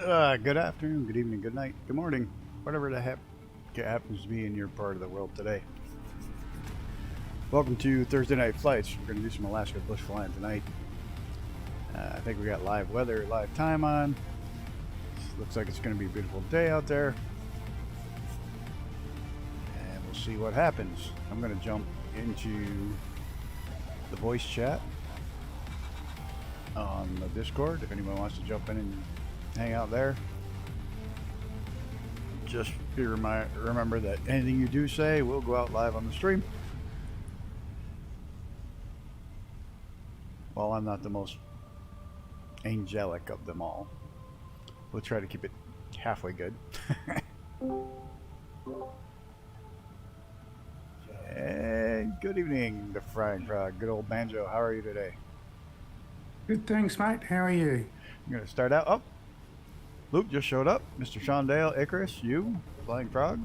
Good afternoon, good evening, good night, good morning, whatever the heck happens to be in your part of the world today. Welcome to Thursday Night Flights. We're going to do some Alaska bush flying tonight. I think we got live weather, live time on. Looks like it's going to be a beautiful day out there. And we'll see what happens. I'm going to jump into the voice chat on the Discord if anyone wants to jump in and hang out there. Just remember that anything you do say will go out live on the stream. While I'm not the most angelic of them all, we'll try to keep it halfway good. And good evening, the Frying Frog. Good old Banjo. How are you today? Good, thanks, mate. How are you? I'm going to start out. Oh, Luke just showed up. Mr. Shondale, Icarus, you, Flying Frog.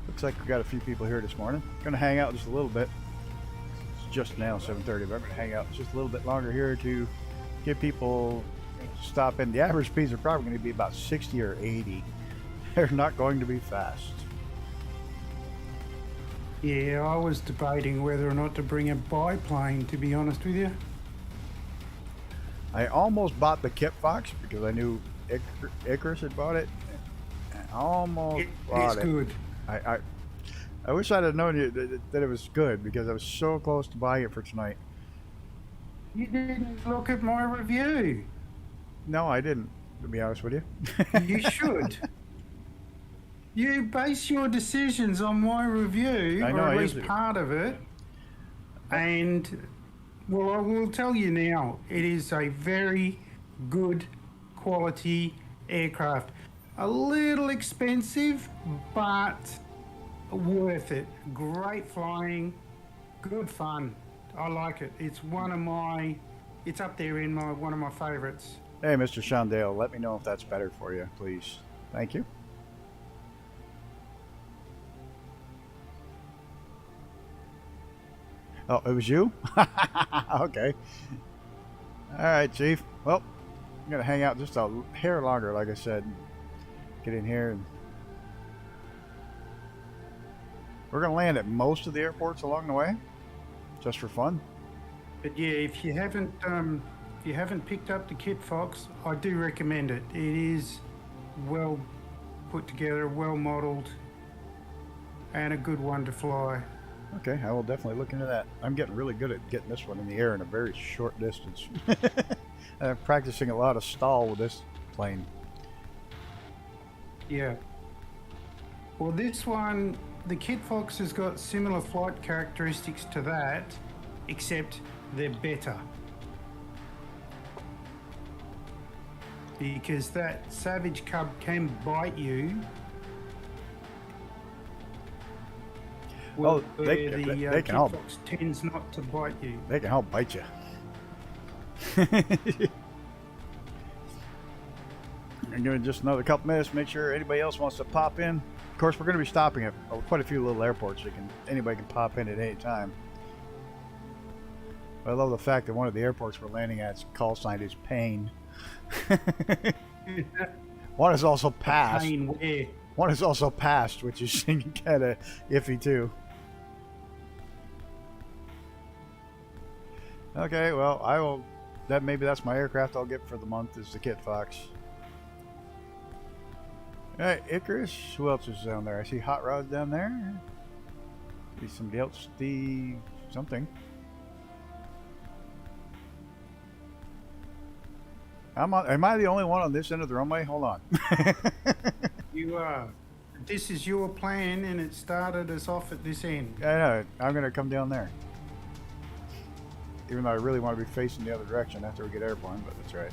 Looks like we got a few people here this morning. Going to hang out just a little bit. It's just now 7:30, but I'm going to hang out just a little bit longer here to get people to stop in. The average speeds are probably going to be about 60 or 80. They're not going to be fast. Yeah, I was debating whether or not to bring a biplane, to be honest with you. I almost bought the Kit Fox because I knew Icarus had bought it. I almost bought it. It's good. I wish I'd have known that it was good because I was so close to buying it for tonight. You didn't look at my review. No, I didn't, to be honest with you. You should. You base your decisions on my review, I know, or at I least usually do. part of it. And, well, I will tell you now, it is a very good quality aircraft. A little expensive, but worth it. Great flying, good fun. I like it. It's it's up there in one of my favorites. Hey, Mr. Shondale, let me know if that's better for you, please. Thank you. Oh, it was you? Okay. All right, Chief. Well, I'm going to hang out just a hair longer, like I said. Get in here. And we're going to land at most of the airports along the way, just for fun. But yeah, if you haven't picked up the Kit Fox, I do recommend it. It is well put together, well modelled, and a good one to fly. Okay, I will definitely look into that. I'm getting really good at getting this one in the air in a very short distance. I'm practicing a lot of stall with this plane. Yeah. Well, this one, the Kit Fox has got similar flight characteristics to that, except they're better. Because that Savage Cub can bite you. Oh, they can Kit help. Fox tends not to bite you. They can help bite you. I'm going to just another couple minutes, make sure anybody else wants to pop in. Of course, we're going to be stopping at quite a few little airports, so anybody can pop in at any time. But I love the fact that one of the airports we're landing at's call sign is Pain. One is also Passed. Pain where? One is also Passed, which is kind of iffy too. Okay, well, maybe that's my aircraft I'll get for the month is the Kit Fox. Alright, Icarus. Who else is down there? I see Hot Rod's down there. See somebody else, Steve something. Am I the only one on this end of the runway? Hold on. You are. This is your plan, and it started us off at this end. I know. I'm going to come down there. Even though I really want to be facing the other direction after we get airborne, but that's right.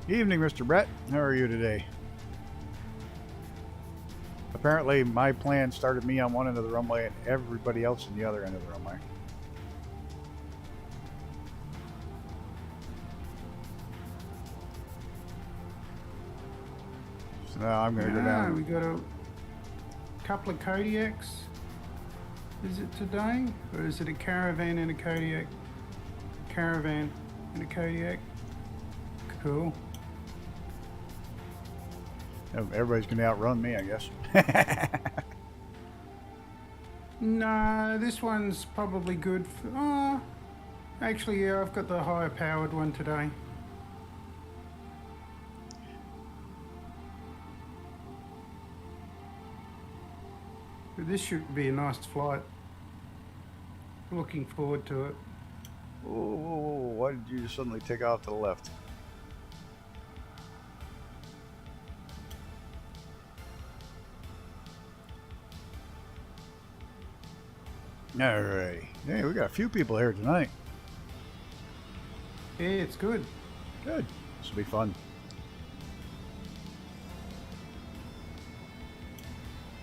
Evening, Mr. Brett. How are you today? Apparently, my plan started me on one end of the runway and everybody else on the other end of the runway. So now I'm going to go down. We got a couple of Kodiaks. Is it today? Or is it a caravan and a Kodiak? Caravan and a Kodiak. cool. Everybody's going to outrun me, I guess. No, this one's probably good for... actually, yeah, I've got the higher powered one today. But this should be a nice flight. Looking forward to it. Whoa, why did you suddenly take off to the left? Alrighty. Hey, we got a few people here tonight. Yeah, it's good. Good. This will be fun.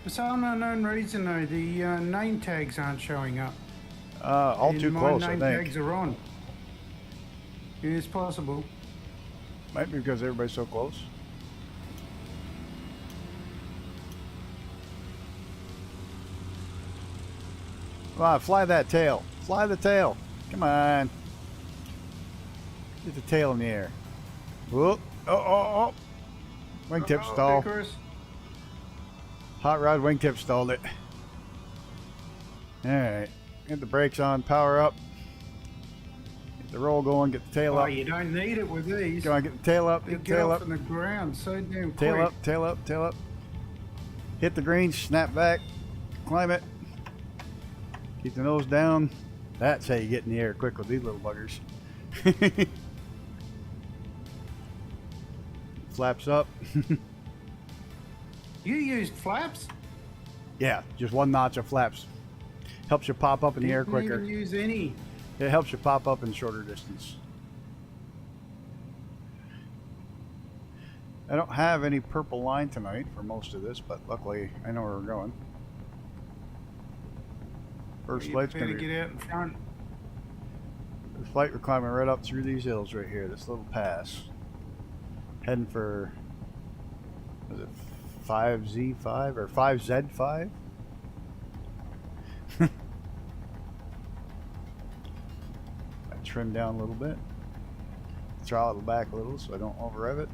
For some unknown reason, though, the name tags aren't showing up. All too close, I my name think. tags are on. Yeah, it's possible. Might be because everybody's so close. Come on, fly that tail. Fly the tail. Come on. Get the tail in the air. Whoop. Oh. Wingtip stall. Icarus. Hot rod wingtip stalled it. Alright. Get the brakes on. Power up. Get the roll going. Get the tail up. You don't need it with these. Come on, get the tail up. They Get the get tail off up. on the ground so damn quick. Tail up, tail up, tail up. Hit the green, snap back, climb it. Keep the nose down. That's how you get in the air quick with these little buggers. Flaps up. You used flaps? Yeah, just one notch of flaps. Helps you pop up in the air Didn't quicker. even use any. It helps you pop up in shorter distance. I don't have any purple line tonight for most of this, but luckily I know where we're going. First flight's better gonna be, get out in front. first flight we're climbing right up through these hills right here, this little pass. Heading for, was it 5Z5 or 5Z5? I trim down a little bit. Throttle back a little so I don't over rev it.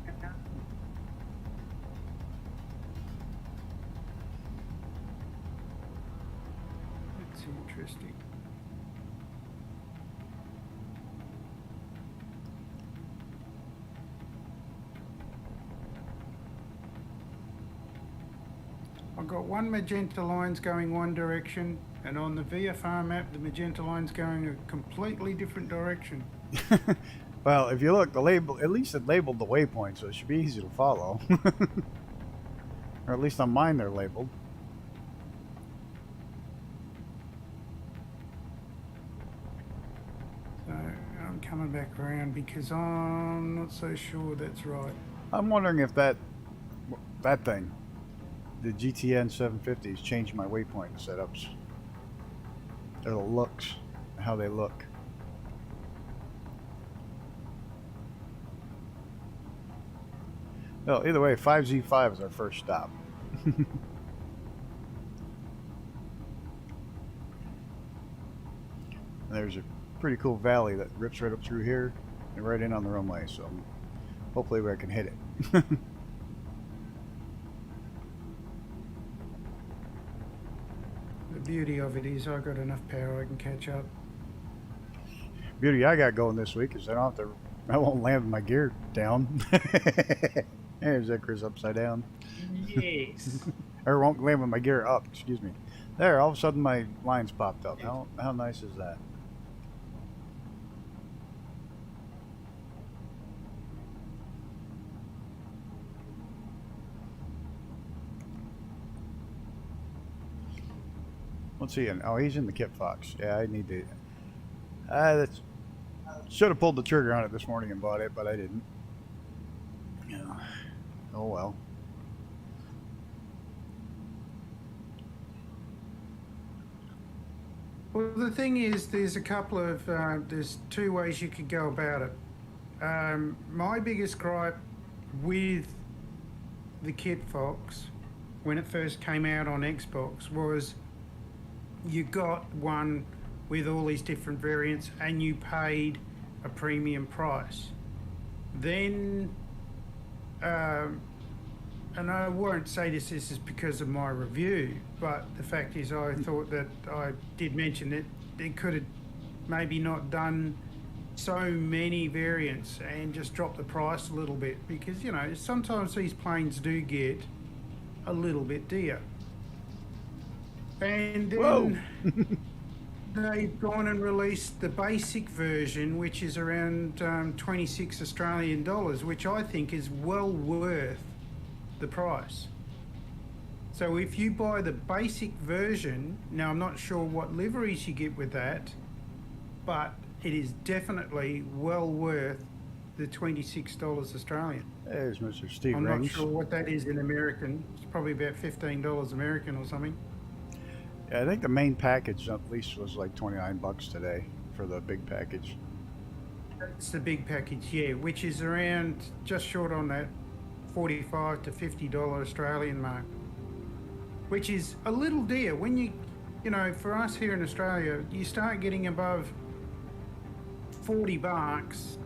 That's interesting. I've got one magenta line's going one direction, and on the VFR map, the magenta line's going a completely different direction. Well, if you look, the label, at least it labeled the waypoint, so it should be easy to follow. Or at least on mine they're labeled. So I'm coming back around because I'm not so sure that's right. I'm wondering if that thing, the GTN 750s, changed my waypoint setups. Or the looks, how they look. Well, either way, 5Z5 is our first stop. There's a pretty cool valley that rips right up through here and right in on the runway, so hopefully I can hit it. The beauty of it is I've got enough power I can catch up. Beauty I got going this week is I don't have to, I won't land my gear down. There's Icarus upside down. Yes. Or won't land with my gear up, excuse me. There, all of a sudden my lines popped up. How nice is that? What's he in? Oh, he's in the Kit Fox. Yeah, I need to. That's should have pulled the trigger on it this morning and bought it, but I didn't. Yeah. Oh well. Well, the thing is, there's a couple of, there's two ways you could go about it. My biggest gripe with the Kit Fox, when it first came out on Xbox, was you got one with all these different variants and you paid a premium price. then, and I won't say this is because of my review, but the fact is I thought that I did mention that they could have maybe not done so many variants and just dropped the price a little bit, because, you know, sometimes these planes do get a little bit dear. And Whoa. then they've gone and released the basic version, which is around 26 Australian dollars, which I think is well worth the price. So if you buy the basic version, now I'm not sure what liveries you get with that, but it is definitely well worth the $26 Australian. There's Mr. Steve I'm Rings. not sure what that is in American. It's probably about $15 American or something. Yeah, I think the main package at least was like 29 bucks today for the big package. That's the big package, yeah, which is around just short on that $45 to $50 Australian mark, which is a little dear. When you know, for us here in Australia, you start getting above 40 bucks,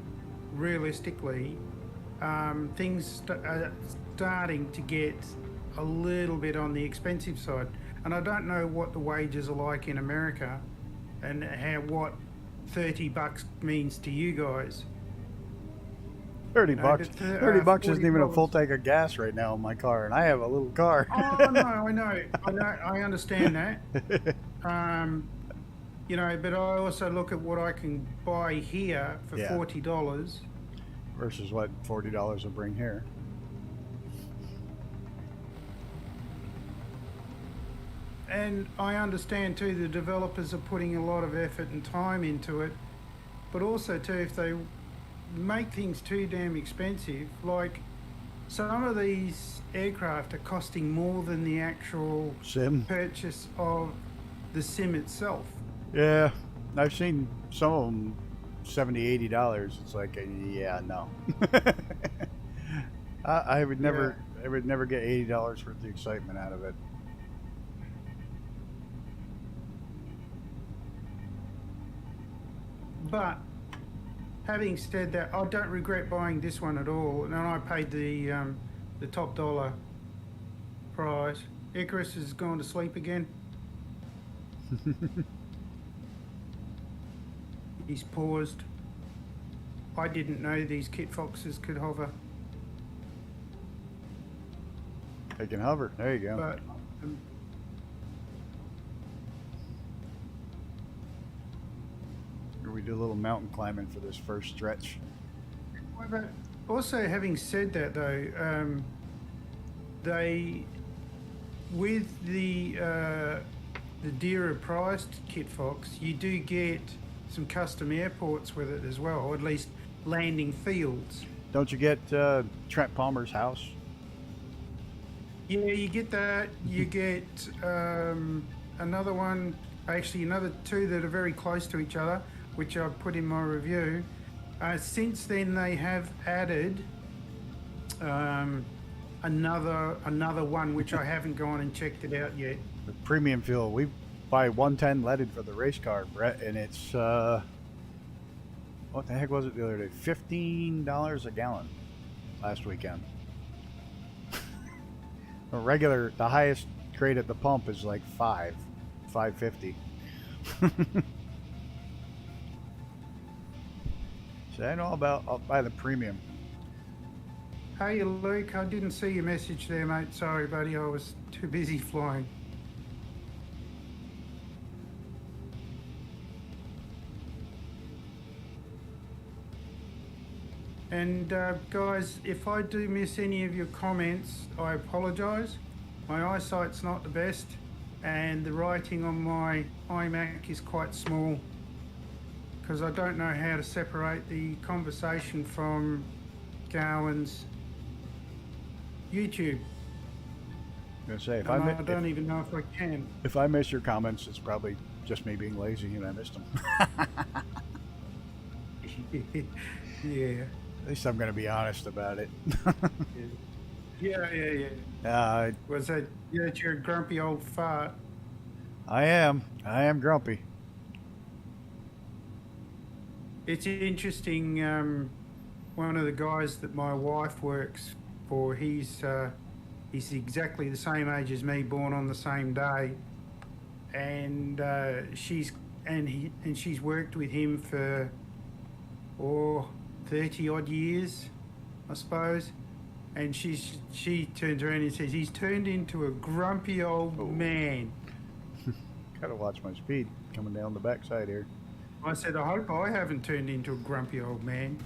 realistically, things are starting to get a little bit on the expensive side. And I don't know what the wages are like in America and what 30 bucks means to you guys. 30 bucks. 30 bucks isn't even a $40. full tank of gas right now in my car, and I have a little car. Oh, no, I understand that. You know, but I also look at what I can buy here for Yeah. $40. Versus what $40 will bring here. And I understand too, the developers are putting a lot of effort and time into it, but also too, if they make things too damn expensive, like some of these aircraft are costing more than the actual Sim. purchase of the sim itself. Yeah, I've seen some of them $70, $80. It's like, yeah, no. I would never, I would never get $80 worth of excitement out of it. But having said that, I don't regret buying this one at all. And I paid the top dollar price. Icarus has gone to sleep again. He's paused. I didn't know these kit foxes could hover. They can hover. There you go. But Here we do a little mountain climbing for this first stretch. but also, having said that though, they, with the dearer priced kit fox, you do get some custom airports with it as well, or at least landing fields. Don't you get Trent Palmer's house? Yeah, you get that. You get another one, actually another two that are very close to each other, which I've put in my review. Since then, they have added another one, which I haven't gone and checked it out yet. The premium fuel. We buy 110 leaded for the race car, Brett, and it's what the heck was it the other day? $15 a gallon last weekend. A regular, the highest crate at the pump is like $5.50. So I know I'll buy the premium. Hey, Luke, I didn't see your message there, mate. Sorry, buddy. I was too busy flying. And guys, if I do miss any of your comments, I apologise. My eyesight's not the best, and the writing on my iMac is quite small, because I don't know how to separate the conversation from Garwin's YouTube. I'm gonna say I don't even know if I can. if I miss your comments, it's probably just me being lazy and I missed them. Yeah. At least I'm gonna be honest about it. Yeah. Was that? Yeah, you're a grumpy old fart. I am grumpy. It's interesting. one of the guys that my wife works for, he's exactly the same age as me, born on the same day, and she's worked with him for 30 odd years, I suppose. And she turns around and says he's turned into a grumpy old man. Gotta watch my speed coming down the backside here. I said, I hope I haven't turned into a grumpy old man.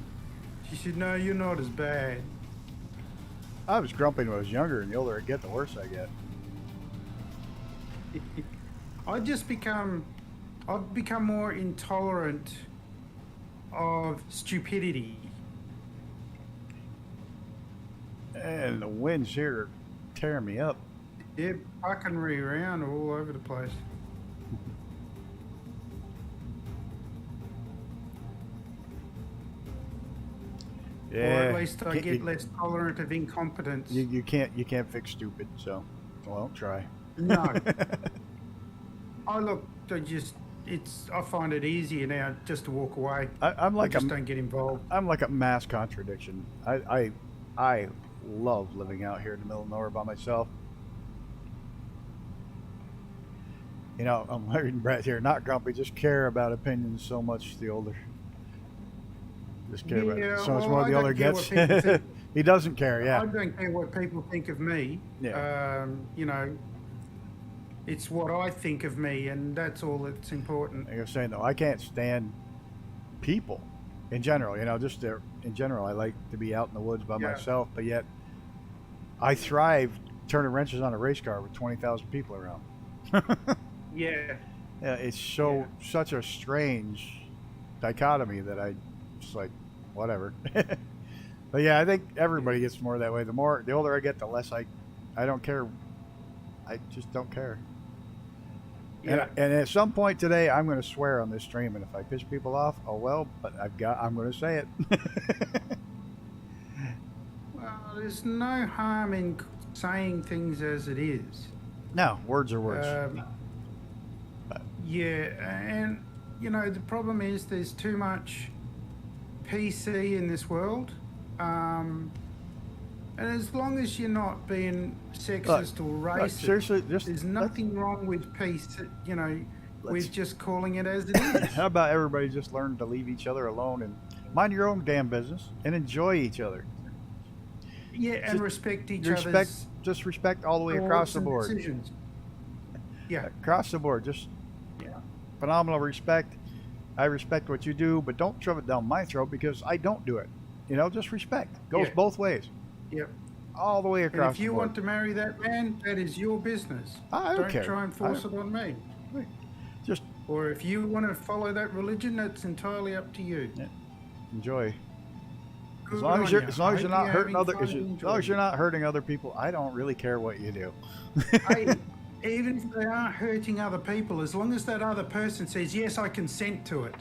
She said, no, you're not as bad. I was grumpy when I was younger, and the older I get, the worse I get. I've become more intolerant of stupidity. And the winds here are tearing me up. Yeah, bucking me around all over the place. Yeah. Or at least I get less tolerant of incompetence. You can't fix stupid, so well, try. No. I find it easier now just to walk away. I'm like don't get involved. I'm like a mass contradiction. I love living out here in the middle of nowhere by myself. You know, I'm reading Brett here, not grumpy, just care about opinions so much the older. Just care about so much more the older gets. He doesn't care, yeah. I don't care what people think of me. Yeah. You know, it's what I think of me, and that's all that's important. Like I was saying, though, I can't stand people in general. You know, just in general, I like to be out in the woods by myself, but yet I thrive turning wrenches on a race car with 20,000 people around. Yeah. Yeah, it's such a strange dichotomy that I just like, whatever. But yeah, I think everybody gets more that way. The older I get, the less I don't care. I just don't care. Yeah. And at some point today, I'm going to swear on this stream, and if I piss people off, oh well. But I'm going to say it. Well, there's no harm in saying things as it is. No, words are words. Yeah, and you know the problem is there's too much PC in this world, and as long as you're not being sexist or racist, seriously, there's nothing wrong with peace. You know, with just calling it as it is. How about everybody just learn to leave each other alone and mind your own damn business and enjoy each other? Yeah, and respect each other. Just respect all the way across the board. Decisions. Yeah, across the board, just phenomenal respect. I respect what you do, but don't shove it down my throat because I don't do it. You know, just respect. Goes both ways. Yep. All the way across the board. And if you want to marry that man, that is your business. I don't care. Try and force it on me. Or if you want to follow that religion, that's entirely up to you. Yeah. Enjoy. As long as you're not hurting other people, I don't really care what you do. Hey, even if they aren't hurting other people, as long as that other person says, yes, I consent to it.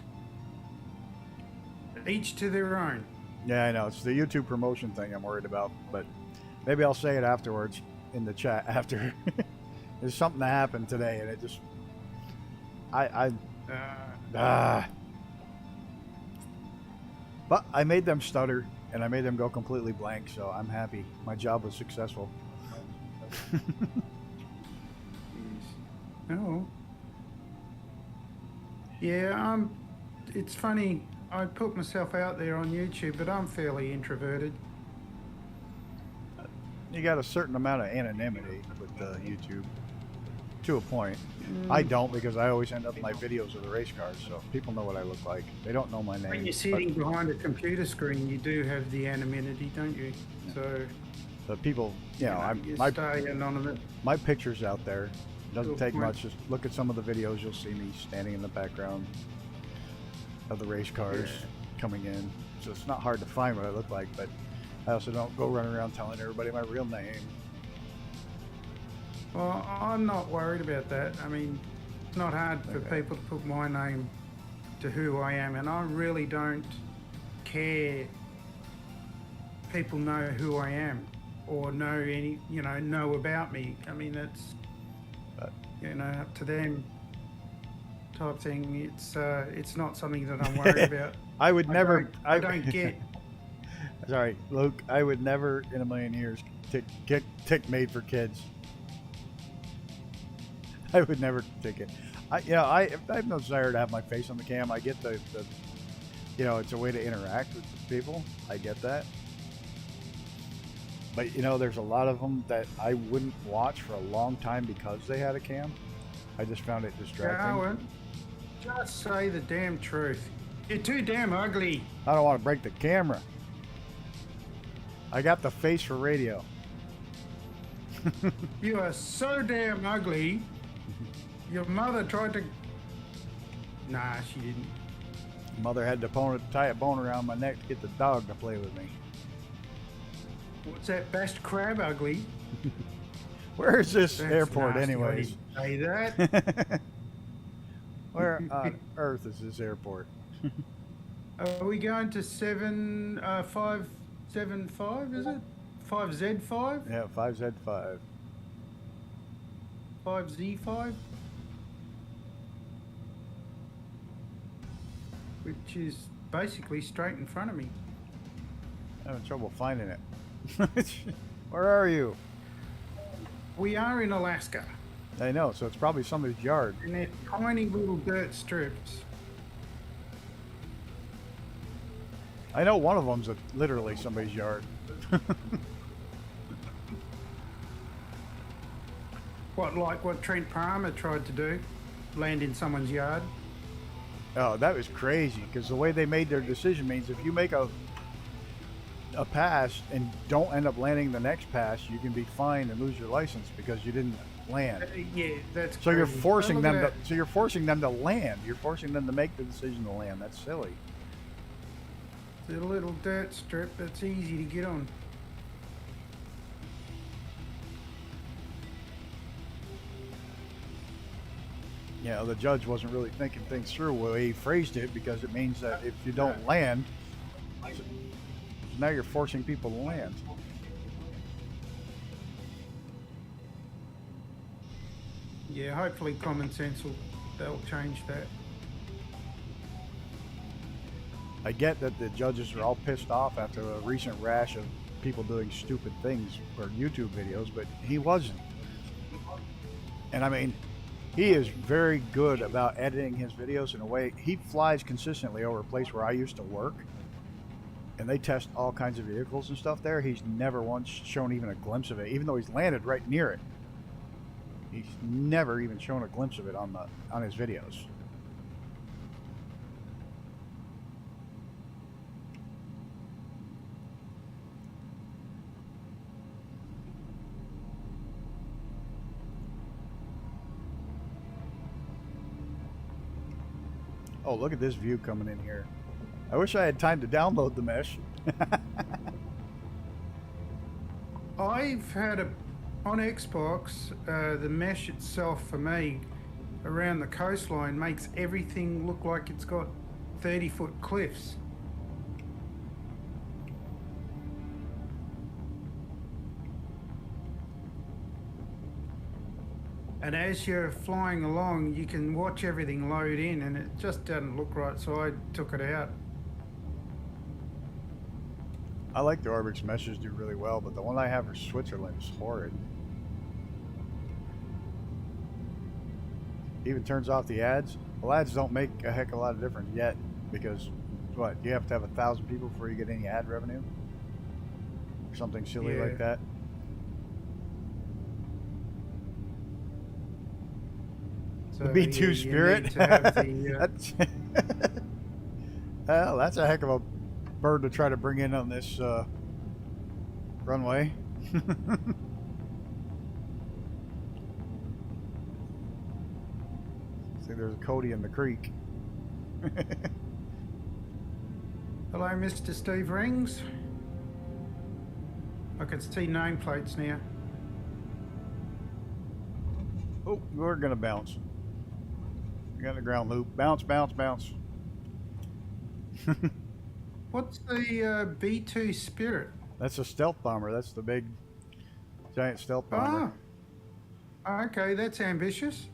Each to their own. Yeah, I know. It's the YouTube promotion thing I'm worried about, but maybe I'll say it afterwards in the chat after. There's something that happened today, and it just... But I made them stutter, and I made them go completely blank, so I'm happy. My job was successful. Oh. Yeah, it's funny. I put myself out there on YouTube, but I'm fairly introverted. You got a certain amount of anonymity with YouTube, to a point. I don't, because I always end up in my videos of the race cars, so people know what I look like. They don't know my name. When you're sitting behind a computer screen, you do have the anonymity, don't you? So the people, you stay anonymous. My picture's out there. It doesn't take much. Just look at some of the videos. You'll see me standing in the background of the race cars coming in. So it's not hard to find what I look like, but I also don't go running around telling everybody my real name. Well, I'm not worried about that. I mean, it's not hard for people to put my name to who I am, and I really don't care. People know who I am or know about me. I mean, that's up to them type thing. It's not something that I'm worried about. I would never. I don't get. Sorry, Luke. I would never in a million years tick made for kids. I would never tick it. I have no desire to have my face on the cam. I get the it's a way to interact with people. I get that. But there's a lot of them that I wouldn't watch for a long time because they had a cam. I just found it distracting. Darwin, just say the damn truth. You're too damn ugly. I don't want to break the camera. I got the face for radio. You are so damn ugly. Your mother tried to... Nah, she didn't. Mother had to tie a bone around my neck to get the dog to play with me. What's that best crab ugly? Where is this That's airport nasty. anyways? I didn't say that. Where on earth is this airport? Are we going to 575, is it? 5Z5? Yeah, 5Z5. 5Z5? Which is basically straight in front of me. I'm having trouble finding it. Where are you? We are in Alaska. I know, so it's probably somebody's yard. And they're tiny little dirt strips. I know one of them's literally somebody's yard. Like what Trent Palmer tried to do? Land in someone's yard? Oh, that was crazy, because the way they made their decision means if you make a pass and don't end up landing the next pass, you can be fined and lose your license because you didn't land. Yeah, that's So you're crazy. forcing Look them at to. So you're forcing them to land. You're forcing them to make the decision to land. That's silly. the little dirt strip that's easy to get on. Yeah, the judge wasn't really thinking things through the way he phrased it, because it means that if you don't land, so now you're forcing people to land. Yeah, hopefully common sense they'll change that. I get that the judges are all pissed off after a recent rash of people doing stupid things for YouTube videos, but he wasn't. And I mean, he is very good about editing his videos in a way. He flies consistently over a place where I used to work, and they test all kinds of vehicles and stuff there. He's never once shown even a glimpse of it, even though he's landed right near it. He's never even shown a glimpse of it on his videos. Oh, look at this view coming in here. I wish I had time to download the mesh. I've had on Xbox, the mesh itself for me around the coastline makes everything look like it's got 30-foot cliffs. And as you're flying along, you can watch everything load in, and it just doesn't look right, so I took it out. I like the Orbix meshes do really well, but the one I have for Switzerland is horrid. Even turns off the ads. Well, ads don't make a heck of a lot of difference yet, because what, you have to have 1,000 people before you get any ad revenue? Or something silly like that. So The B2 Spirit? need to have the, Well, that's a heck of a bird to try to bring in on this runway. See, there's a Cody in the creek. Hello, Mr. Steve Rings. I can see nameplates now. Oh, we're gonna bounce. We got the ground loop. Bounce, bounce, bounce. What's the B2 Spirit? That's a stealth bomber. That's the big, giant stealth bomber. Ah, okay, that's ambitious.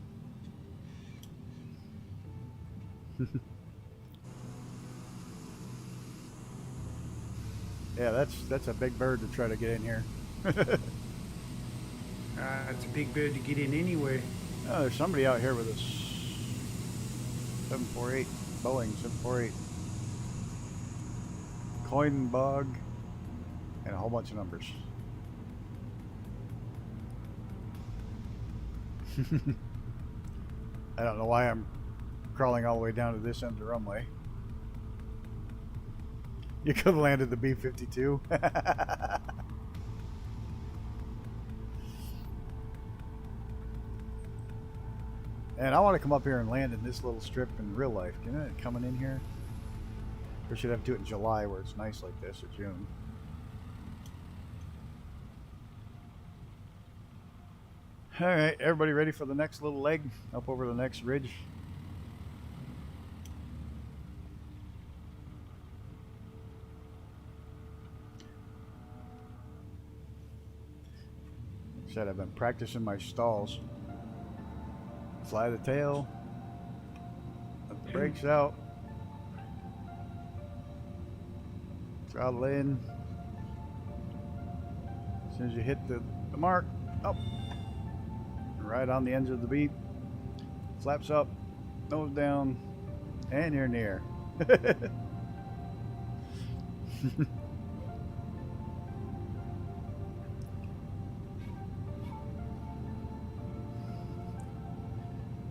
Yeah, that's a big bird to try to get in here. It's a big bird to get in anywhere. Oh, there's somebody out here with a 748 Boeing 748 coin bug and a whole bunch of numbers. I don't know why I'm crawling all the way down to this end of the runway. You could have landed the B-52. And I want to come up here and land in this little strip in real life. Can I coming in here? Or should I have to do it in July where it's nice like this, or June? Alright, everybody ready for the next little leg up over the next ridge? Said I've been practicing my stalls. Fly the tail. Let the brakes out. Throttle in. As soon as you hit the mark, up. Right on the ends of the beep. Flaps up, nose down, and you're near.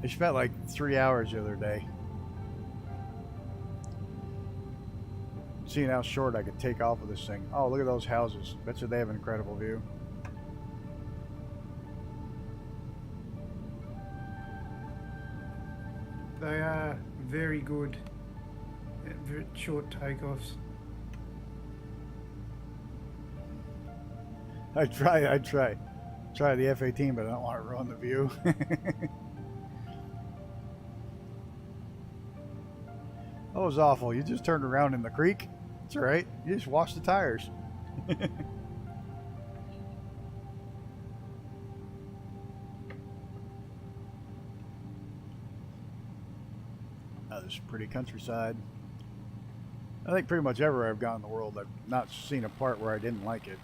I spent like 3 hours the other day seeing how short I could take off of this thing. Oh, look at those houses. Bet you they have an incredible view. They are very good at short takeoffs. I'd try the F-18, but I don't want to ruin the view. That was awful. You just turned around in the creek. It's all right. You just washed the tires. Oh, this is pretty countryside. I think pretty much everywhere I've gone in the world, I've not seen a part where I didn't like it.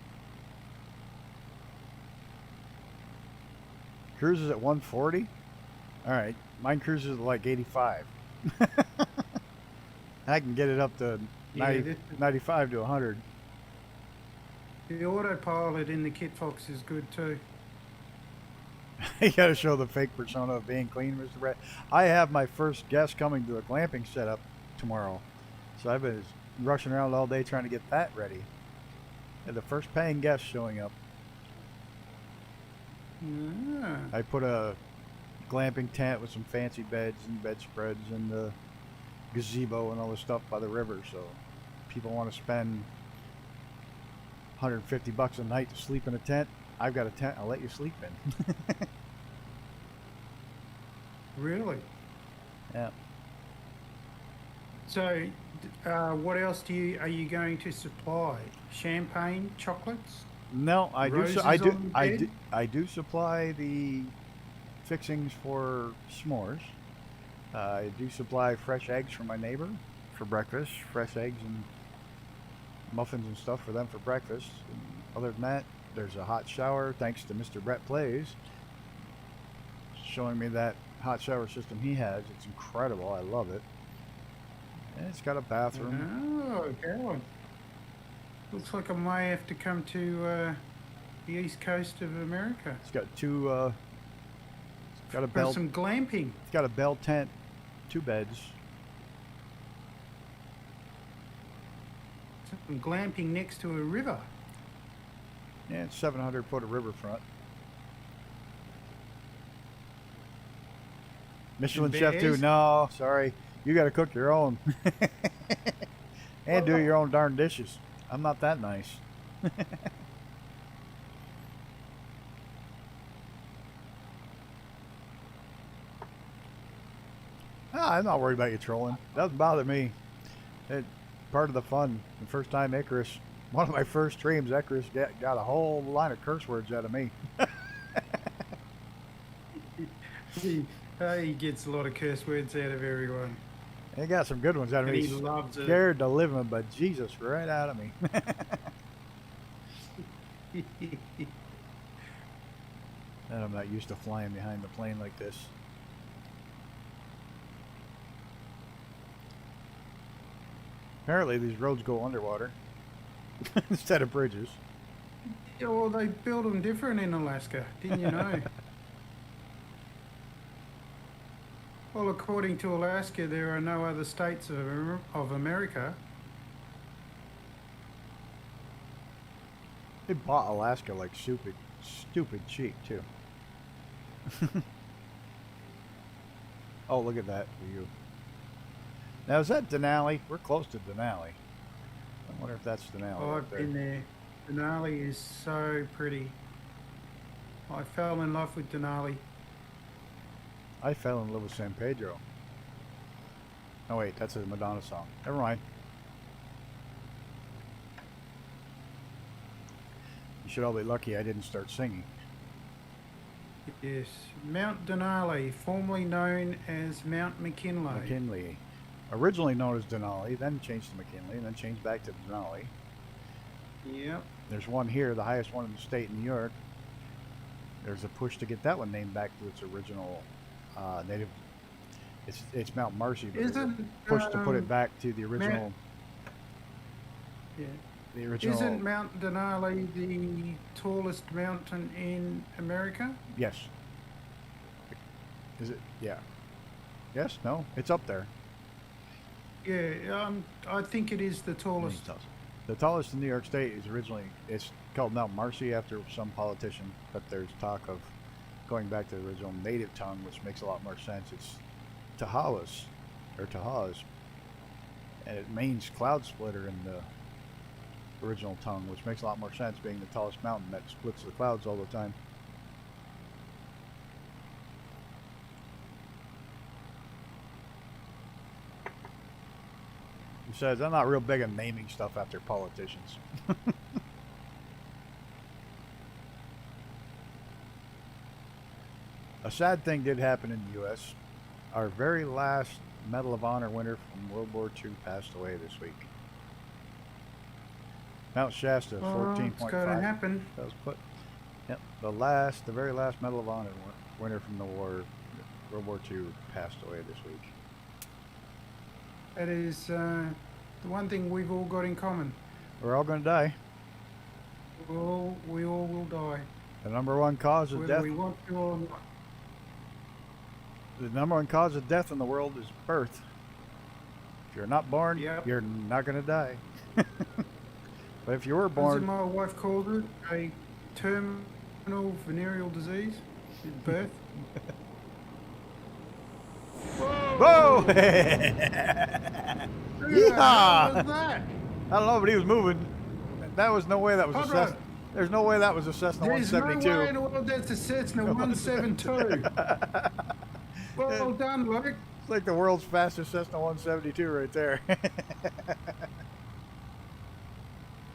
Cruises at 140? Alright, mine cruises at like 85. I can get it up to 95 to 100. The autopilot in the Kit Fox is good too. You gotta show the fake persona of being clean, Mr. Brett. I have my first guest coming to a glamping setup tomorrow. So I've been rushing around all day trying to get that ready. And the first paying guest showing up. Yeah. I put a glamping tent with some fancy beds and bedspreads and the gazebo and all this stuff by the river, so people want to spend $150 a night to sleep in a tent. I've got a tent I'll let you sleep in. Really? Yeah. So, what else are you going to supply? Champagne, chocolates? No, I Roses do. on the bed? I do supply the fixings for s'mores. I do supply fresh eggs for my neighbor for breakfast. Fresh eggs and muffins and stuff for them for breakfast. And other than that, there's a hot shower thanks to Mr. Brett Plays, showing me that hot shower system he has. It's incredible. I love it. And it's got a bathroom. Oh, okay. Looks like I may have to come to the east coast of America. It's got two. It's got a For bell. some glamping. It's got a bell tent, 2 beds. Some glamping next to a river. Yeah, it's 700 foot of riverfront. Michelin chef too. No, sorry. You got to cook your own. And do your own darn dishes. I'm not that nice. I'm not worried about you trolling. Doesn't bother me. It's part of the fun. The first time Icarus, one of my first streams, Icarus got a whole line of curse words out of me. He gets a lot of curse words out of everyone. They got some good ones out of And me. he loves it. Scared the living, but Jesus, right out of me. And I'm not used to flying behind the plane like this. Apparently these roads go underwater instead of bridges. Yeah, well, they build them different in Alaska. Didn't you know? Well, according to Alaska, there are no other states of America. They bought Alaska like stupid cheap too. Oh, look at that view. Now, is that Denali? We're close to Denali. I wonder if that's Denali. Oh, up I've there. been there. Denali is so pretty. I fell in love with Denali. I fell in love with San Pedro. Oh wait, that's a Madonna song. Never mind. You should all be lucky I didn't start singing. Yes, Mount Denali, formerly known as Mount McKinley. McKinley. Originally known as Denali, then changed to McKinley, and then changed back to Denali. Yep. There's one here, the highest one in the state, in New York. There's a push to get that one named back to its original native. It's Mount Marcy, but there's a push to put it back to the original. Yeah. The original. Isn't Mount Denali the tallest mountain in America? Yes. Is it? Yeah. Yes? No? It's up there. Yeah, I think it is the tallest. The tallest in New York State is it's called Mount Marcy after some politician, but there's talk of going back to the original native tongue, which makes a lot more sense. It's Tahawus, and it means cloud splitter in the original tongue, which makes a lot more sense, being the tallest mountain that splits the clouds all the time. Besides, I'm not real big on naming stuff after politicians. A sad thing did happen in the U.S. Our very last Medal of Honor winner from World War II passed away this week. Mount Shasta, 14.5. It's gonna happen. That was put. Yep, the very last Medal of Honor winner from the war, World War II, passed away this week. That is the one thing we've all got in common. We're all going to die. We all will die. The number one cause of Whether death. we want to or not. The number one cause of death in the world is birth. If you're not born, Yep. you're not going to die. But if you were As born, my wife called it, a terminal venereal disease at birth. whoa! Who the hell was that? I don't know, but he was moving. That was no way that was a Conrad. Cessna. There's no way that was a Cessna There's no 172. way in the world that's a Cessna 172. Well done, Luke. It's like the world's fastest Cessna 172 right there.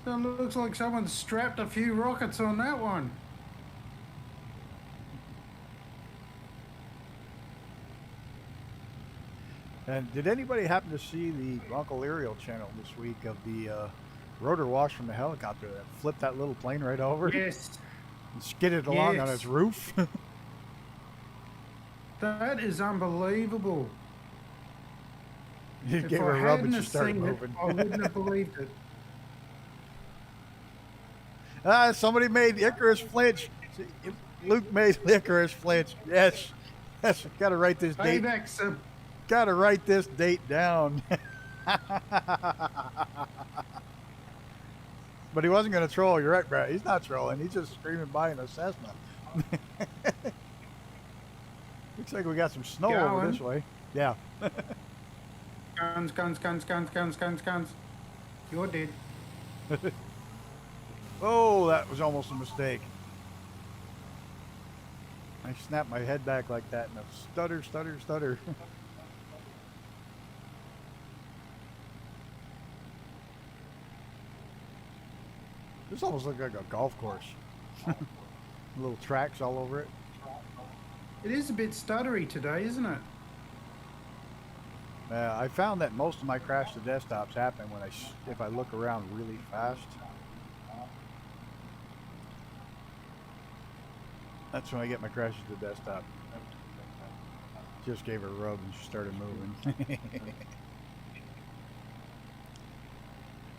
So it looks like someone strapped a few rockets on that one. And did anybody happen to see the Uncle Ariel channel this week of the rotor wash from the helicopter that flipped that little plane right over? Yes. And skidded along on Yes. its roof? That is unbelievable. You If gave I her a rub and hadn't she started seen it, moving. I wouldn't have believed it. Somebody made Icarus flinch. Luke made Icarus flinch. Yes. Yes. Gotta write this date. Payback, sir. Gotta write this date down. But he wasn't gonna troll. You're right, Brett. He's not trolling. He's just screaming by in a Cessna. Looks like we got some snow over Going. this way. Yeah. Guns, guns, guns, guns, guns, guns, guns. You're dead. Oh, that was almost a mistake. I snapped my head back like that and a stutter, stutter, stutter. This almost looks like a golf course. Little tracks all over it. It is a bit stuttery today, isn't it? I found that most of my crash to desktops happen when if I look around really fast. That's when I get my crashes to desktop. Just gave her a rub and she started moving.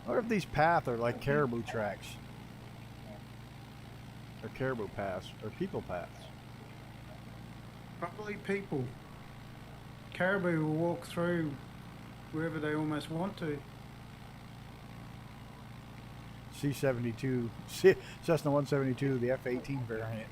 I wonder if these paths are like caribou tracks. Or caribou paths. Or people paths. Probably people. Caribou will walk through wherever they almost want to. C-72, Cessna 172, the F-18 variant.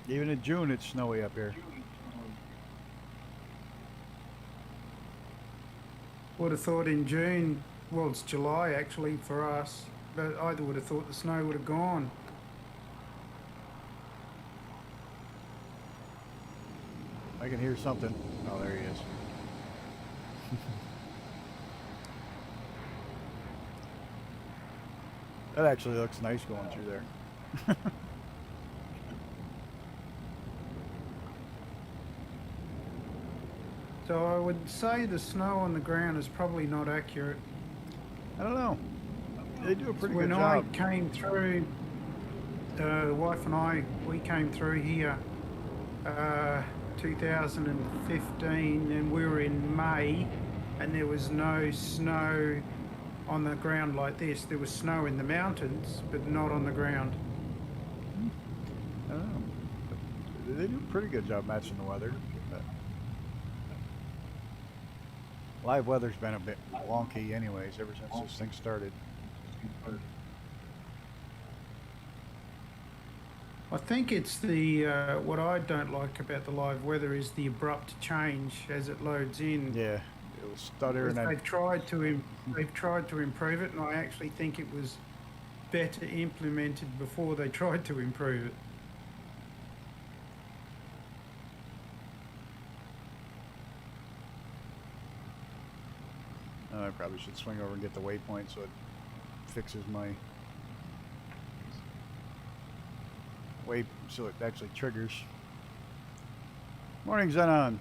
Even in June, it's snowy up here. Would have thought in June, well, it's July actually for us, but I would have thought the snow would have gone. I can hear something. Oh, there he is. That actually looks nice going through there. So I would say the snow on the ground is probably not accurate. I don't know. They do a pretty When good job. I came through, the wife and I, we came through here 2015, and we were in May, and there was no snow on the ground like this. There was snow in the mountains, but not on the ground. I don't know. But they do a pretty good job matching the weather. But live weather's been a bit wonky anyways ever since this thing started. I think it's the what I don't like about the live weather is the abrupt change as it loads in. Yeah, it'll stutter and then They've tried to improve it, and I actually think it was better implemented before they tried to improve it. I probably should swing over and get the waypoint so it fixes my way so it actually triggers. Morning, Zenon.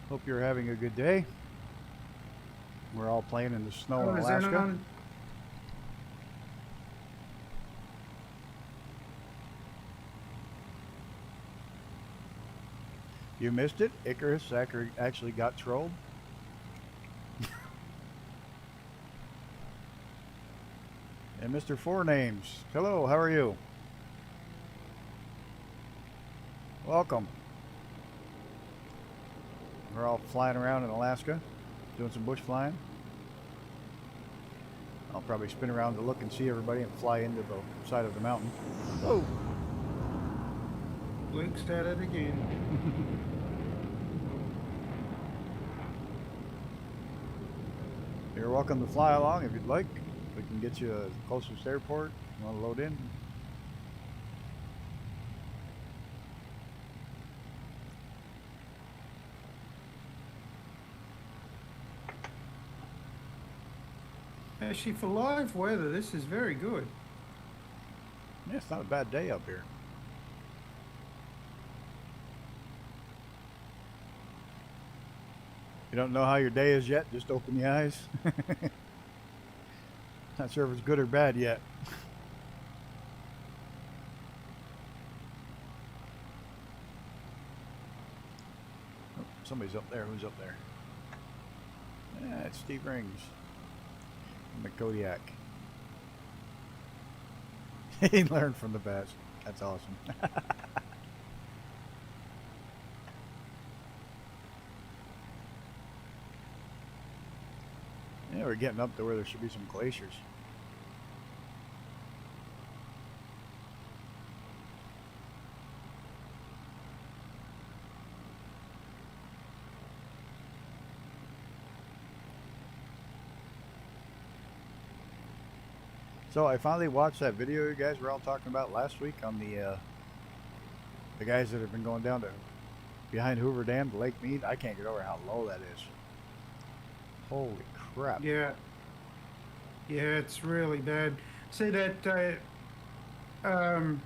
Hope you're having a good day. We're all playing in the snow in Oh, is Alaska. that on? You missed it. Icarus actually got trolled. And Mr. Four Names. Hello, how are you? Welcome. We're all flying around in Alaska, doing some bush flying. I'll probably spin around to look and see everybody and fly into the side of the mountain. Oh! Luke's at it again. You're welcome to fly along if you'd like. We can get you the closest airport. You want to load in? Actually, for live weather, this is very good. Yeah, it's not a bad day up here. You don't know how your day is yet? Just open the eyes. Not sure if it's good or bad yet. Oh, somebody's up there. Who's up there? Yeah, it's Steve Rings. The Kodiak. He learned from the best. That's awesome. Yeah, we're getting up to where there should be some glaciers. So I finally watched that video you guys were all talking about last week on the guys that have been going down to behind Hoover Dam to Lake Mead. I can't get over how low that is. Holy crap. Yeah, yeah, it's really bad. See that? I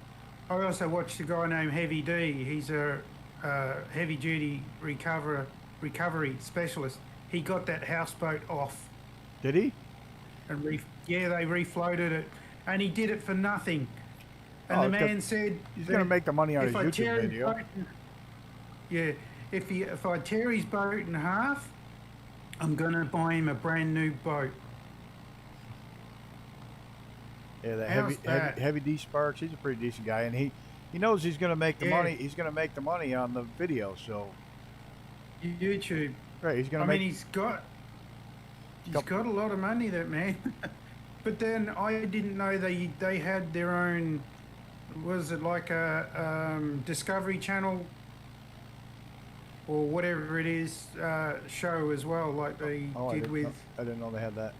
also watched a guy named Heavy D. He's a heavy duty recovery specialist. He got that houseboat off, Did he? and yeah, they refloated it, and he did it for nothing. And Oh, the man said he's going to make the money on his if I tear YouTube his video. boat, yeah, if I tear his boat in half, I'm going to buy him a brand new boat. Yeah, that How's that? heavy D Sparks. He's a pretty decent guy, and he knows he's going to make the Yeah. money. He's going to make the money on the video. So YouTube. right, he's going I to make. mean, he's got a lot of money, that man. But then I didn't know they had their own. Was it like a Discovery Channel or whatever it is show as well, like they did with? I didn't know they had that.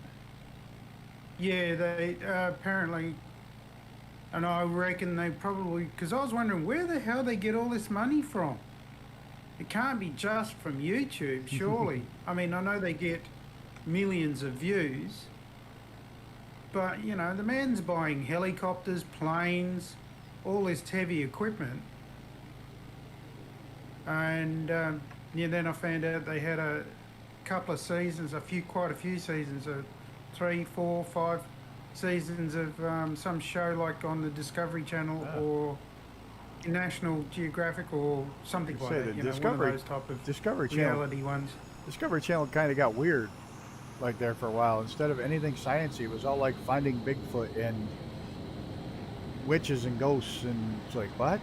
Yeah, they apparently, and I reckon they probably, because I was wondering where the hell they get all this money from. It can't be just from YouTube, surely. I mean, I know they get millions of views, but you know, the man's buying helicopters, planes, all this heavy equipment, and yeah, then I found out they had a couple of seasons, quite a few seasons of 3, 4, 5 seasons of some show like on the Discovery Channel or National Geographic or something like that. The You Discovery, know, one of those type of Discovery Channel. reality ones. Discovery Channel kind of got weird, like there for a while. Instead of anything sciencey, it was all like finding Bigfoot and witches and ghosts, and it's like, what?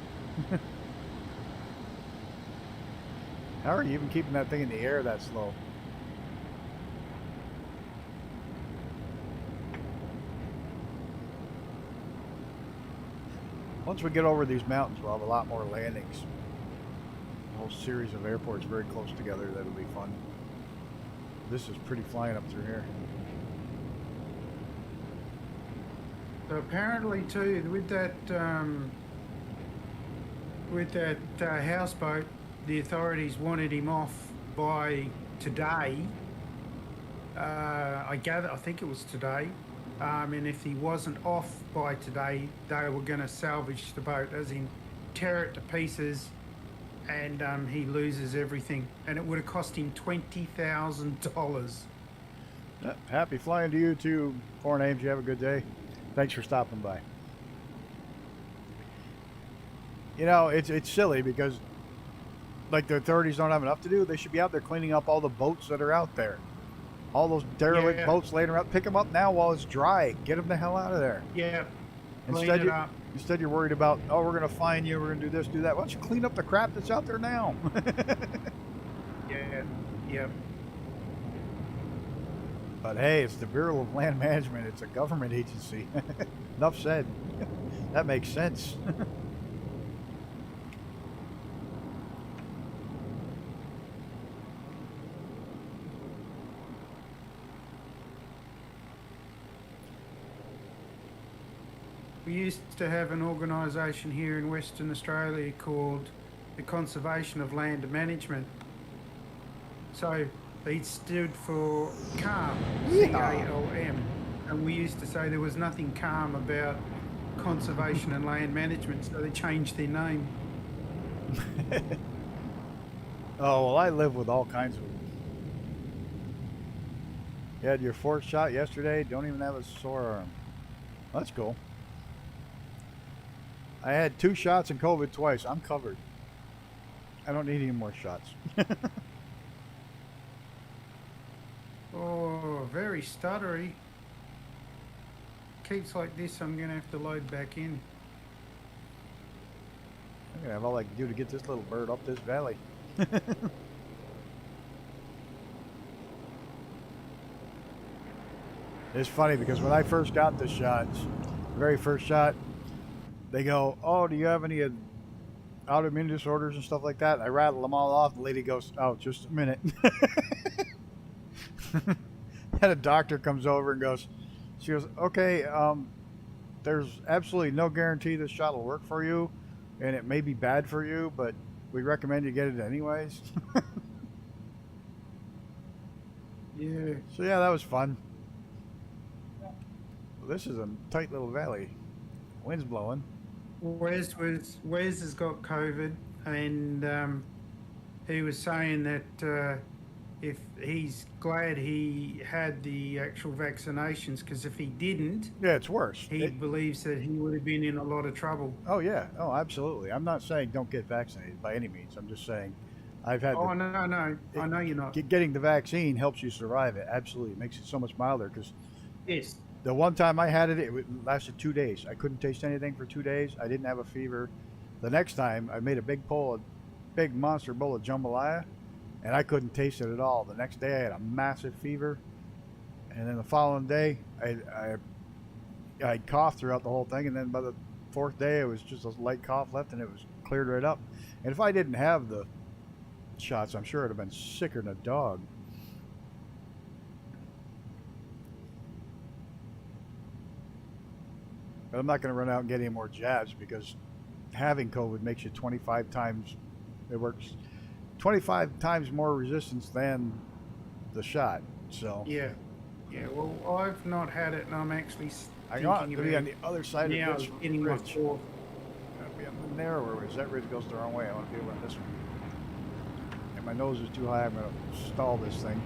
How are you even keeping that thing in the air that slow? Once we get over these mountains, we'll have a lot more landings. A whole series of airports very close together. That'll be fun. This is pretty flying up through here. So apparently too, with that houseboat, the authorities wanted him off by today. I think it was today. And if he wasn't off by today, they were going to salvage the boat, as in tear it to pieces, and he loses everything. And it would have cost him $20,000. Happy flying to you too, Four Names. You have a good day. Thanks for stopping by. You know, it's silly because, like, the authorities don't have enough to do. They should be out there cleaning up all the boats that are out there. All those derelict boats laying around. Pick them up now while it's dry. Get them the hell out of there. Yeah. Instead you're worried about, oh, we're going to fine you. We're going to do this, do that. Why don't you clean up the crap that's out there now? Yeah. Yep. But hey, it's the Bureau of Land Management. It's a government agency. Enough said. That makes sense. We used to have an organisation here in Western Australia called the Conservation of Land Management. So it stood for CALM, C-A-L-M. And we used to say there was nothing calm about conservation and land management, so they changed their name. Oh, well, I live with all kinds of... You had your 4th shot yesterday. Don't even have a sore arm. That's cool. I had 2 shots and COVID twice. I'm covered. I don't need any more shots. Oh, very stuttery. Keeps like this, I'm going to have to load back in. I'm gonna have all I can do to get this little bird up this valley. It's funny because when I first got the shots, the very first shot, they go, "Oh, do you have any autoimmune disorders and stuff like that?" I rattle them all off. The lady goes, "Oh, just a minute." And a doctor comes over and goes, she goes, "Okay, there's absolutely no guarantee this shot will work for you, and it may be bad for you, but we recommend you get it anyways. Yeah. So yeah, that was fun. Well, this is a tight little valley. Wind's blowing. Wes has got COVID, and he was saying that if he's glad he had the actual vaccinations, because if he didn't, Yeah, it's worse. he believes that he would have been in a lot of trouble. Oh yeah, oh absolutely. I'm not saying don't get vaccinated by any means. I'm just saying I've had. Oh, no, I know you're not. Getting the vaccine helps you survive it. Absolutely, it makes it so much milder. Because Yes. the one time I had it, it lasted 2 days. I couldn't taste anything for 2 days. I didn't have a fever. The next time, I made a big monster bowl of jambalaya, and I couldn't taste it at all. The next day, I had a massive fever, and then the following day, I coughed throughout the whole thing, and then by the fourth day, it was just a light cough left, and it was cleared right up. And if I didn't have the shots, I'm sure I'd have been sicker than a dog. But I'm not going to run out and get any more jabs, because having COVID makes you 25 times, it works 25 times more resistance than the shot. So Yeah. Yeah. Well, I've not had it, and I'm actually I got to thinking be on about the other side now of this getting my ridge. fourth. Gotta be on the narrower ridge. That ridge goes the wrong way. I want to be over on this one. And my nose is too high. I'm going to stall this thing.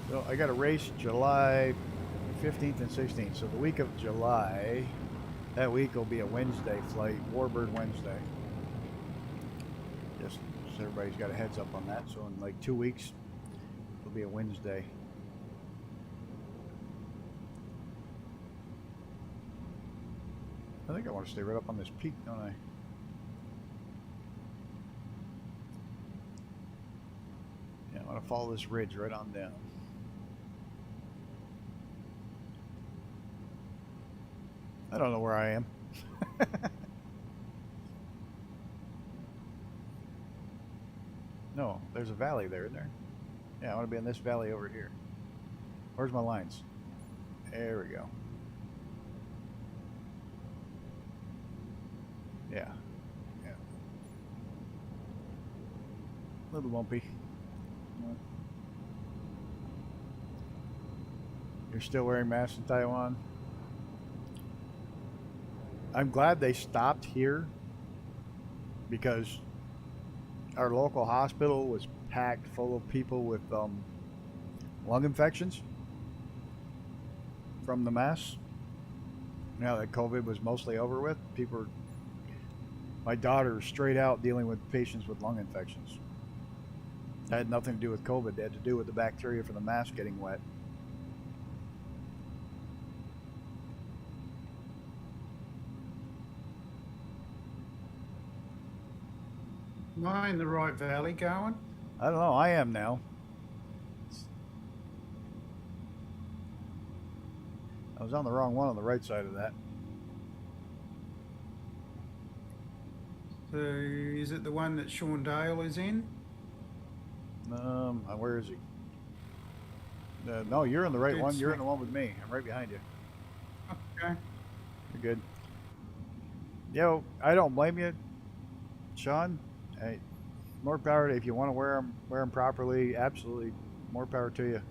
So I got a race July 15th and 16th. So the week of July, that week will be a Wednesday flight, Warbird Wednesday. Just so everybody's got a heads up on that. So in like 2 weeks, it'll be a Wednesday. I think I want to stay right up on this peak, don't I? Yeah, I want to follow this ridge right on down. I don't know where I am. No, there's a valley there, isn't there? Yeah, I want to be in this valley over here. Where's my lines? There we go. Yeah. Yeah. A little bumpy. You're still wearing masks in Taiwan? I'm glad they stopped here, because our local hospital was packed full of people with lung infections from the masks. Now that COVID was mostly over with, my daughter was straight out dealing with patients with lung infections. That had nothing to do with COVID. It had to do with the bacteria from the mask getting wet. Am I in the right valley going? I don't know. I am now. I was on the wrong one on the right side of that. So is it the one that Sean Dale is in? Where is he? No, you're in the right Good one. You're in swing. the one with me. I'm right behind you. Okay. You're good. Yo, I don't blame you, Sean. Hey, more power to if you want to wear them properly. Absolutely, more power to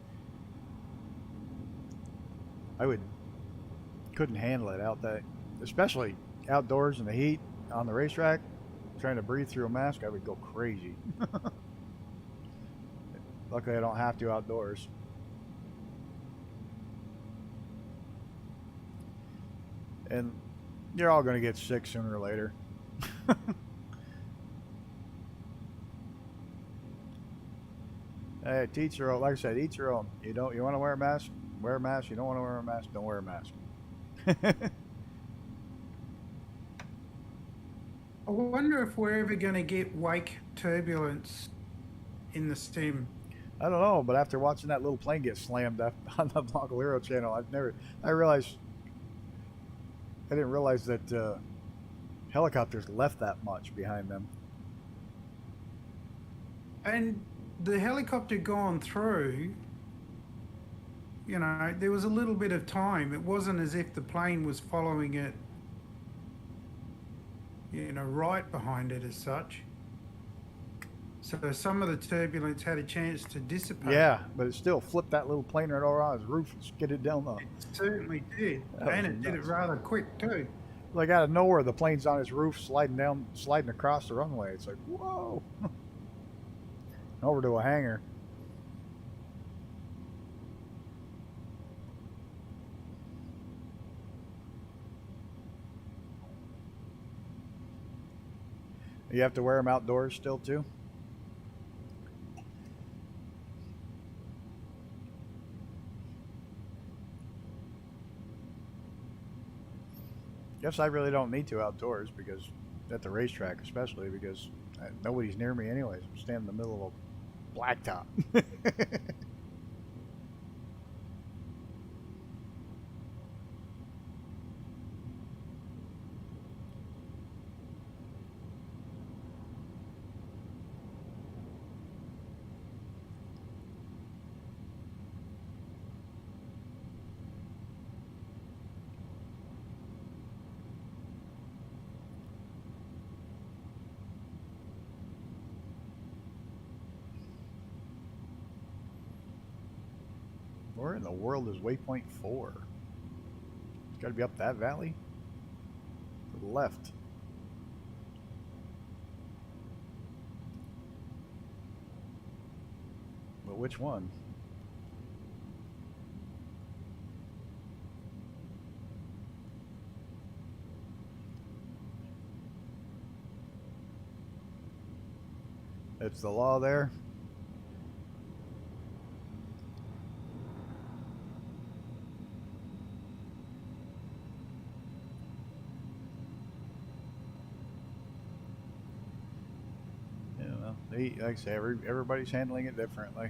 you. Couldn't handle it out that, especially outdoors in the heat on the racetrack, trying to breathe through a mask. I would go crazy. Luckily, I don't have to outdoors. And you're all going to get sick sooner or later. Hey, to each your own. Like I said, each your own. You want to wear a mask? Wear a mask. You don't want to wear a mask? Don't wear a mask. I wonder if we're ever going to get wake turbulence in the stem. I don't know, but after watching that little plane get slammed up on the Blancolero channel, I didn't realize that helicopters left that much behind them. And the helicopter gone through, there was a little bit of time. It wasn't as if the plane was following it, right behind it as such. So some of the turbulence had a chance to dissipate. Yeah, but it still flipped that little plane right over on his roof and skidded down the. It certainly did. That was And it did it nuts. rather quick too. Like out of nowhere, the plane's on his roof, sliding across the runway. It's like, whoa! Over to a hangar. You have to wear them outdoors still too. Guess I really don't need to outdoors because at the racetrack, especially because nobody's near me anyways. I'm standing in the middle of a blacktop. Where in the world is waypoint 4? It's got to be up that valley? To the left. But which one? It's the law there. Like I say, everybody's handling it differently.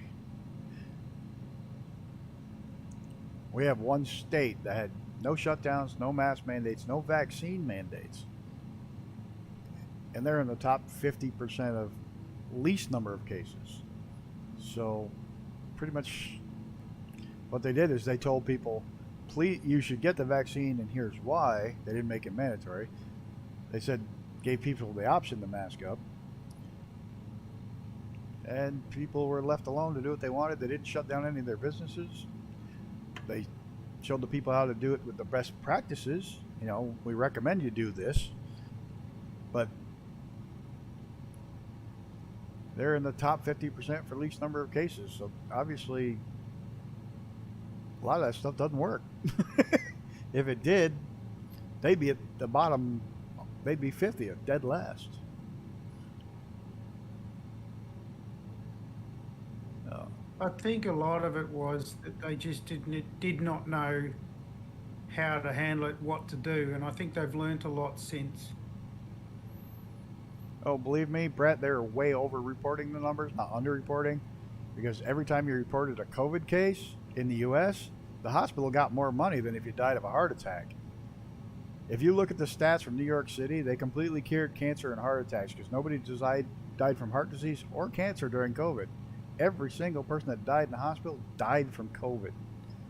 We have one state that had no shutdowns, no mask mandates, no vaccine mandates. And they're in the top 50% of least number of cases. So pretty much what they did is they told people, please, you should get the vaccine, and here's why. They didn't make it mandatory. They said, gave people the option to mask up. And people were left alone to do what they wanted. They didn't shut down any of their businesses. They showed the people how to do it with the best practices. We recommend you do this. But they're in the top 50% for least number of cases. So obviously, a lot of that stuff doesn't work. If it did, they'd be at the bottom. They'd be 50th, dead last. I think a lot of it was that they just did not know how to handle it, what to do, and I think they've learnt a lot since. Oh, believe me, Brett, they're way over-reporting the numbers, not under-reporting, because every time you reported a COVID case in the U.S., the hospital got more money than if you died of a heart attack. If you look at the stats from New York City, they completely cured cancer and heart attacks because nobody died from heart disease or cancer during COVID. Every single person that died in the hospital died from COVID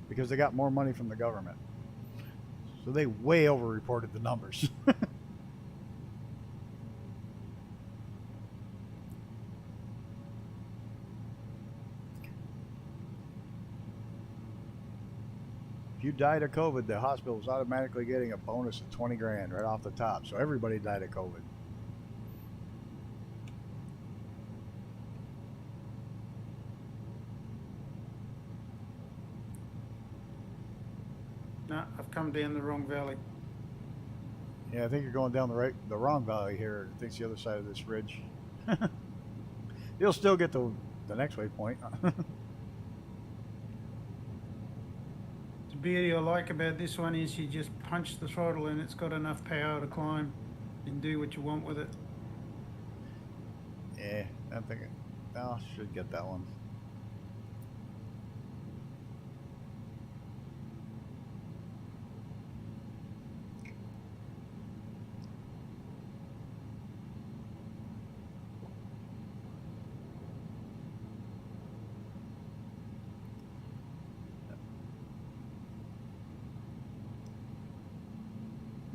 because they got more money from the government. So they way over-reported the numbers. If you died of COVID, the hospital was automatically getting a bonus of 20 grand right off the top. So everybody died of COVID. No, I've come down the wrong valley. Yeah, I think you're going down the wrong valley here. I think it's the other side of this ridge. You'll still get the next waypoint. The beauty I like about this one is you just punch the throttle and it's got enough power to climb and do what you want with it. Yeah, I think I should get that one.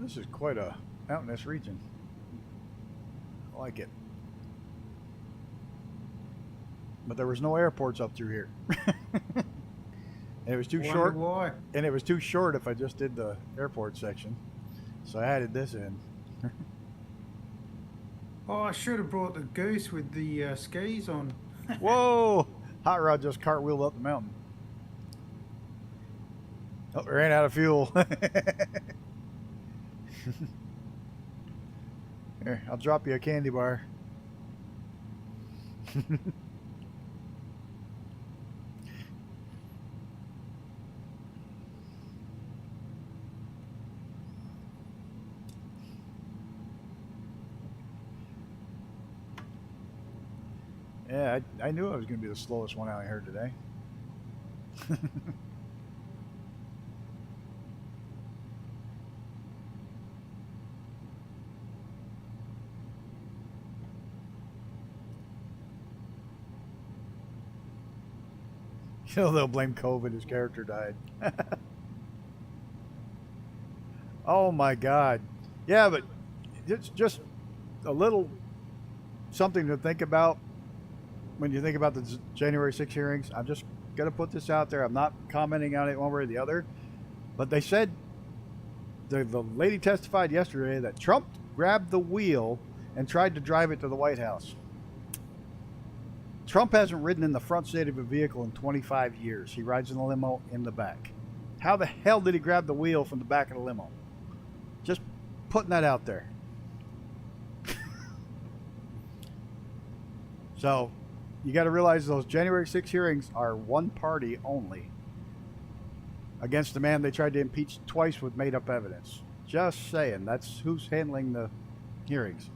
This is quite a mountainous region. I like it. But there was no airports up through here. And it was too Wonder short. why. And it was too short if I just did the airport section. So I added this in. Oh, I should have brought the goose with the skis on. Whoa! Hot Rod just cartwheeled up the mountain. Oh, ran out of fuel. Here, I'll drop you a candy bar. Yeah, I knew I was going to be the slowest one out here today. You know, they'll blame COVID. His character died. Oh my God. Yeah, but it's just a little something to think about when you think about the January 6 hearings. I'm just going to put this out there. I'm not commenting on it one way or the other. But they said, the lady testified yesterday that Trump grabbed the wheel and tried to drive it to the White House. Trump hasn't ridden in the front seat of a vehicle in 25 years. He rides in a limo in the back. How the hell did he grab the wheel from the back of the limo? Just putting that out there. So, you got to realize those January 6 hearings are one party only against the man they tried to impeach twice with made-up evidence. Just saying. That's who's handling the hearings.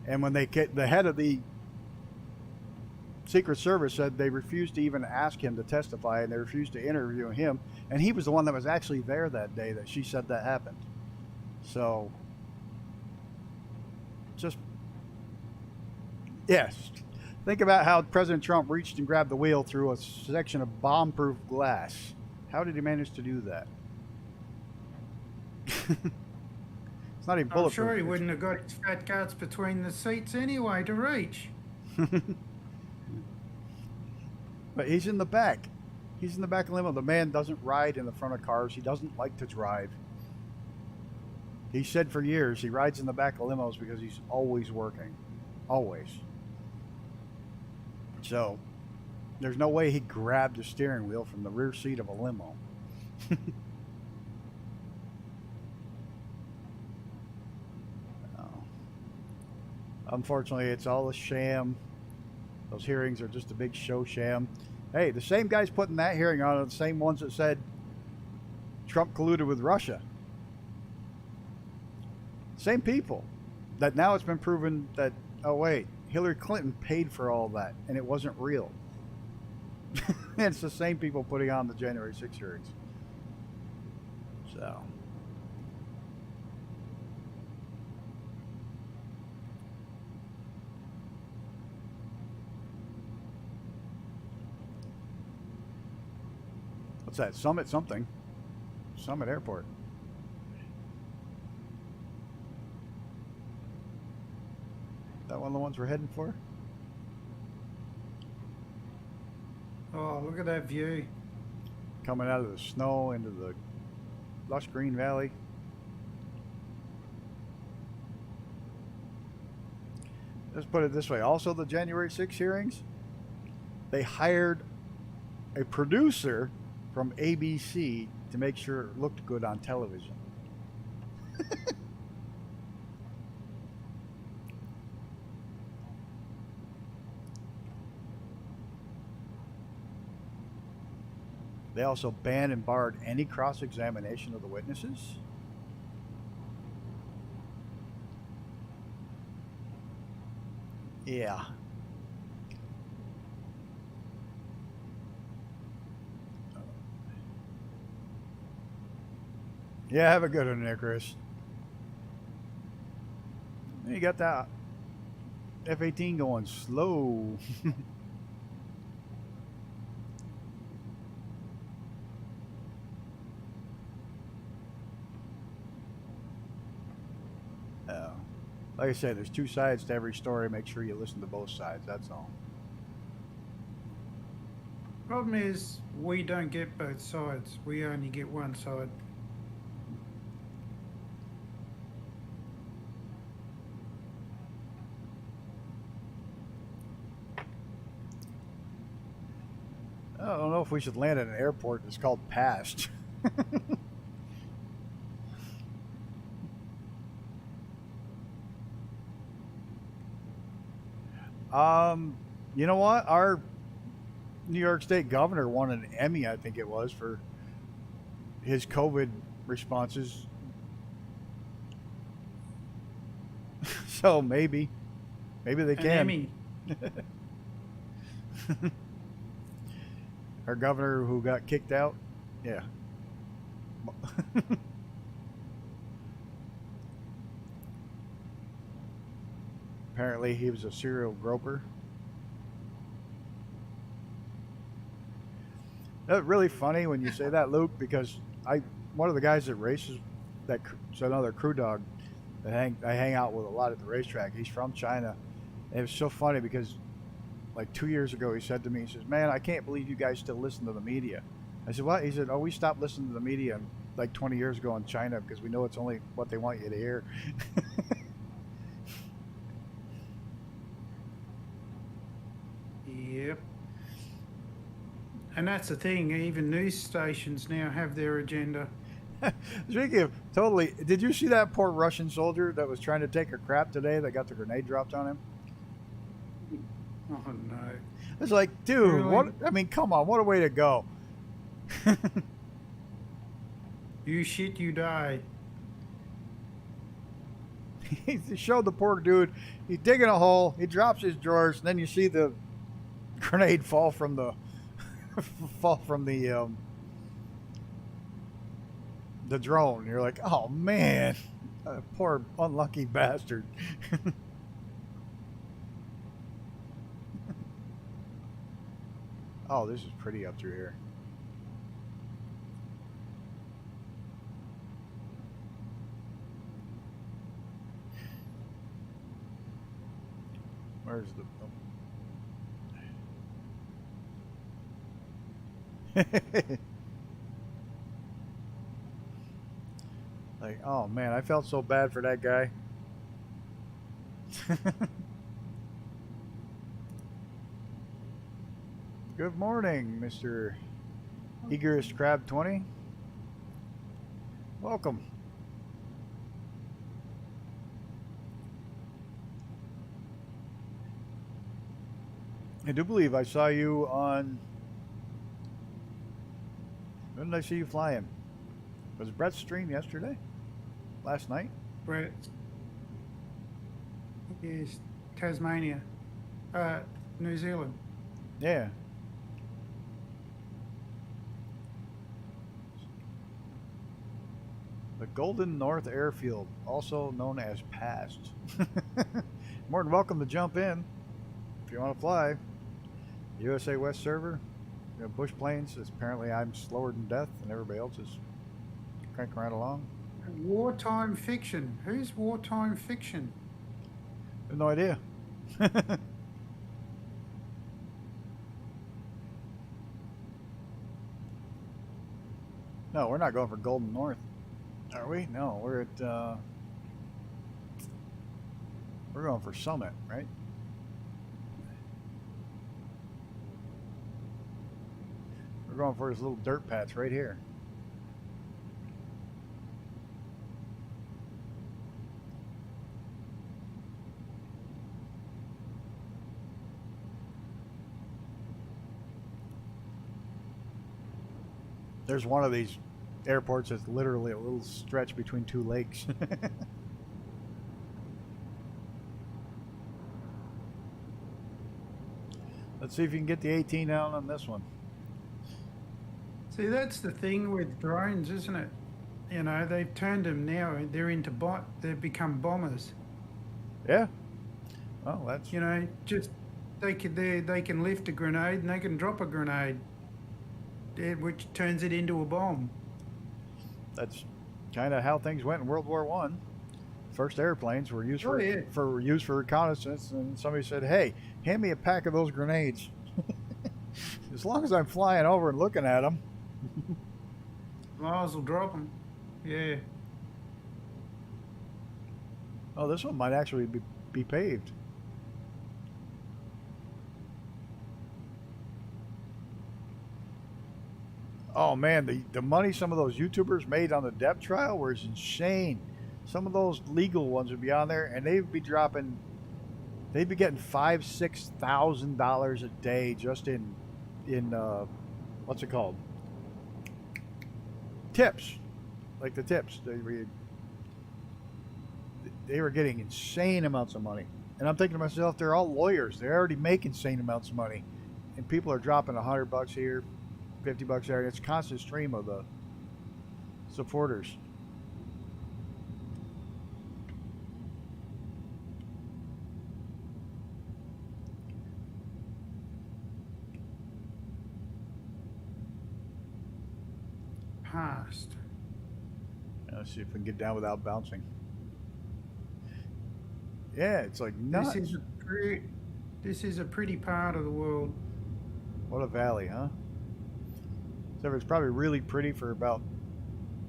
And when they get the head of the Secret Service said they refused to even ask him to testify, and they refused to interview him, and he was the one that was actually there that day that she said that happened. So, just, yes, think about how President Trump reached and grabbed the wheel through a section of bomb-proof glass. How did he manage to do that? It's not even bulletproof. I'm sure he wouldn't have got his fat guts between the seats anyway to reach. But he's in the back. He's in the back of the limo. The man doesn't ride in the front of cars. He doesn't like to drive. He said for years he rides in the back of limos because he's always working. Always. So, there's no way he grabbed the steering wheel from the rear seat of a limo. Unfortunately, it's all a sham. Those hearings are just a big show sham. Hey, the same guys putting that hearing on are the same ones that said Trump colluded with Russia. Same people. That now it's been proven that, oh wait, Hillary Clinton paid for all that and it wasn't real. And it's the same people putting on the January 6 hearings. So. What's that? Summit something. Summit Airport. That one of the ones we're heading for? Oh, look at that view. Coming out of the snow into the lush green valley. Let's put it this way. Also, the January 6 hearings, they hired a producer from ABC to make sure it looked good on television. They also banned and barred any cross-examination of the witnesses. Yeah. Yeah, have a good one there, Chris. You got that F-18 going slow. Uh, like I said, there's two sides to every story. Make sure you listen to both sides. That's all. Problem is, we don't get both sides. We only get one side. I don't know if we should land at an airport that's called Past. You know what? Our New York State governor won an Emmy, I think it was, for his COVID responses. So maybe they An can. Emmy. Our governor who got kicked out. Yeah. Apparently he was a serial groper. That's really funny when you say that, Luke, because one of the guys that races that's another crew dog that I hang out with a lot at the racetrack. He's from China. And it was so funny because like 2 years ago he said to me, he says, "Man, I can't believe you guys still listen to the media." I said, "What?" He said, "Oh, we stopped listening to the media like 20 years ago in China because we know it's only what they want you to hear." Yep. And that's the thing, even news stations now have their agenda. Speaking of totally, did you see that poor Russian soldier that was trying to take a crap today that got the grenade dropped on him? Oh no. It's like, dude, Really? what? I mean, come on, what a way to go. You shit, you die. He showed the poor dude, he's digging a hole, he drops his drawers, and then you see the grenade fall from the the drone. You're like, oh man, poor unlucky bastard. Oh, this is pretty up through here. Where's the... Like, oh man, I felt so bad for that guy. Good morning, Mr. Eagerest Crab 20. Welcome. I do believe I saw you on... When did I see you flying? Was Brett's stream yesterday? Last night? Brett. Yes, Tasmania. New Zealand. Yeah. The Golden North Airfield, also known as Past. More than welcome to jump in if you want to fly. USA West server. You know, Bush planes. Apparently I'm slower than death and everybody else is cranking right along. Wartime fiction. Who's wartime fiction? I have no idea. No, we're not going for Golden North, are we? No, we're at we're going for Summit, right? We're going for this little dirt patch right here. There's one of these airports that's literally a little stretch between two lakes. Let's see if you can get the 18 out on this one. See, that's the thing with drones, isn't it? You know, they've turned them now. They're into they've become bombers. Yeah. Well, that's... You know, just they can lift a grenade and they can drop a grenade, which turns it into a bomb. That's kind of how things went in World War One. First airplanes were used Oh yeah. for reconnaissance, and somebody said, "Hey, hand me a pack of those grenades." As long as I'm flying over and looking at them. Miles will drop them. Yeah. Oh, this one might actually be paved. Oh man, the money some of those YouTubers made on the depth trial was insane. Some of those legal ones would be on there, and they'd be dropping. They'd be getting $5,000-6,000 a day just in what's it called? Tips, like the tips. They were getting insane amounts of money, and I'm thinking to myself, they're all lawyers. They already make insane amounts of money, and people are dropping $100 here, $50 there. It's a constant stream of the supporters. Past. Let's see if we can get down without bouncing. Yeah, it's like nuts. This is a pretty part of the world. What a valley, huh? So it's probably really pretty for about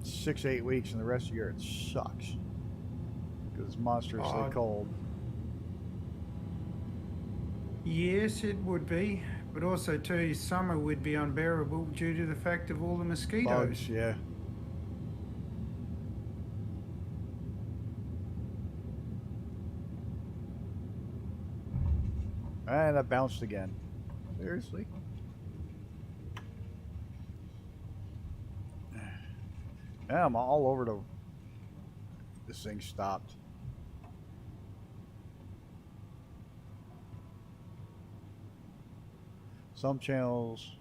6-8 weeks, and the rest of the year it sucks because it's monstrously cold. Yes, it would be, but also too, summer would be unbearable due to the fact of all the mosquitoes. Bugs, yeah. And I bounced again. Seriously? Yeah, I'm all over this thing stopped. Some channels,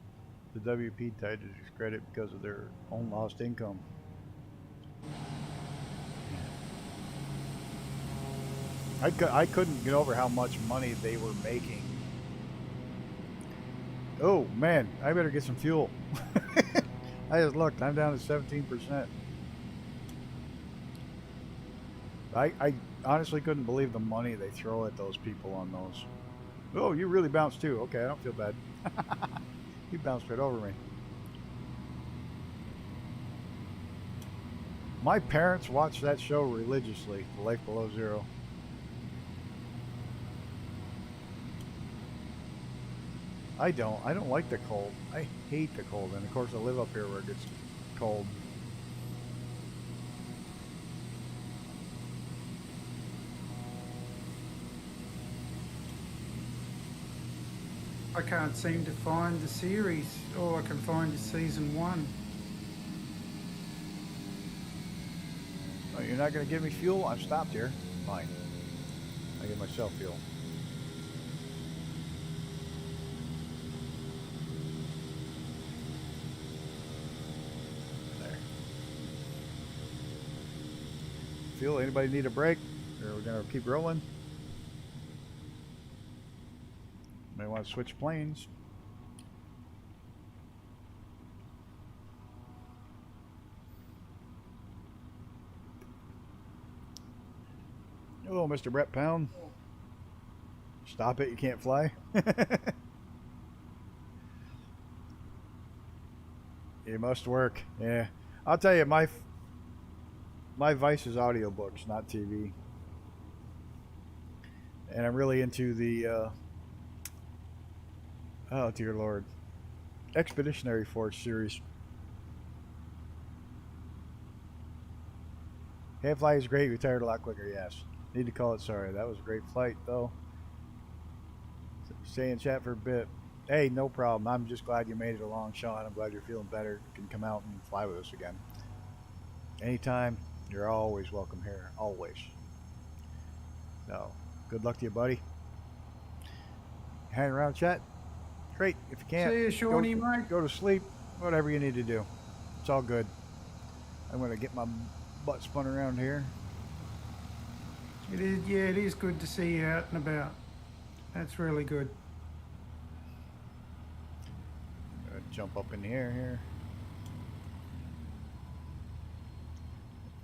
the WP tied to discredit because of their own lost income. I couldn't get over how much money they were making. Oh man, I better get some fuel. I just looked, I'm down to 17%. I honestly couldn't believe the money they throw at those people on those. Oh, you really bounced too. Okay, I don't feel bad. You bounced right over me. My parents watched that show religiously, Life Below Zero. I don't like the cold. I hate the cold, and of course I live up here where it gets cold. I can't seem to find the series. All I can find is season 1. Oh, you're not going to give me fuel? I'm stopped here. Fine. I get myself fuel. There. Fuel, anybody need a break? Or we're going to keep rolling? May want to switch planes. Hello, Mr. Brett Pound. Stop it, you can't fly. You must work. Yeah. I'll tell you, my vice is audiobooks, not TV. And I'm really into the oh dear Lord, Expeditionary Force series. Can't fly is great, retired a lot quicker, yes. Need to call it sorry. That was a great flight though. Stay in chat for a bit. Hey, no problem. I'm just glad you made it along, Sean. I'm glad you're feeling better. You can come out and fly with us again. Anytime, you're always welcome here. Always. So, good luck to you, buddy. Hang around, chat. Great. If you can't, See you, Shawnee, mate. Go to sleep. Whatever you need to do. It's all good. I'm going to get my butt spun around here. It is, yeah, it is good to see you out and about. That's really good. I'm going to jump up in the air here.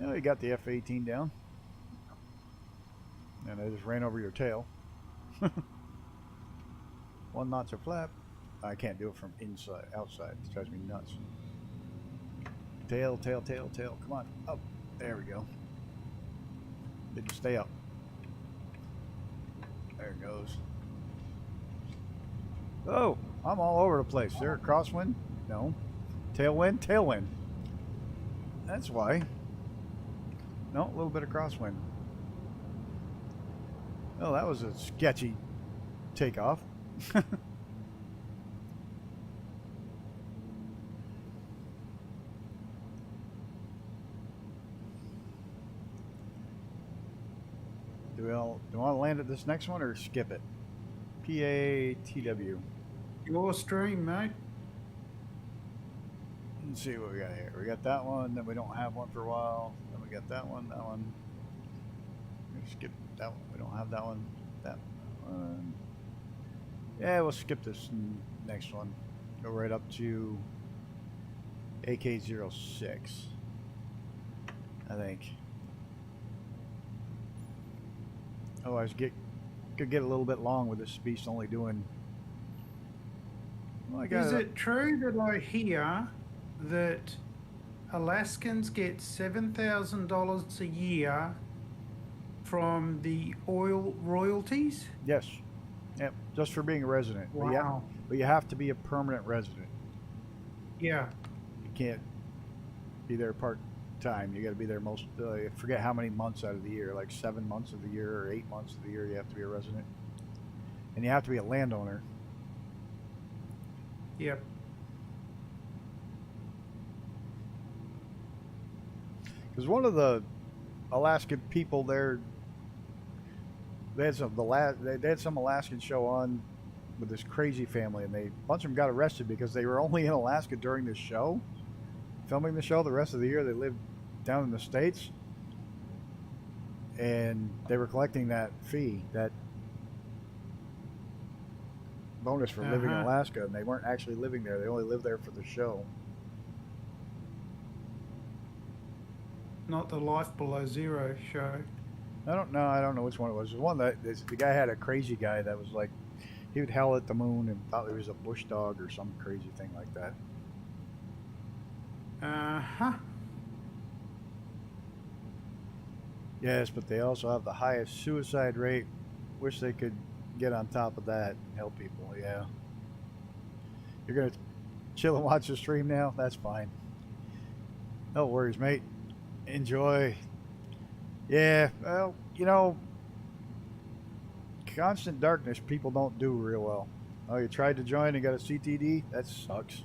Oh, you got the F-18 down. And I just ran over your tail. One not so flap. I can't do it from inside, outside. It drives me nuts. Tail, tail, tail, tail. Come on, up. There we go. Didn't stay up. There it goes. Oh, I'm all over the place. There a crosswind? No. Tailwind? Tailwind. That's why. No, a little bit of crosswind. Oh, that was a sketchy takeoff. Do we want to land at this next one or skip it? PATW. Your stream, mate. Let's see what we got here. We got that one, then we don't have one for a while. Then we got that one, that one. We skip that one. We don't have that one. That one. Yeah, we'll skip this next one. Go right up to AK-06. I think. Otherwise, could get a little bit long with this beast only doing. Well, Is it true that I hear that Alaskans get $7,000 a year from the oil royalties? Yes. Yep. Just for being a resident. Wow. But you have to be a permanent resident. Yeah. You can't be there part time. You got to be there most. I forget how many months out of the year, like 7 months of the year or 8 months of the year. You have to be a resident, and you have to be a landowner. Yep. Because one of the Alaskan people there, they had some Alaskan show on with this crazy family, and a bunch of them got arrested because they were only in Alaska during this show, filming the show. The rest of the year they lived down in the States, and they were collecting that fee, that bonus for living in Alaska, and they weren't actually living there. They only lived there for the show. Not the Life Below Zero show. I don't know which one it was. It was one that the guy had a crazy guy that was like, he would howl at the moon and thought he was a bush dog or some crazy thing like that. Yes, but they also have the highest suicide rate. Wish they could get on top of that and help people. Yeah. You're gonna chill and watch the stream now? That's fine. No worries, mate. Enjoy. Yeah, well, you know, constant darkness people don't do real well. Oh, you tried to join and got a CTD? That sucks.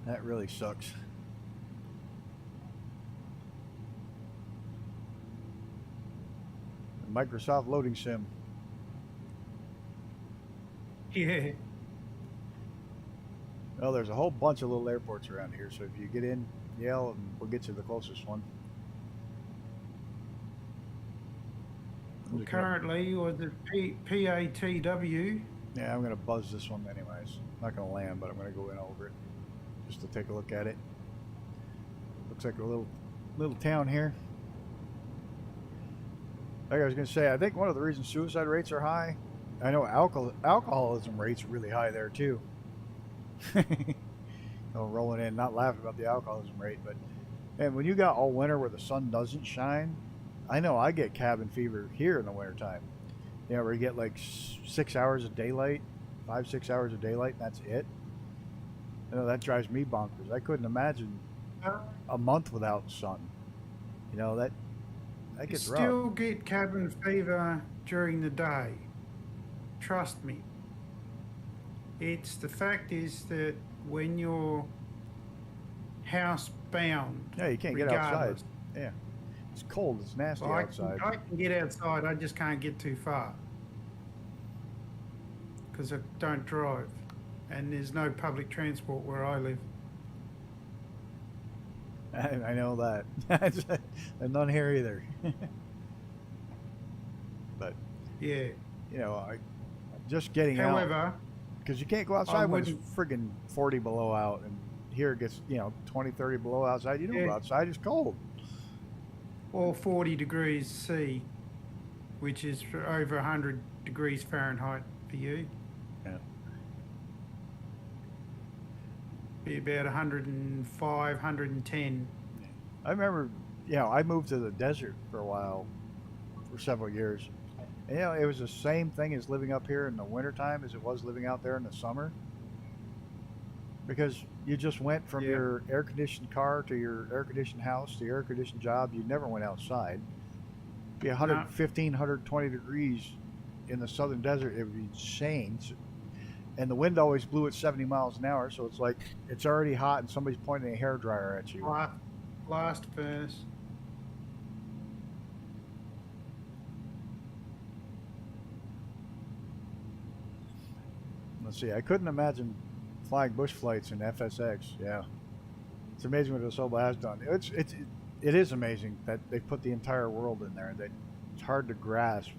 That really sucks. Microsoft loading sim. Yeah. Well, there's a whole bunch of little airports around here, so if you get in, yell, and we'll get you the closest one. Currently, or the PATW. Yeah, I'm gonna buzz this one anyways. I'm not gonna land, but I'm gonna go in over it just to take a look at it. Looks like a little town here. Like I was gonna say, I think one of the reasons suicide rates are high. I know alcoholism rates are really high there too. Rolling in, not laughing about the alcoholism rate, but and when you got all winter where the sun doesn't shine, I know I get cabin fever here in the wintertime. You know, where you get like 6 hours of daylight, 5-6 hours of daylight, and that's it. You know, that drives me bonkers. I couldn't imagine a month without sun. You know, that gets rough. Still get cabin fever during the day. Trust me. It's the fact is that when you're housebound, Yeah, you can't get outside. Yeah, it's cold. It's nasty outside. I can get outside. I just can't get too far because I don't drive, and there's no public transport where I live. I know that. There's none here either. But yeah, you know, just getting out. However, because you can't go outside when it's friggin' 40 below out, and here it gets 20, 30 below outside. You don't go outside; it's cold. or 40 degrees C, which is for over 100 degrees Fahrenheit for you. Yeah. Be about 105, 110. I remember, I moved to the desert for a while, for several years. And, it was the same thing as living up here in the wintertime as it was living out there in the summer. Because you just went from Yeah. your air conditioned car to your air conditioned house to your air conditioned job. You never went outside. Be No. 115, 120 degrees in the southern desert. It would be insane. And the wind always blew at 70 miles an hour. So it's like it's already hot and somebody's pointing a hairdryer at you. Blast furnace. Let's see. I couldn't imagine flying bush flights in FSX. Yeah, it's amazing what Asoba has done. It is amazing that they put the entire world in there. That it's hard to grasp.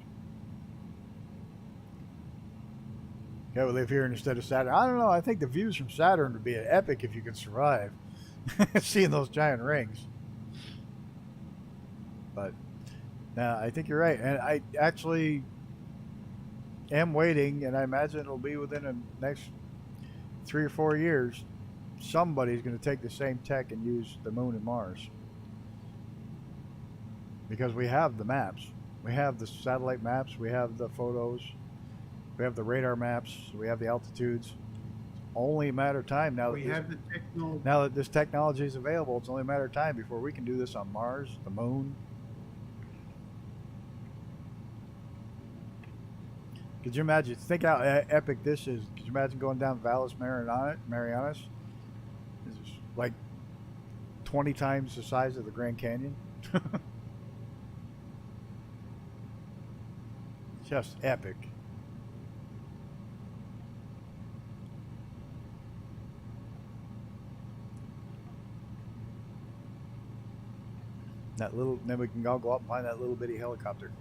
Yeah, we live here instead of Saturn. I don't know. I think the views from Saturn would be epic if you could survive seeing those giant rings. But I think you're right, and I actually am waiting, and I imagine it'll be within the next 3 or 4 years. Somebody's going to take the same tech and use the moon and Mars because we have the maps, we have the satellite maps, we have the photos, we have the radar maps, we have the altitudes. It's only a matter of time now. We have the technology. Now that this technology is available, it's only a matter of time before we can do this on Mars, the moon. Could you imagine? Think how epic this is. Could you imagine going down Valles Marianas? It's like 20 times the size of the Grand Canyon. Just epic. Then we can all go up and find that little bitty helicopter.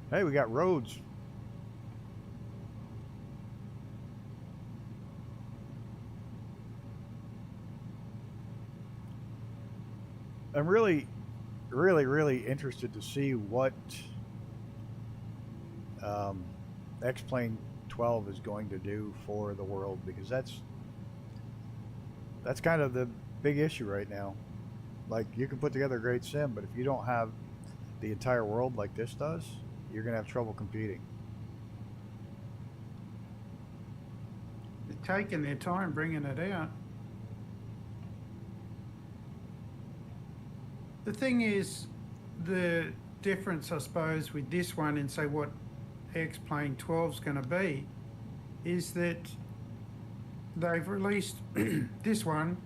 Hey, we got roads. I'm really, really, really interested to see what X-Plane 12 is going to do for the world, because that's kind of the big issue right now. Like, you can put together a great sim, but if you don't have the entire world like this does, you're going to have trouble competing. They're taking their time bringing it out. The thing is, the difference, I suppose, with this one and say what X-Plane 12 is going to be, is that they've released this one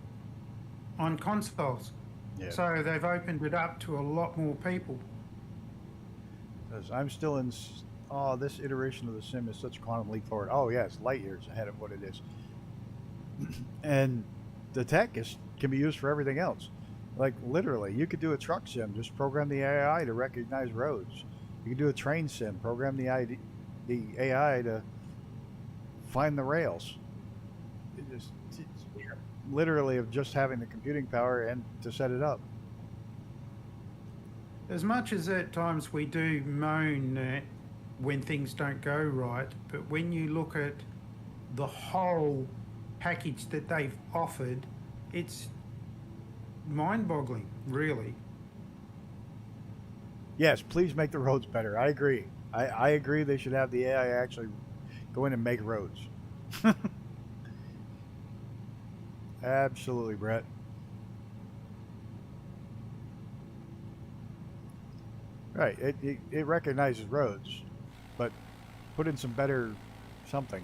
on consoles. Yeah. So they've opened it up to a lot more people. I'm still in. Oh, this iteration of the sim is such a quantum leap forward. Oh yeah, it's light years ahead of what it is. And the tech can be used for everything else. Like literally, you could do a truck sim, just program the AI to recognize roads. You could do a train sim, program the AI to find the rails. It's literally of just having the computing power and to set it up. As much as at times we do moan when things don't go right, but when you look at the whole package that they've offered, it's mind-boggling, really. Yes, please make the roads better. I agree. I agree they should have the AI actually go in and make roads. Absolutely, Brett. Right, it recognizes roads, but put in some better something.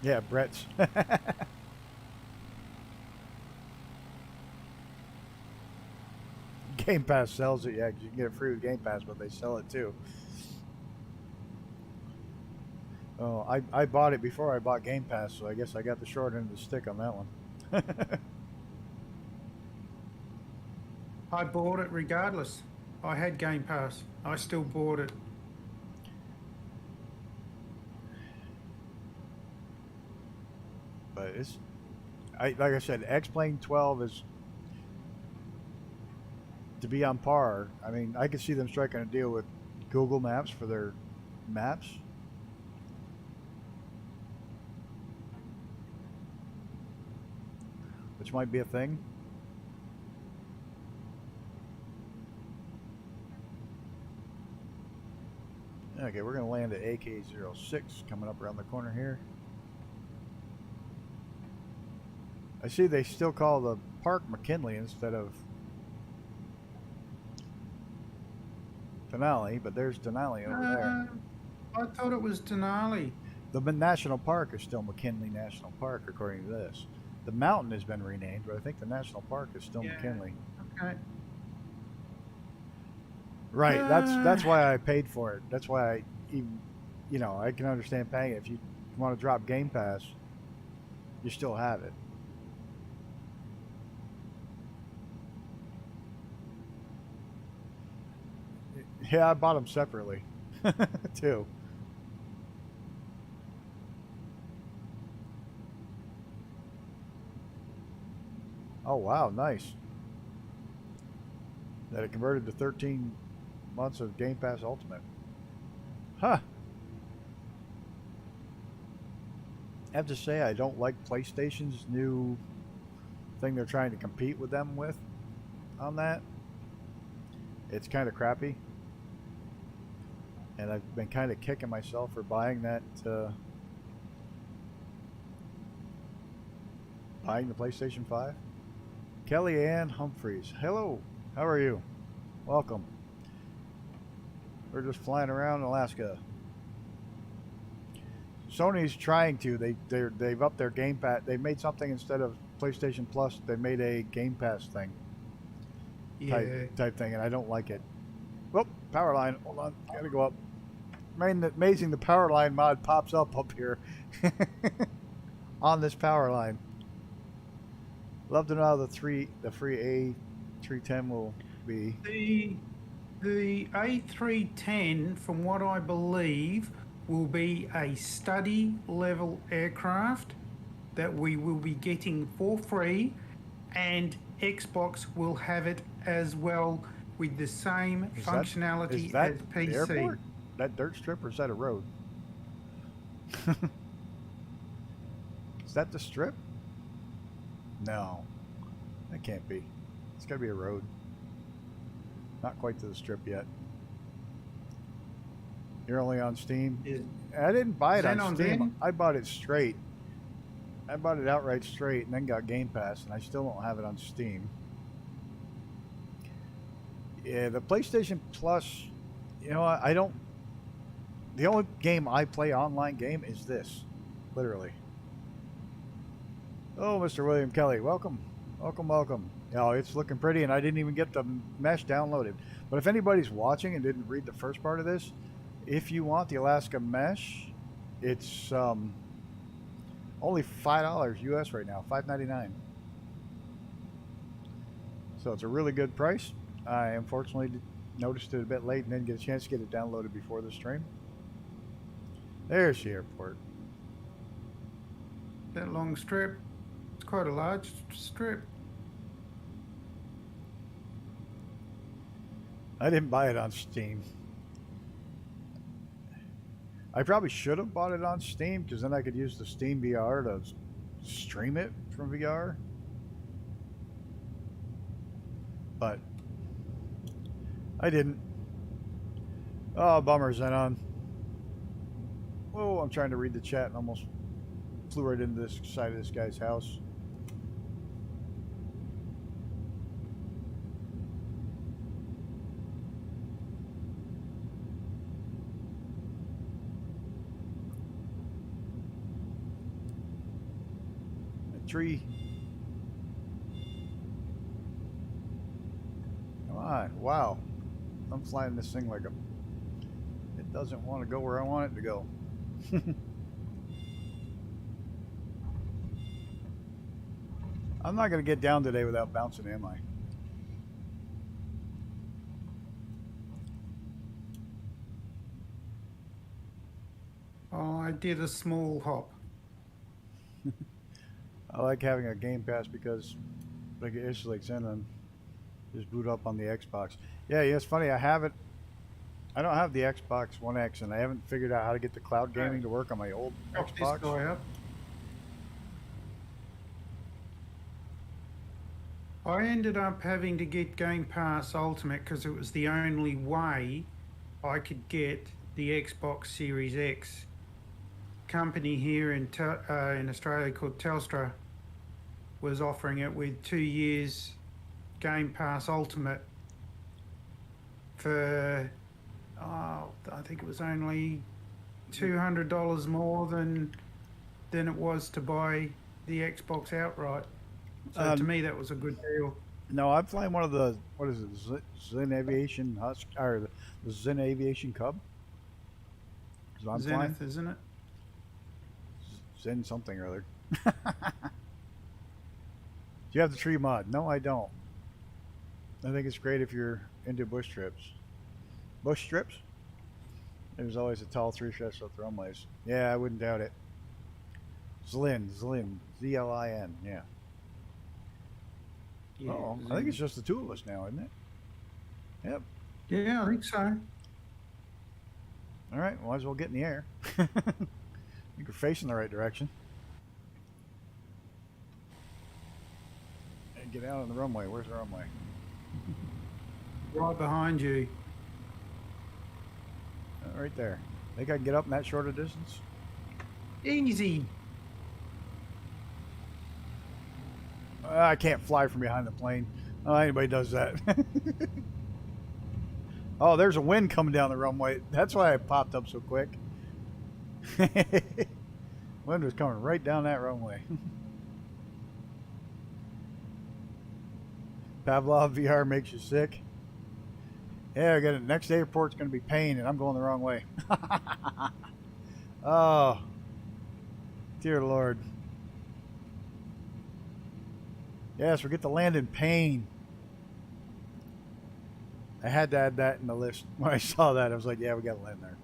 Yeah, Brett's. Game Pass sells it, yeah, 'cause you can get it free with Game Pass, but they sell it too. Oh, I bought it before I bought Game Pass, so I guess I got the short end of the stick on that one. I bought it regardless. I had Game Pass. I still bought it. But it's, like I said, X-Plane 12 is to be on par. I mean, I could see them striking a deal with Google Maps for their maps. Which might be a thing. Okay, we're going to land at AK-06 coming up around the corner here. I see they still call the park McKinley instead of Denali, but there's Denali over there. I thought it was Denali. The national park is still McKinley National Park, according to this. The mountain has been renamed, but I think the national park is still McKinley. Okay. Right. That's why I paid for it. That's why I even, you know, I can understand paying it. If you want to drop Game Pass, you still have it. Yeah, I bought them separately, too. Oh, wow, nice. That it converted to 13 months of Game Pass Ultimate. Huh. I have to say, I don't like PlayStation's new thing they're trying to compete with them with on that. It's kind of crappy. And I've been kind of kicking myself for buying that, buying the PlayStation 5. Kellyanne Humphreys. Hello. How are you? Welcome. We're just flying around Alaska. Sony's trying to. They've upped their Game Pass. They made something instead of PlayStation Plus. They made a Game Pass thing. Type thing, and I don't like it. Whoop, power line. Hold on. Gotta go up. Amazing the power line mod pops up here on this power line. Love to know how the free A310 will be. The A310, from what I believe, will be a study level aircraft that we will be getting for free, and Xbox will have it as well with the same functionality as PC. Airport? That dirt strip, or is that a road? Is that the strip? No, that can't be. It's got to be a road. Not quite to the strip yet. You're only on Steam? I didn't buy it on Steam. I bought it straight. I bought it outright straight and then got Game Pass, and I still don't have it on Steam. Yeah, the PlayStation Plus, you know, I don't... The only game I play online game is this. Literally. Oh, Mr. William Kelly, welcome. Welcome, welcome. Oh, it's looking pretty, and I didn't even get the mesh downloaded. But if anybody's watching and didn't read the first part of this, if you want the Alaska mesh, it's only $5 US right now, $5.99. So it's a really good price. I unfortunately noticed it a bit late and didn't get a chance to get it downloaded before the stream. There's the airport. That long strip, it's quite a large strip. I didn't buy it on Steam. I probably should have bought it on Steam, because then I could use the Steam VR to stream it from VR. But I didn't. Oh, bummer, Xenon. Whoa, I'm trying to read the chat and almost flew right into this side of this guy's house. Tree. Come on. Wow. I'm flying this thing like it doesn't want to go where I want it to go. I'm not going to get down today without bouncing, am I? I did a small hop. I like having a Game Pass because like it's like sending just boot up on the Xbox. Yeah, it's funny. I have it. I don't have the Xbox One X, and I haven't figured out how to get the cloud gaming to work on my old Chop this Xbox. guy up. I ended up having to get Game Pass Ultimate because it was the only way I could get the Xbox Series X. Company here in Australia called Telstra was offering it with 2 years Game Pass Ultimate for, I think it was only $200 more than it was to buy the Xbox outright. So to me, that was a good deal. No, I'm flying one of the what is it, Zen Aviation Husk or the Zen Aviation Cub. Is what I'm flying. Zenith, isn't it? Zen something or other. Do you have the tree mod? No, I don't. I think it's great if you're into bush trips. Bush strips? There's always a tall tree strips with runways. Yeah, I wouldn't doubt it. Zlin, Z-L-I-N, yeah. Yeah, Oh, I think it's just the two of us now, isn't it? Yep. Yeah, I think so. All right, might as well get in the air. I think we're facing the right direction. And get out on the runway. Where's the runway? Right behind you. Right there. Think I can get up in that shorter distance? Easy. I can't fly from behind the plane. Oh, anybody does that. Oh, there's a wind coming down the runway. That's why I popped up so quick. Wind was coming right down that runway. Pavlov VR makes you sick. Yeah, I got it. Next airport's going to be Payne, and I'm going the wrong way. Oh, dear Lord. Yes, we get to land in Payne. I had to add that in the list. When I saw that, I was like, yeah, we got to land there.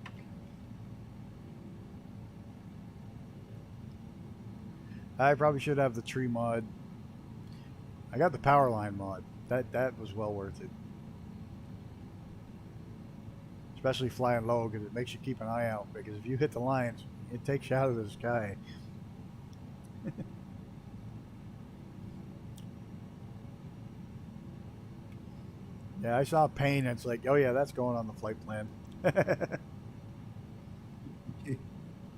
I probably should have the tree mod. I got the power line mod. That was well worth it. Especially flying low, because it makes you keep an eye out. Because if you hit the lines, it takes you out of the sky. Yeah, I saw Payne, and it's like, oh yeah, that's going on the flight plan.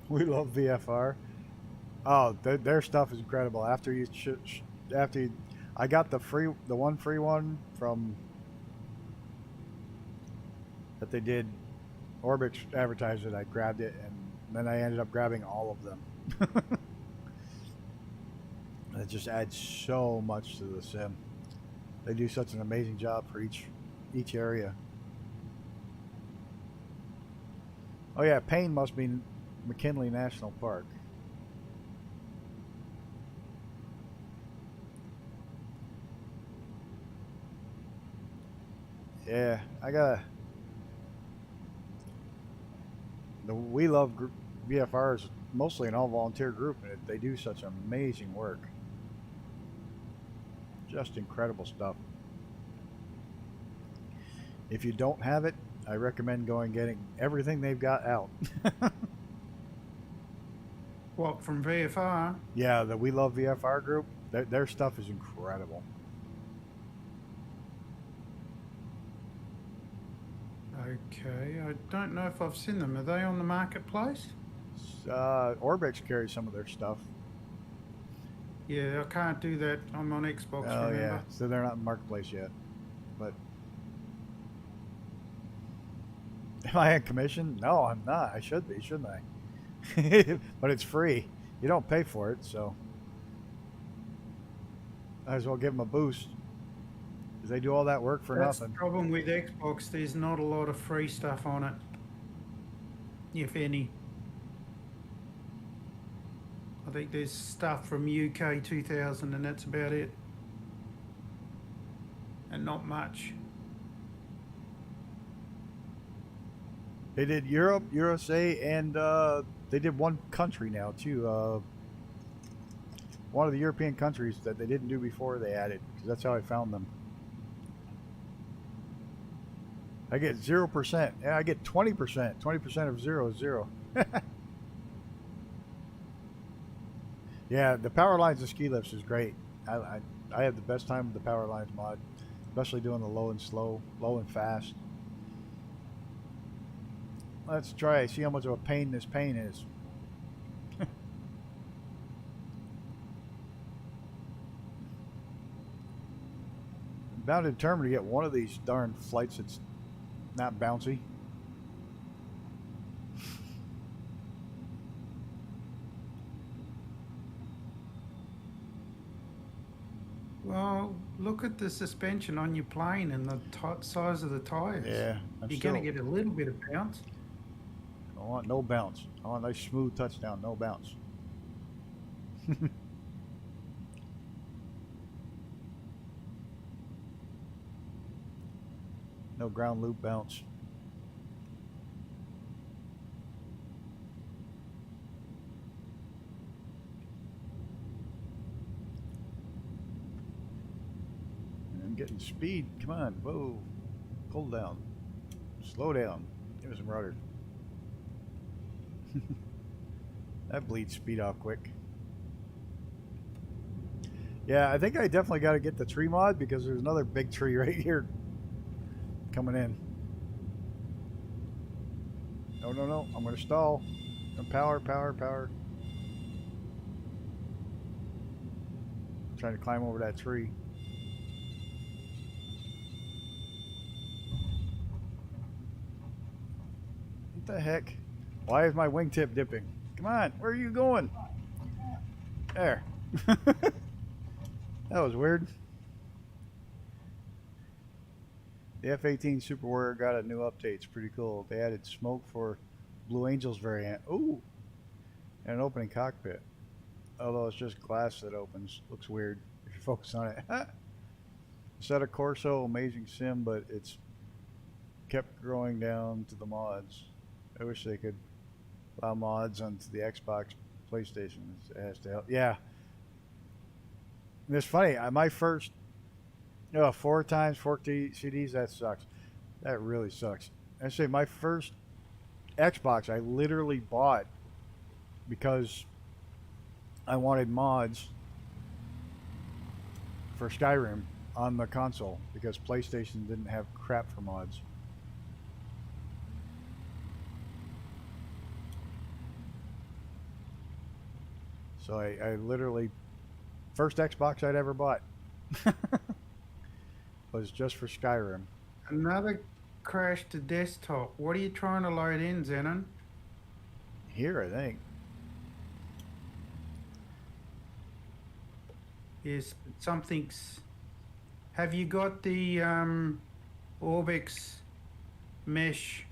We love VFR. Oh, their stuff is incredible. I got the free one from that they did. Orbix advertised it. I grabbed it, and then I ended up grabbing all of them. It just adds so much to the sim. They do such an amazing job for each area. Oh yeah, Payne must be McKinley National Park. Yeah, I got the We Love VFR is mostly an all-volunteer group, and they do such amazing work. Just incredible stuff. If you don't have it, I recommend going getting everything they've got out. What, from VFR? Yeah, the We Love VFR group, their stuff is incredible. Okay, I don't know if I've seen them. Are they on the marketplace? Orbix carries some of their stuff. Yeah, I can't do that. I'm on Xbox, Oh remember? yeah, so they're not in the marketplace yet. But am I on commission? No, I'm not. I should be, shouldn't I? But it's free. You don't pay for it, so might as well give them a boost. Because they do all that work for That's nothing. the problem with Xbox. There's not a lot of free stuff on it, if any. I think there's stuff from UK 2000 and that's about it. And not much. They did Europe, USA, and they did one country now too. One of the European countries that they didn't do before they added, because that's how I found them. I get 0%. Yeah, I get 20%. 20% of 0 is 0. Yeah, the power lines and ski lifts is great. I have the best time with the power lines mod, especially doing the low and slow, low and fast. Let's try. See how much of a pain this pain is. I'm bound and determined to get one of these darn flights that's not bouncy. Well, look at the suspension on your plane and the size of the tires. Yeah, You're going to get a little bit of bounce. I want no bounce. I want a nice smooth touchdown, no bounce. No ground loop bounce. I'm getting speed. Come on. Whoa. Pull down. Slow down. Give me some rudder. That bleeds speed off quick. Yeah, I think I definitely got to get the tree mod because there's another big tree right here coming in. No, no, no. I'm going to stall. Power, power, power. I'm trying to climb over that tree. What the heck? Why is my wingtip dipping? Come on, where are you going? There. That was weird. The F-18 Super Warrior got a new update. It's pretty cool. They added smoke for Blue Angels variant. Ooh! And an opening cockpit. Although it's just glass that opens. Looks weird if you focus on it. Instead of Corso, amazing sim, but it's kept growing down to the mods. I wish they could allow mods onto the Xbox, PlayStation. It has to help. Yeah. And it's funny. My first 4 times 4 CDs, that sucks. That really sucks. I say my first Xbox I literally bought because I wanted mods for Skyrim on the console because PlayStation didn't have crap for mods. So I literally, first Xbox I'd ever bought was just for Skyrim. Another crash to desktop. What are you trying to load in, Zenon? Here, I think. Yes, something's... Have you got the Orbix mesh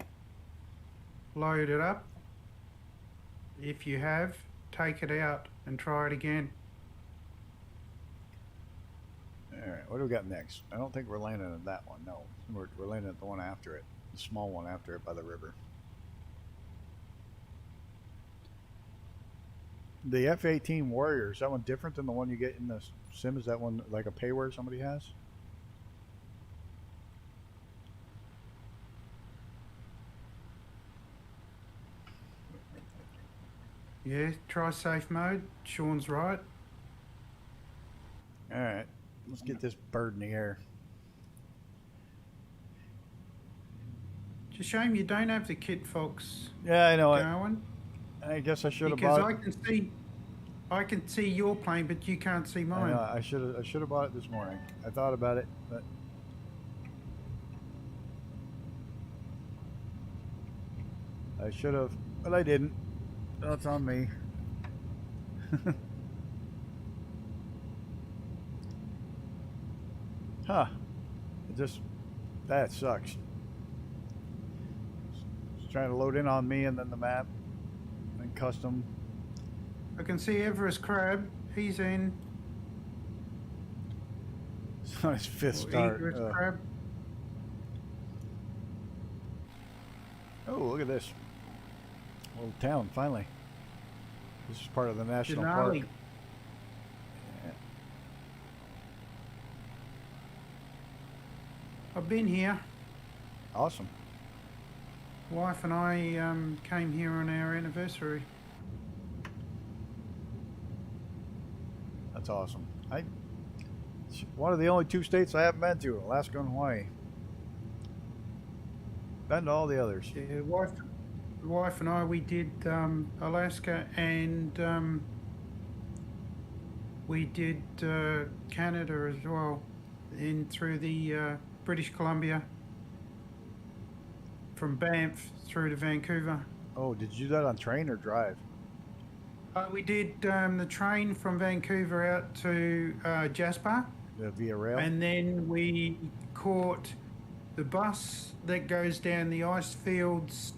loaded up? If you have, take it out and try it again. Alright, what do we got next? I don't think we're landing at that one, no. We're landing at the one after it. The small one after it by the river. The F-18 Warrior, is that one different than the one you get in the sim? Is that one like a payware somebody has? Yeah, try safe mode. Sean's right. Alright, let's get this bird in the air. It's a shame you don't have the Kit Fox Yeah, I know. going. I guess I should have Because bought it. I can see your plane, but you can't see I mine. know, I should have bought it this morning. I thought about it, but I should have, but I didn't. That's on me. Huh. That sucks. It's trying to load in on me and then the map and custom. I can see Everest Crab. He's in. It's on his fifth start. Everest Crab. Oh, look at this. Little town, finally. This is part of the national Denali. park. Yeah. I've been here. Awesome. Wife and I came here on our anniversary. That's awesome. It's one of the only 2 states I haven't been to, Alaska and Hawaii. Been to all the others. Yeah, wife and I, we did Alaska and we did Canada as well, in through the British Columbia, from Banff through to Vancouver. Oh, did you do that on train or drive? We did the train from Vancouver out to Jasper, Via rail? and then we caught the bus that goes down the Icefields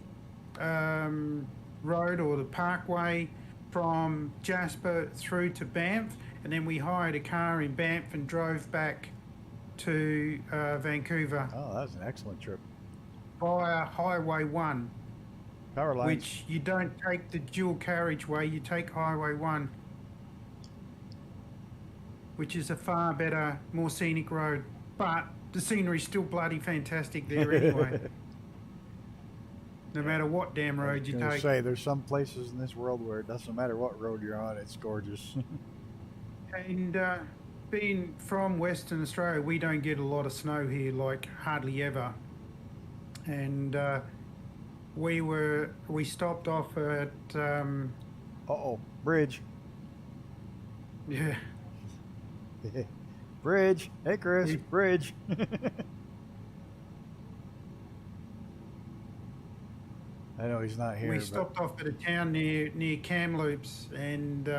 road, or the parkway, from Jasper through to Banff, and then we hired a car in Banff and drove back to Vancouver Oh, that was an excellent trip. via Highway 1, Power lines. which you don't take the dual carriageway, you take Highway 1, which is a far better, more scenic road. But the scenery's still bloody fantastic there anyway. No matter what damn road you I was take. say, there's some places in this world where it doesn't matter what road you're on, it's gorgeous. And being from Western Australia, we don't get a lot of snow here, like hardly ever. And we stopped off at Uh-oh, bridge. yeah. Bridge. Hey, Chris, bridge. I know he's not here. We but stopped off at a town near Kamloops, and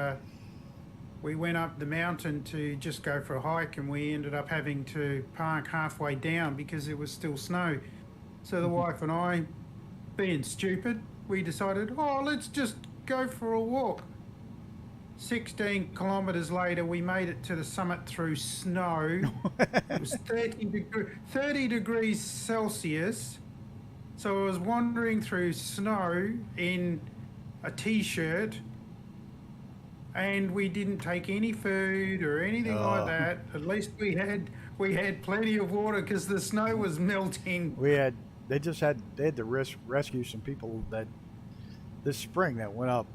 we went up the mountain to just go for a hike, and we ended up having to park halfway down because it was still snow. So the wife and I, being stupid, we decided, oh, let's just go for a walk. 16 kilometres later, we made it to the summit through snow. It was 30 degrees Celsius. So I was wandering through snow in a t-shirt, and we didn't take any food or anything like that. At least we had plenty of water because the snow was melting. they had to rescue some people that this spring that went up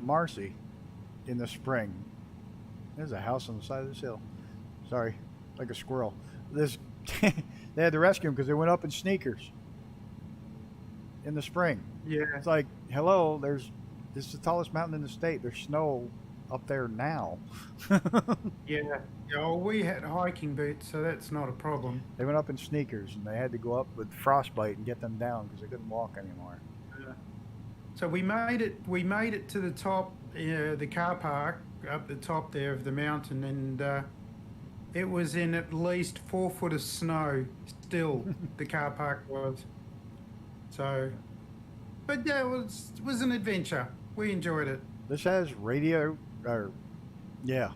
Marcy in the spring. There's a house on the side of this hill. Sorry, like a squirrel. They had to rescue them because they went up in sneakers in the spring. Yeah. It's like, hello, this is the tallest mountain in the state. There's snow up there now. Yeah. Well, we had hiking boots, so that's not a problem. They went up in sneakers and they had to go up with frostbite and get them down because they couldn't walk anymore. So we made it to the top, the car park up the top there of the mountain, and it was in at least 4 foot of snow still. The car park was. So, but yeah, it was an adventure. We enjoyed it. This has radio, yeah.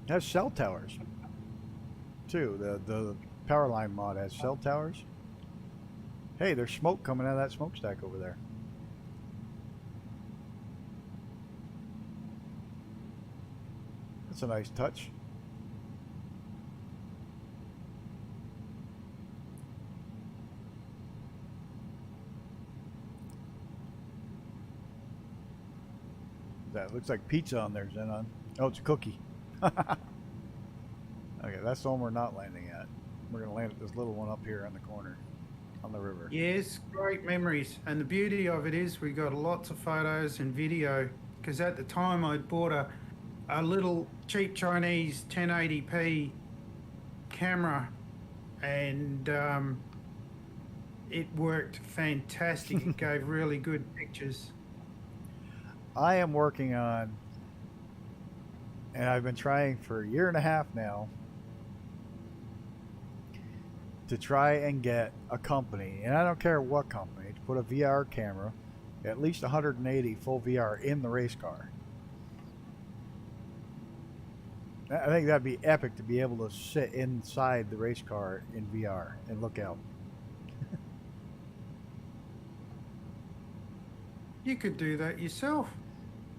It has cell towers too. The Powerline mod has cell towers. Hey, there's smoke coming out of that smokestack over there. That's a nice touch. That looks like pizza on there, Zenon. Oh, it's a cookie. Okay, that's the one we're not landing at. We're going to land at this little one up here on the corner on the river. Yes, great memories. And the beauty of it is we got lots of photos and video, because at the time I'd bought a little cheap Chinese 1080p camera, and it worked fantastic. It gave really good pictures. I am working on, and I've been trying for a year and a half now, to try and get a company, and I don't care what company, to put a VR camera, at least 180 full VR in the race car. I think that'd be epic to be able to sit inside the race car in VR and look out. You could do that yourself.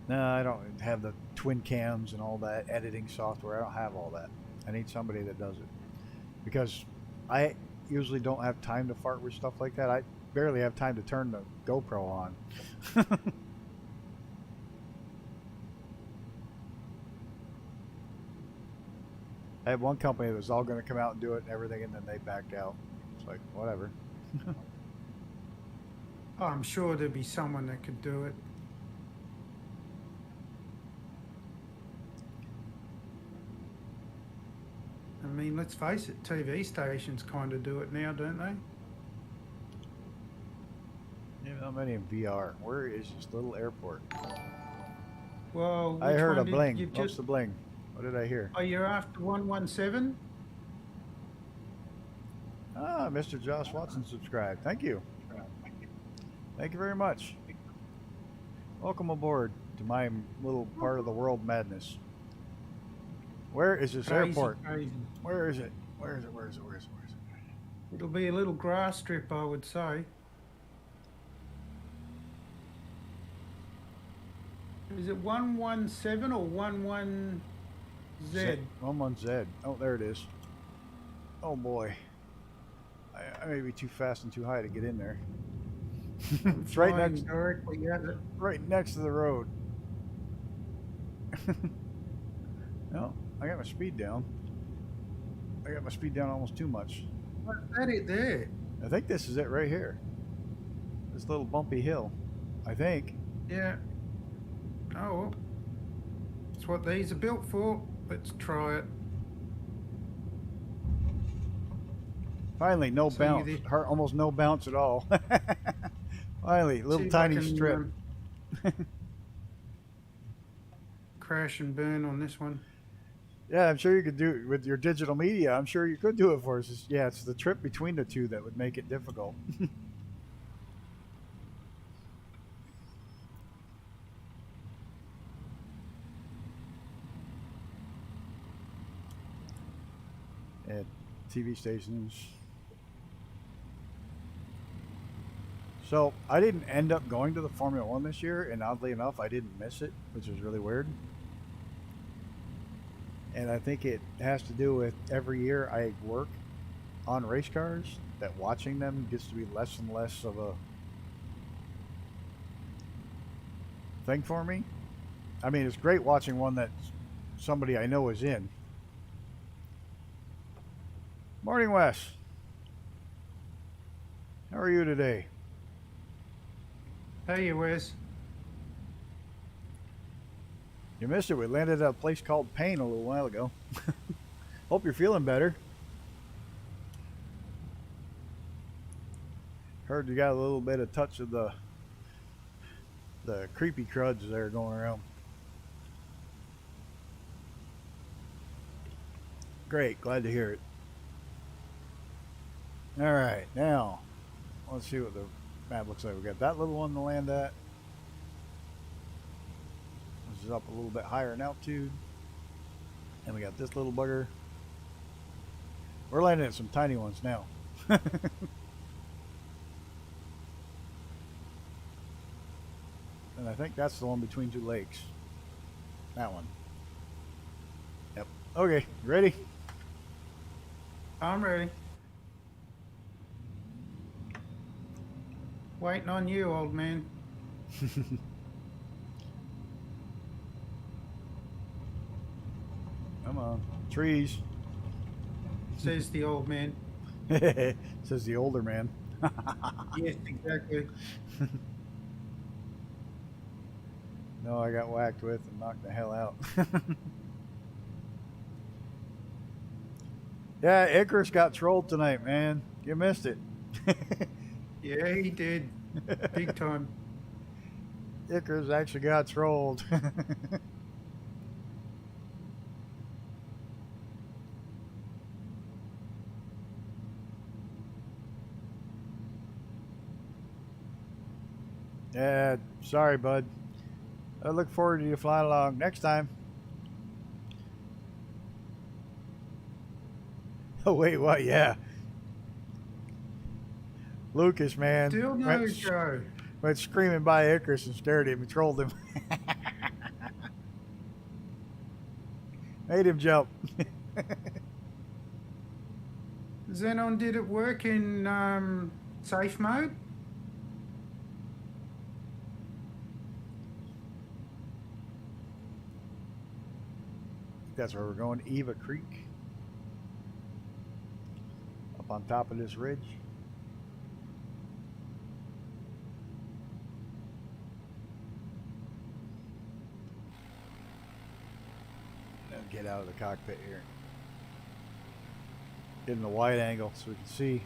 No, I don't have the twin cams and all that editing software. I don't have all that. I need somebody that does it because I usually don't have time to fart with stuff like that. I barely have time to turn the GoPro on. I had one company that was all going to come out and do it and everything, and then they backed out. It's like, whatever. Oh, I'm sure there'd be someone that could do it. I mean, let's face it, TV stations kind of do it now, don't they? Yeah, not many in VR. Where is this little airport? Well, I which heard a one did bling. you What's the bling? What did I hear? Oh, you're after 117? Ah, Mr. Josh Watson subscribed. Thank you. Thank you very much. Welcome aboard to my little part of the world madness. Where is this airport? Crazy. Where is it? Where is it? Where is it? Where is it? Where is it? It'll be a little grass strip, I would say. Is it 117 or 11Z? 11Z. Oh, there it is. Oh boy. I may be too fast and too high to get in there. It's right next directly at it. right next to the road. No, I got my speed down. I got my speed down almost too much. What's that it there? I think this is it right here. This little bumpy hill. I think. Yeah. Oh, well. That's what these are built for. Let's try it. Finally, no So bounce. Almost no bounce at all. Finally, little tiny strip. Crash and burn on this one. Yeah, I'm sure you could do it with your digital media. I'm sure you could do it for us. Yeah, it's the trip between the two that would make it difficult. At TV stations. So I didn't end up going to the Formula One this year, and oddly enough, I didn't miss it, which was really weird. And I think it has to do with every year I work on race cars, that watching them gets to be less and less of a thing for me. I mean, it's great watching one that somebody I know is in. Morning, Wes. How are you today? Hey, Wes. You missed it. We landed at a place called Payne a little while ago. Hope you're feeling better. Heard you got a little bit of touch of the creepy cruds there going around. Great, glad to hear it. All right, now let's see what the map looks like. We got that little one to land at. This is up a little bit higher in altitude. And we got this little bugger. We're landing at some tiny ones now. And I think that's the one between two lakes. That one. Yep. Okay, ready? I'm ready. Waiting on you, old man. Come on. Trees. Says the old man. Says the older man. Yes, exactly. No, I got whacked with and knocked the hell out. Yeah, Icarus got trolled tonight, man. You missed it. Yeah, he did. Big time. Icarus actually got trolled. Yeah, sorry, bud. I look forward to you flying along next time. Oh, wait, what? Yeah. Lucas, man. Still no go. went screaming by Icarus and scared him and trolled him. Made him jump. Xenon, did it work in safe mode? That's where we're going. Eva Creek. Up on top of this ridge. Now get out of the cockpit here. Get in the wide angle so we can see.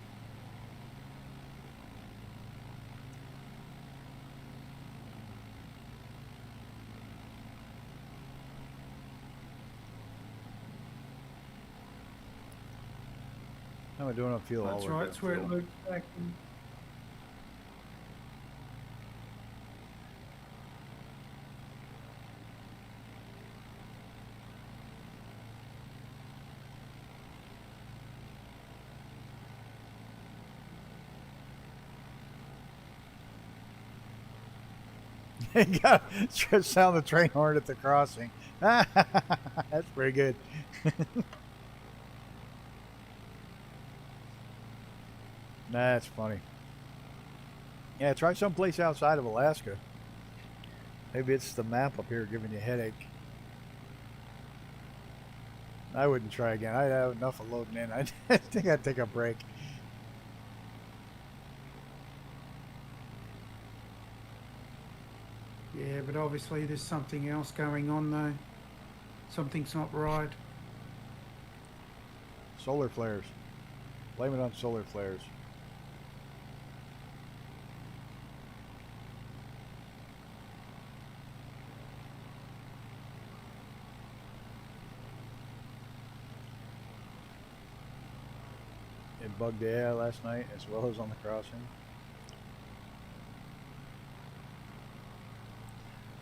How am I doing on fuel? That's right, that's where it looks back. You got to sound the train horn at the crossing. That's pretty good. That's funny. Yeah, try someplace outside of Alaska. Maybe it's the map up here giving you a headache. I wouldn't try again. I'd have enough of loading in. I think I'd take a break. Yeah, but obviously there's something else going on though. Something's not right. Solar flares. Blame it on solar flares. It bugged the AI last night as well as on the crossing.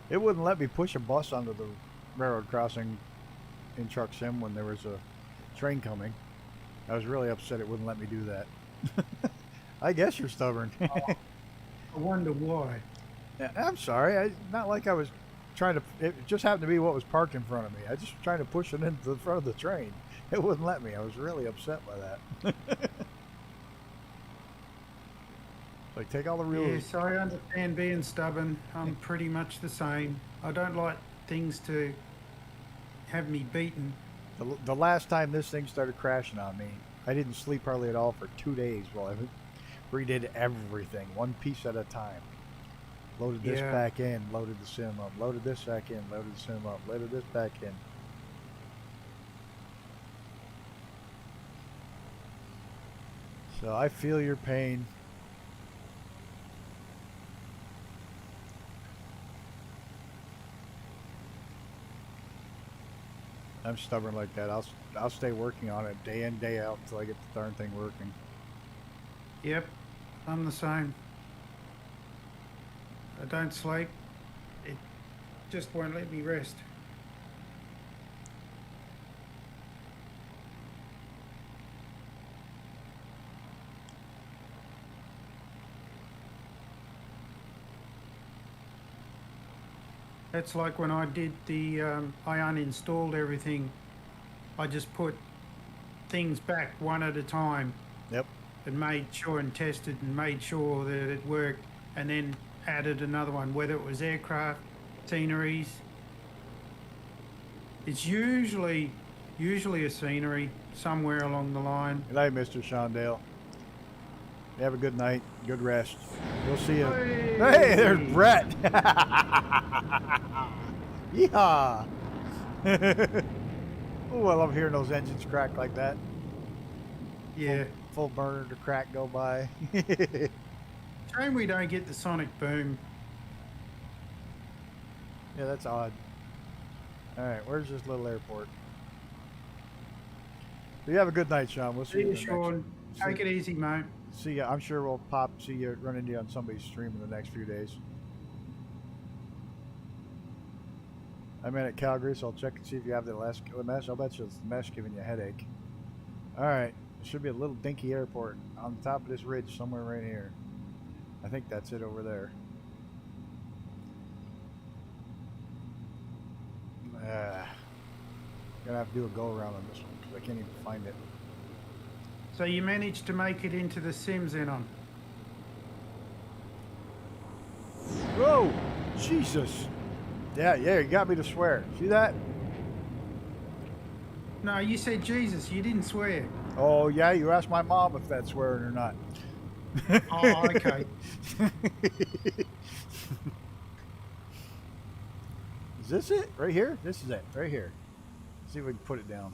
It wouldn't let me push a bus onto the railroad crossing in Truck Sim when there was a train coming. I was really upset it wouldn't let me do that. I guess you're stubborn. I wonder why. Yeah, I'm sorry. Not like I was trying to. It just happened to be what was parked in front of me. I just was trying to push it into the front of the train. It wouldn't let me. I was really upset by that. Like, take all the real. Yes, I understand being stubborn. I'm pretty much the same. I don't like things to have me beaten. The last time this thing started crashing on me, I didn't sleep hardly at all for 2 days while I redid everything, one piece at a time. Loaded this back in, loaded the sim up, loaded this back in, loaded the sim up, loaded this back in. So I feel your pain. I'm stubborn like that. I'll stay working on it day in, day out until I get the darn thing working. Yep, I'm the same. I don't sleep. It just won't let me rest. That's like when I did the, I uninstalled everything. I just put things back one at a time. Yep. And made sure and tested and made sure that it worked, and then added another one, whether it was aircraft, sceneries. It's usually a scenery somewhere along the line. Good night, Mr. Shondale. You have a good night. Good rest. We'll see you. Hey, there's Brett. Yeehaw. Oh, I love hearing those engines crack like that. Yeah. Full burner to crack go by. Shame we don't get the sonic boom. Yeah, that's odd. Alright, where's this little airport? So you have a good night, Sean. We'll see you. See you, Sean. Take it easy, mate. See ya. I'm sure we'll see you, run into you on somebody's stream in the next few days. I'm in at Calgary, so I'll check and see if you have the mesh. I'll bet you it's the mesh giving you a headache. Alright. There should be a little dinky airport on the top of this ridge somewhere right here. I think that's it over there. Gonna have to do a go around on this one because I can't even find it. So you managed to make it into the Sims, Enon. Whoa! Jesus! Yeah, you got me to swear. See that? No, you said Jesus. You didn't swear. Oh, yeah, you asked my mom if that's swearing or not. Oh, okay. Is this it? Right here? This is it. Right here. See if we can put it down.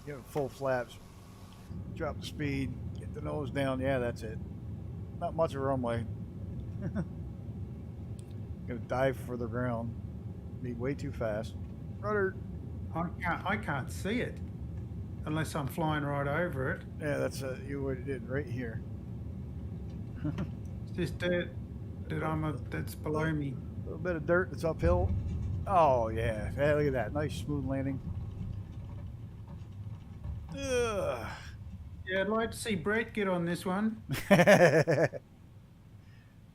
Give it full flaps. Drop the speed. Get the nose down. Yeah, that's it. Not much of a runway. Gonna dive for the ground. Be way too fast. Rudder. I can't see it unless I'm flying right over it. Yeah, that's you would did right here. It's just dirt that's below me. A little bit of dirt that's uphill. Oh yeah. Hey, look at that. Nice smooth landing. Ugh. Yeah, I'd like to see Brett get on this one.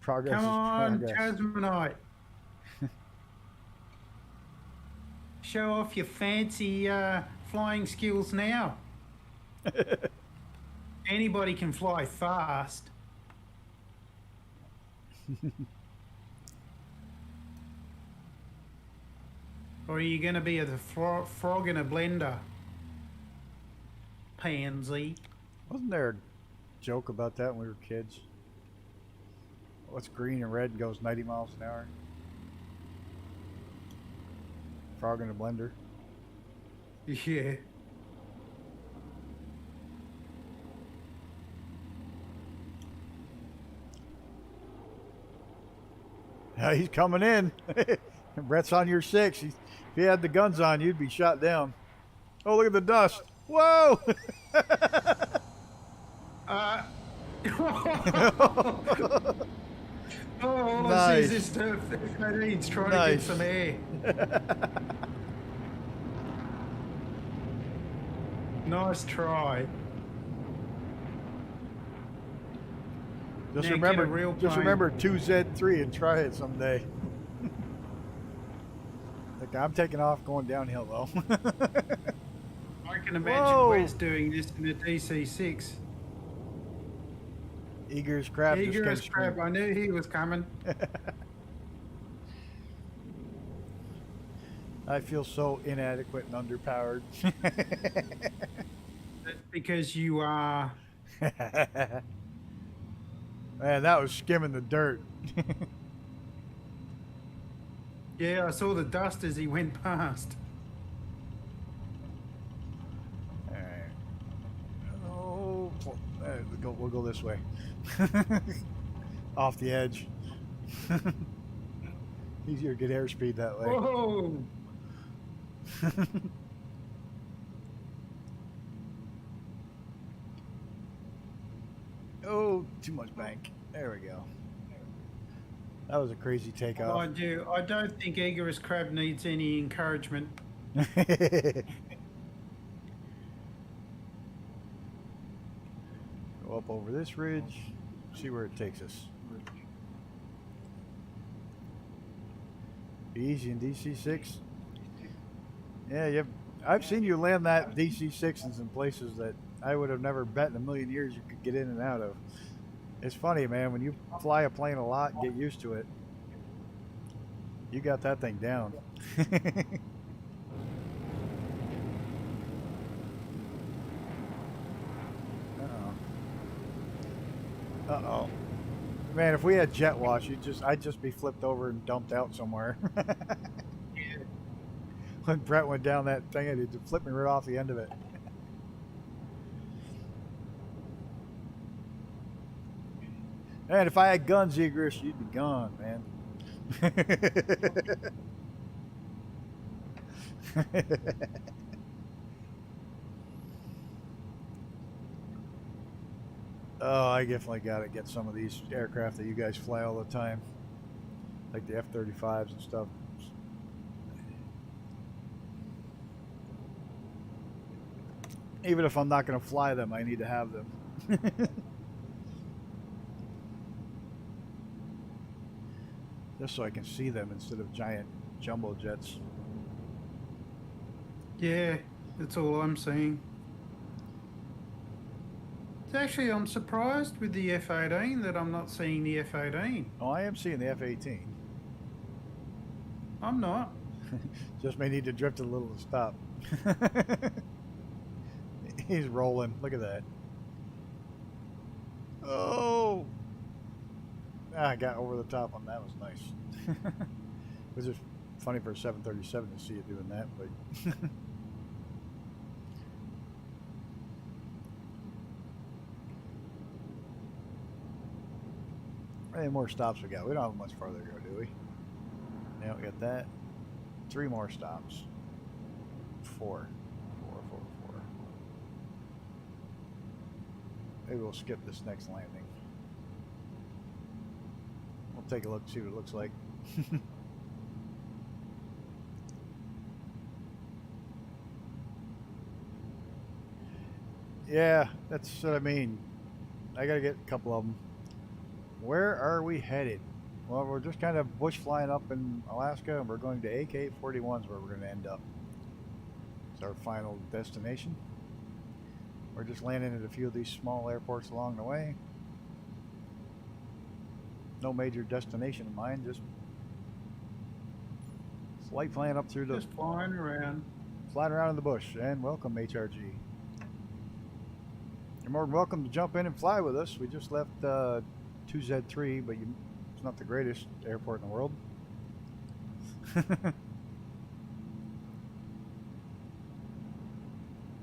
Progress Come on, is progress. Tasmanite. Show off your fancy flying skills now. Anybody can fly fast. Or are you going to be a frog in a blender? Pansy. Wasn't there a joke about that when we were kids? What's green and red goes 90 miles an hour? Frog in a blender. Yeah. Yeah, he's coming in. Brett's on your 6. If he had the guns on, you'd be shot down. Oh, look at the dust. Whoa! Oh, all Nice. I see is this stuff. He's trying to get some air. Nice try. Just Now get a real remember plane. 2Z3 and try it someday. Like, I'm taking off going downhill though. I can imagine Whoa. Wes doing this in a DC-6. Eager's crab just Eager came as crap. screaming. I knew he was coming. I feel so inadequate and underpowered. That's because you are. Man, that was skimming the dirt. Yeah, I saw the dust as he went past. Alright. Oh, we'll go this way. Off the edge. Easier to get airspeed that way. Whoa! Oh, too much bank. There we go. That was a crazy takeoff. I don't think Eager as crab needs any encouragement. Go up over this ridge, see where it takes us. Be easy in DC-6. Yeah, I've seen you land that DC-6 in some places that I would have never bet in a million years you could get in and out of. It's funny, man, when you fly a plane a lot and get used to it, you got that thing down. Uh-oh. Man, if we had jet wash, I'd just be flipped over and dumped out somewhere. When Brett went down that thing, it just flipped me right off the end of it. Man, if I had guns, Egris, you'd be gone, man. Oh, I definitely got to get some of these aircraft that you guys fly all the time, like the F-35s and stuff. Even if I'm not going to fly them, I need to have them. Just so I can see them instead of giant jumbo jets. Yeah, that's all I'm seeing. Actually, I'm surprised with the F-18 that I'm not seeing the F-18. Oh, I am seeing the F-18. I'm not. Just may need to drift a little to stop. He's rolling. Look at that. Oh! Ah, I got over the top on that. Was nice. It was just funny for a 737 to see it doing that, but how many more stops we got? We don't have much farther to go, do we? Yeah, we got that. 3 more stops. 4. Maybe we'll skip this next landing. We'll take a look, see what it looks like. Yeah, that's what I mean. I gotta get a couple of them. Where are we headed? Well, we're just kind of bush flying up in Alaska, and we're going to AK-41s where we're going to end up. It's our final destination. We're just landing at a few of these small airports along the way. No major destination in mind, just flight flying up through the... Just flying around. Flying around in the bush. And welcome, HRG. You're more than welcome to jump in and fly with us. We just left 2Z3, but it's not the greatest airport in the world.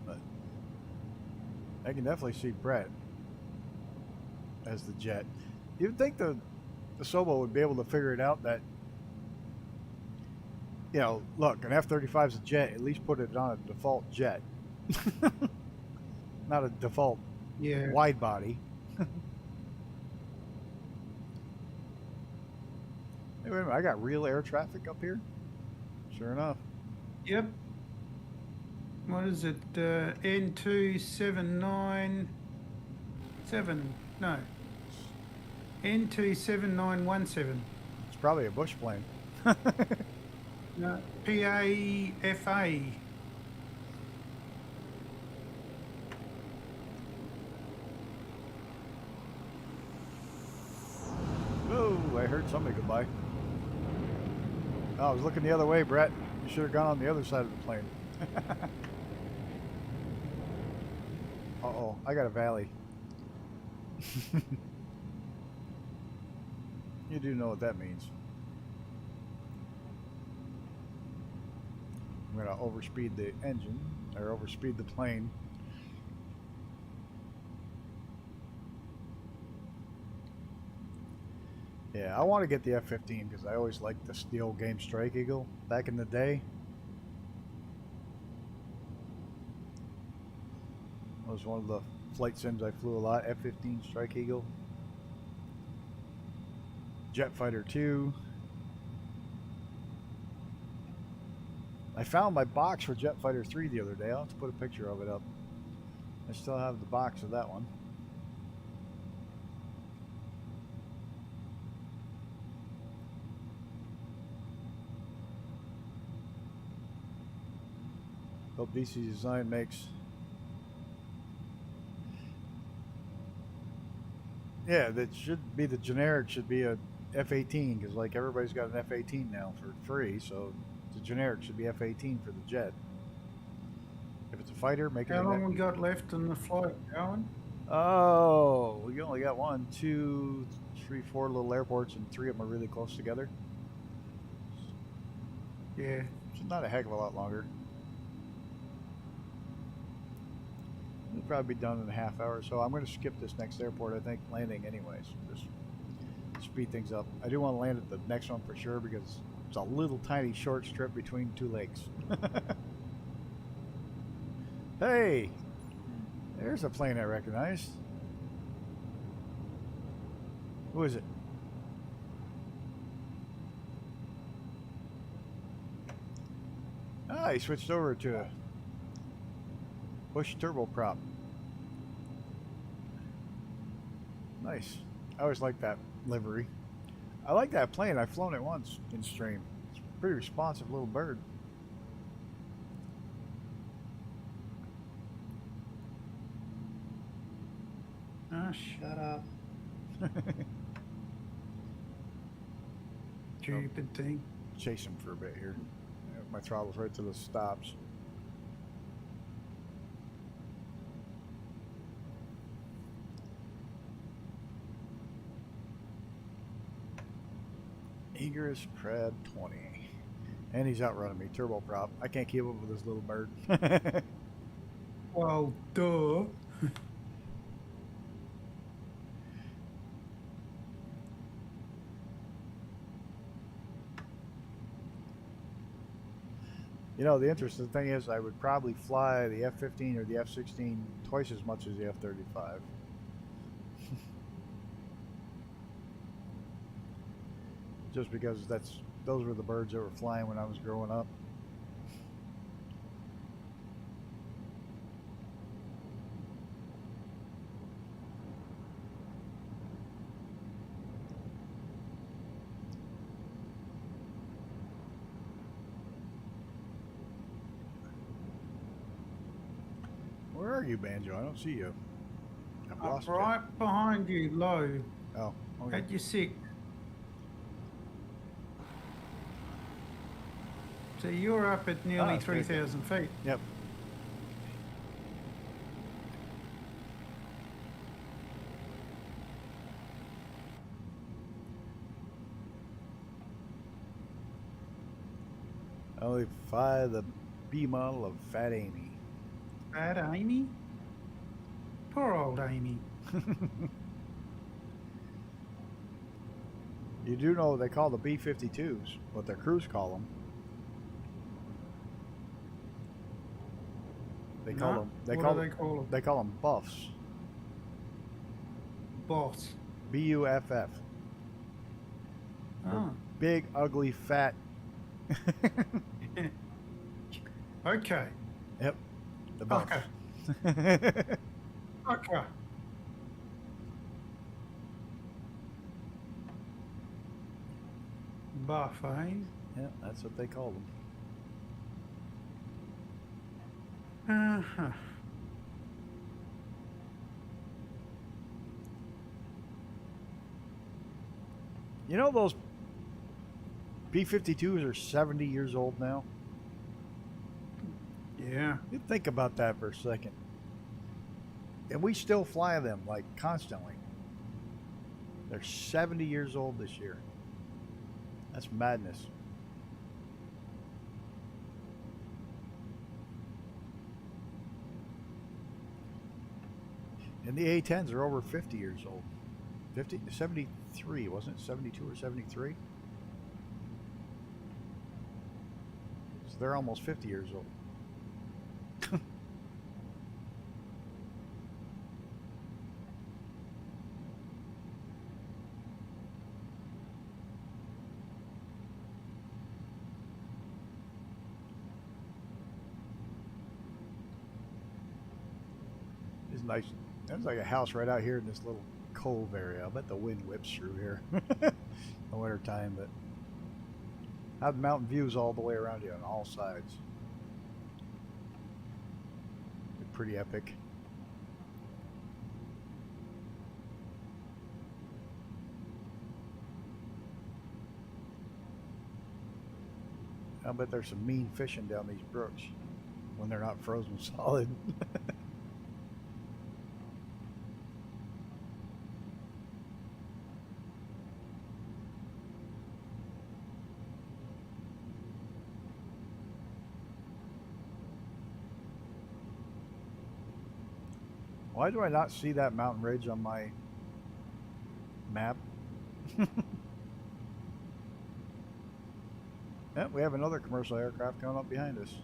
But I can definitely see Brett as the jet. You'd think the Sobo would be able to figure it out that, you know, look, an F-35 is a jet. At least put it on a default jet. Not a default wide body. Hey, wait a minute, I got real air traffic up here? Sure enough. Yep. What is it? N279... No. N27917. It's probably a bush plane. No. PAFA. Oh, I heard somebody go by. Oh, I was looking the other way, Brett. You should have gone on the other side of the plane. Uh-oh, I got a valley. You do know what that means. I'm going to overspeed the engine, or overspeed the plane. Yeah, I want to get the F-15 because I always liked the old game Strike Eagle back in the day. That was one of the flight sims I flew a lot. F-15 Strike Eagle. Jet Fighter 2. I found my box for Jet Fighter 3 the other day. I'll have to put a picture of it up. I still have the box of that one. Hope DC Design makes... Yeah, that should be the generic, should be a F-18, because like everybody's got an F-18 now for free, so the generic should be F-18 for the jet. If it's a fighter, make it... How long we got left in the flight, Alan? Oh, we only got 1, 2, 3, 4 little airports, and 3 of them are really close together. Yeah. It's not a heck of a lot longer. It'll probably be done in a half hour, so I'm going to skip this next airport, I think, landing anyways. Just speed things up. I do want to land at the next one for sure because it's a little tiny short strip between 2 lakes. Hey! There's a plane I recognize. Who is it? Ah, he switched over to a Bush turboprop. Nice. I always like that livery. I like that plane. I've flown it once in stream. It's a pretty responsive little bird. shut up. Stupid thing. Chase him for a bit here. My throttle's right to the stops. Egress Pred 20. And he's outrunning me. Turboprop. I can't keep up with this little bird. Well, duh. You know, the interesting thing is I would probably fly the F-15 or the F-16 twice as much as the F-35. Just because those were the birds that were flying when I was growing up. Where are you, Banjo? I don't see you. I've I'm lost you. right behind you, low. Oh, okay. At your 6. So you're up at nearly that's very good. 3,000 feet. Yep. I only fly the B model of Fat Amy. Bad Amy? Poor old Amy. You do know they call the B-52s, what their crews call them. They call them. What do they call them? They call them buffs. Boss. B-U-F-F. Oh. Big, ugly, fat. Okay. Yep. The buffs. Okay. Okay. Buff, eh? Yeah, that's what they call them. Uh-huh. You know those B-52s are 70 years old now? Yeah. You think about that for a second. And we still fly them, like, constantly. They're 70 years old this year. That's madness. And the A-10s are over 50 years old. 73, wasn't it? 72 or 73? So they're almost 50 years old. It's nice. There's like a house right out here in this little cove area. I bet the wind whips through here in the winter time, but have mountain views all the way around you on all sides. They're pretty epic. I bet there's some mean fishing down these brooks when they're not frozen solid. Why do I not see that mountain ridge on my map? Yeah, we have another commercial aircraft coming up behind us.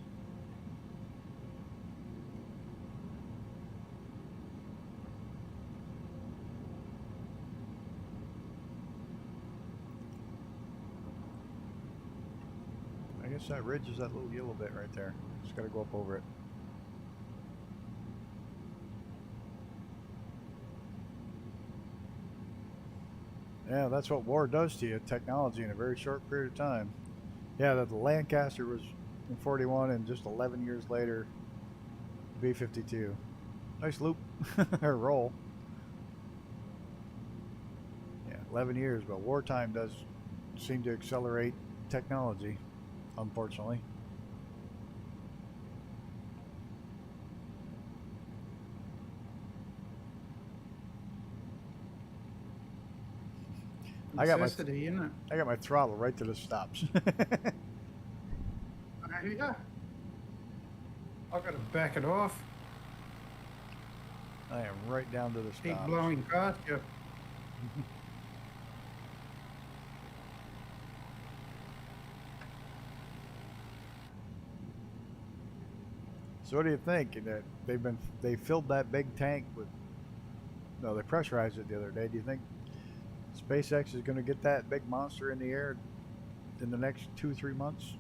I guess that ridge is that little yellow bit right there. Just gotta go up over it. Yeah, that's what war does to you, technology in a very short period of time. Yeah, the Lancaster was in 41 and just 11 years later, B-52. Nice loop, or roll. 11 years, but wartime does seem to accelerate technology, unfortunately. Necessity, isn't it? I got my throttle right to the stops. Yeah. I've got to back it off. I am right down to the stops. Keep blowing past you. So what do you think? That they filled that big tank with, no, they pressurized it the other day. Do you think SpaceX is going to get that big monster in the air in the next 2-3 months?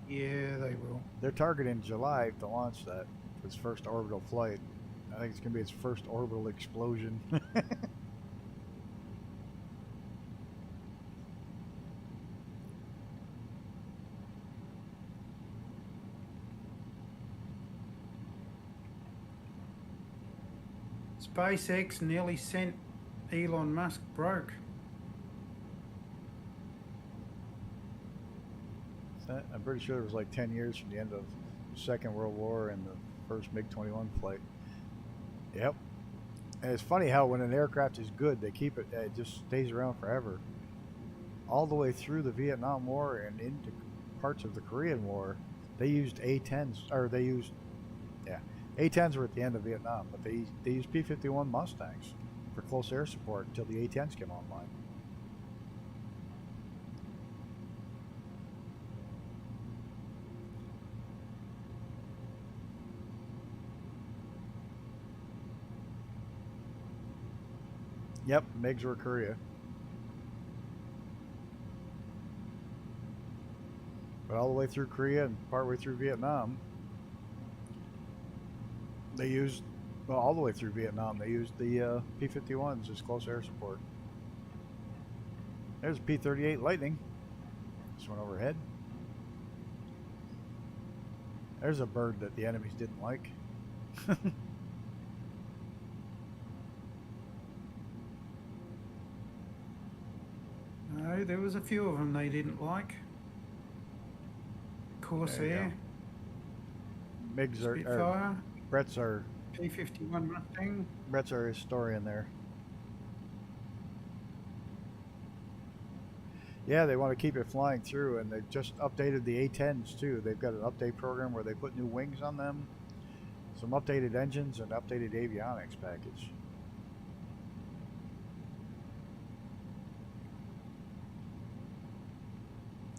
Yeah, they will. They're targeting July to launch that for its first orbital flight. I think it's going to be its first orbital explosion. SpaceX nearly sent Elon Musk broke. I'm pretty sure it was like 10 years from the end of the Second World War and the first MiG-21 flight. Yep. And it's funny how when an aircraft is good, they keep it, it just stays around forever. All the way through the Vietnam War and into parts of the Korean War, they used A-10s, or they used, yeah, A-10s were at the end of Vietnam, but they used P-51 Mustangs for close air support until the A-10s came online. Yep, MiGs were Korea. But all the way through Korea and partway through Vietnam, they used, well, all the way through Vietnam, they used the P-51s as close air support. There's a P-38 Lightning. This one overhead. There's a bird that the enemies didn't like. No, there was a few of them they didn't like. Corsair, MiGs are, Spitfire, Brett's our P-51 Mustang. Brett's our historian there. Yeah, they want to keep it flying through, and they've just updated the A-10s too. They've got an update program where they put new wings on them, some updated engines, and updated avionics package.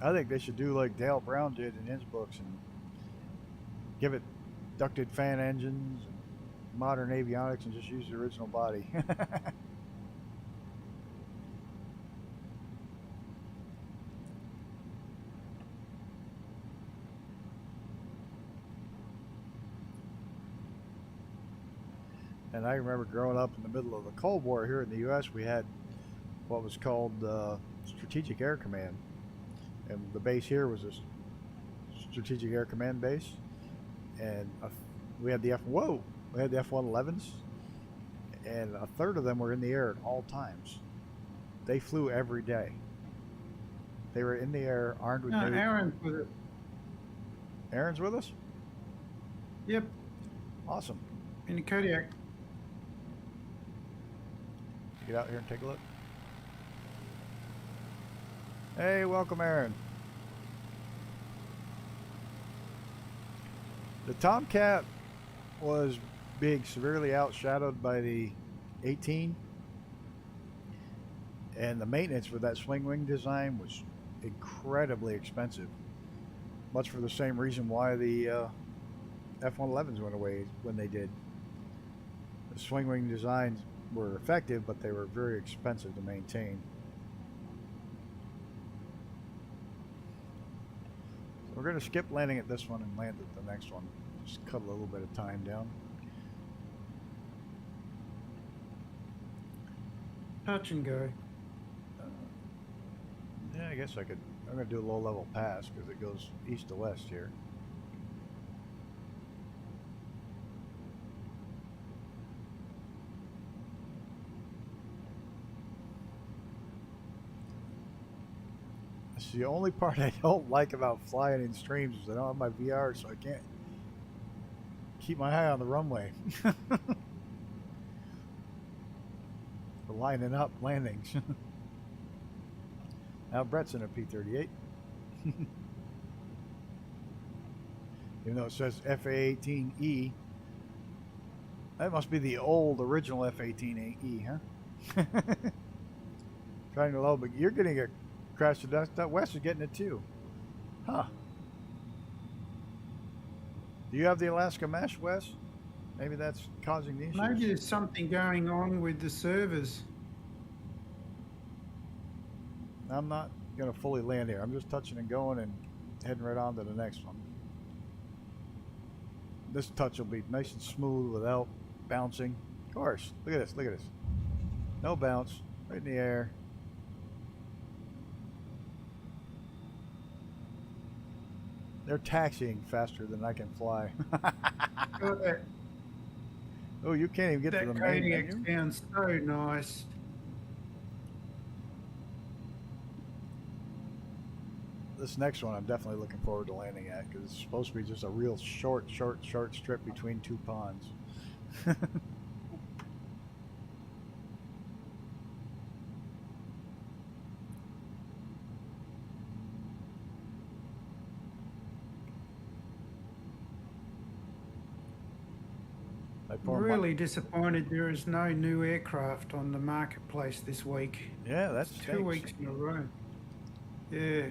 I think they should do like Dale Brown did in his books and give it ducted fan engines, and modern avionics, and just use the original body. And I remember growing up in the middle of the Cold War here in the U.S., we had what was called Strategic Air Command. And the base here was a Strategic Air Command base. And we had the F-111s. And a third of them were in the air at all times. They flew every day. They were in the air, armed with... No, Aaron's with it. Aaron's with us? Yep, Awesome. in the Kodiak. Get out here and take a look. Hey, welcome, Aaron. The Tomcat was being severely outshadowed by the 18, and the maintenance for that swing wing design was incredibly expensive. Much for the same reason why the F-111s went away when they did. The swing wing designs were effective, but they were very expensive to maintain. So we're going to skip landing at this one and land at the next one. Just cut a little bit of time down. Touch and go. Yeah, I guess I could. I'm going to do a low level pass because it goes east to west here. It's the only part I don't like about flying in streams is I don't have my VR, so I can't keep my eye on the runway. For lining up landings. Now Brett's in a P-38. Even though it says FA-18E. That must be the old original F-18E, huh? Trying to load, but you're getting a crash to death. That Wes is getting it too. Huh. Do you have the Alaska mesh, Wes? Maybe that's causing the issues. Maybe there's something going on with the servers. I'm not going to fully land here. I'm just touching and going and heading right on to the next one. This touch will be nice and smooth without bouncing. Of course. Look at this. Look at this. No bounce. Right in the air. They're taxiing faster than I can fly. Oh, you can't even get to the main menu? That sounds so nice. This next one I'm definitely looking forward to landing at because it's supposed to be just a real short strip between two ponds. I'm really disappointed there is no new aircraft on the marketplace this week. Yeah, that's 2 weeks in a row. Yeah.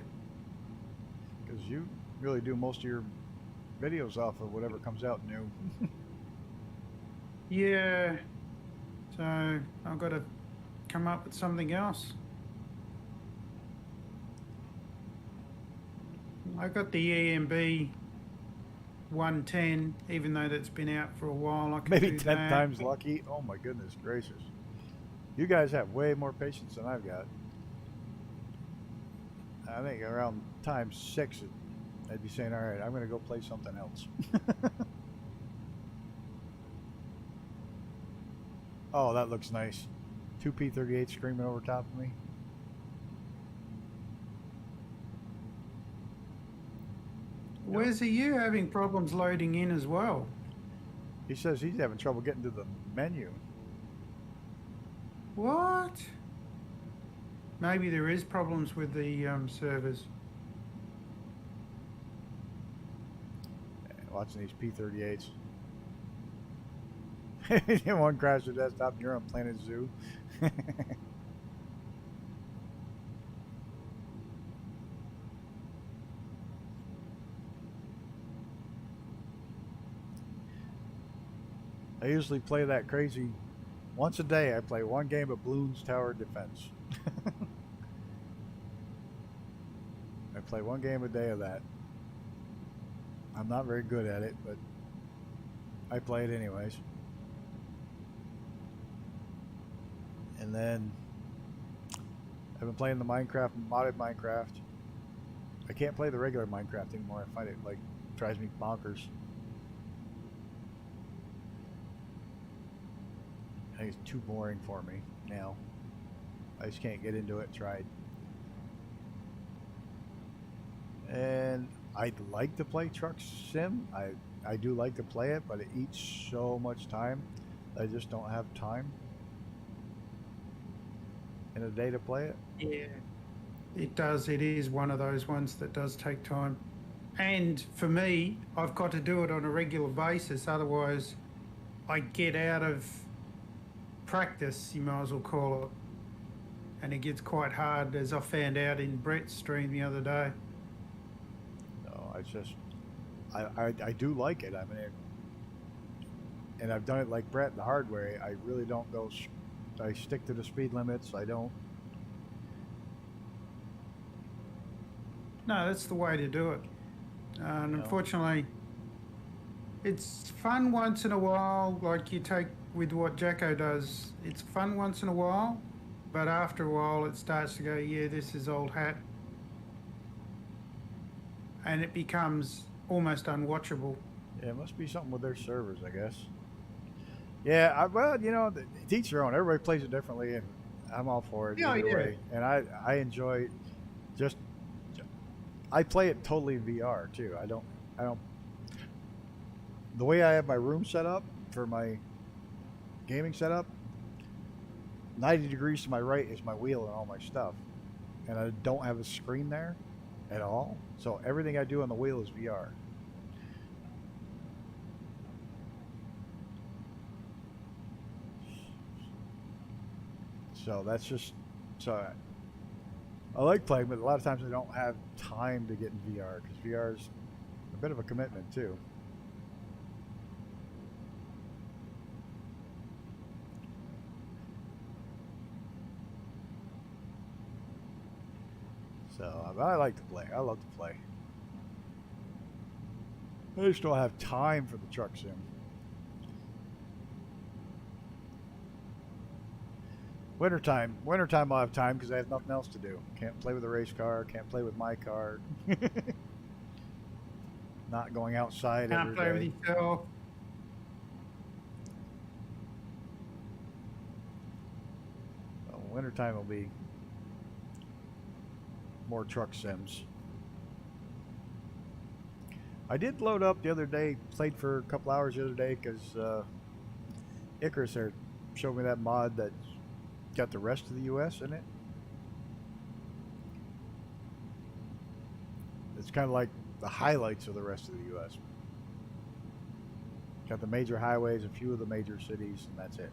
Because you really do most of your videos off of whatever comes out new. Yeah. So I've got to come up with something else. I got the EMB 110, even though that's been out for a while. I can Maybe do 10 that. times lucky. Oh my goodness gracious. You guys have way more patience than I've got. I think around time 6, I'd be saying, all right, I'm going to go play something else. Oh, that looks nice. 2 P-38 screaming over top of me. Where's you having problems loading in as well? He says he's having trouble getting to the menu. What? Maybe there is problems with the servers. Watching these P-38s. One crash the desktop, you're on Planet Zoo. I usually play that crazy. Once a day I play one game of Bloons Tower Defense. I play one game a day of that. I'm not very good at it, but I play it anyways. And then I've been playing the Minecraft, modded Minecraft. I can't play the regular Minecraft anymore. I find it like drives me bonkers. I think it's too boring for me now. I just can't get into it. Tried. And I'd like to play Truck Sim. I do like to play it, but it eats so much time. I just don't have time in a day to play it. Yeah, it does. It is one of those ones that does take time. And for me, I've got to do it on a regular basis. Otherwise, I get out of practice, you might as well call it. And it gets quite hard, as I found out in Brett's stream the other day. No, I just, I do like it. I mean, and I've done it like Brett the hard way. I really don't go, I stick to the speed limits. I don't. No, that's the way to do it. And unfortunately, it's fun once in a while, like you take with what Jacko does. It's fun once in a while, but after a while it starts to go, yeah, this is old hat. And it becomes almost unwatchable. Yeah, it must be something with their servers, I guess. Yeah, well, you know, to each their own. Everybody plays it differently, and I'm all for it either way. And I enjoy just I play it totally in VR too. I don't. The way I have my room set up for my gaming setup, 90 degrees to my right is my wheel and all my stuff, and I don't have a screen there at all. So everything I do on the wheel is VR. So that's just so I like playing, but a lot of times I don't have time to get in VR because VR is a bit of a commitment too. So I like to play. I love to play. I just don't have time for the truck sim. Wintertime I'll have time because I have nothing else to do. Can't play with a race car. Can't play with my car. Not going outside Can't every play day. with yourself. So wintertime will be more truck sims. I did load up the other day, played for a couple hours the other day because Icarus there showed me that mod that's got the rest of the US in it. It's kind of like the highlights of the rest of the US. Got the major highways, a few of the major cities, and that's it.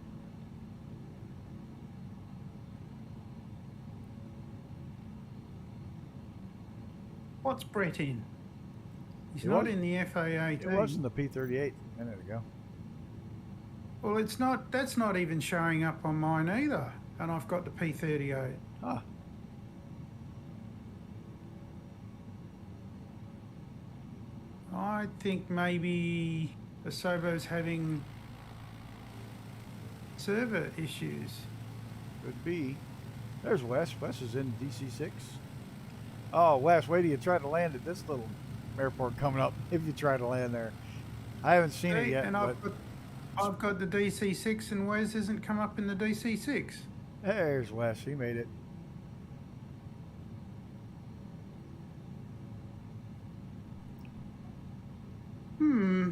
What's Brett in? He's He not was- in the FA18. It was in the P38 a minute ago. Well, it's not. That's not even showing up on mine either, and I've got the P38. Huh. I think maybe Asobo's having server issues. Could be. There's Wes. Wes is in DC6. Oh, Wes, wait till you try to land at this little airport coming up if you try to land there. I haven't seen it See, yet, and but I've got the DC6, and Wes hasn't come up in the DC6. there's Wes. He made it. Hmm.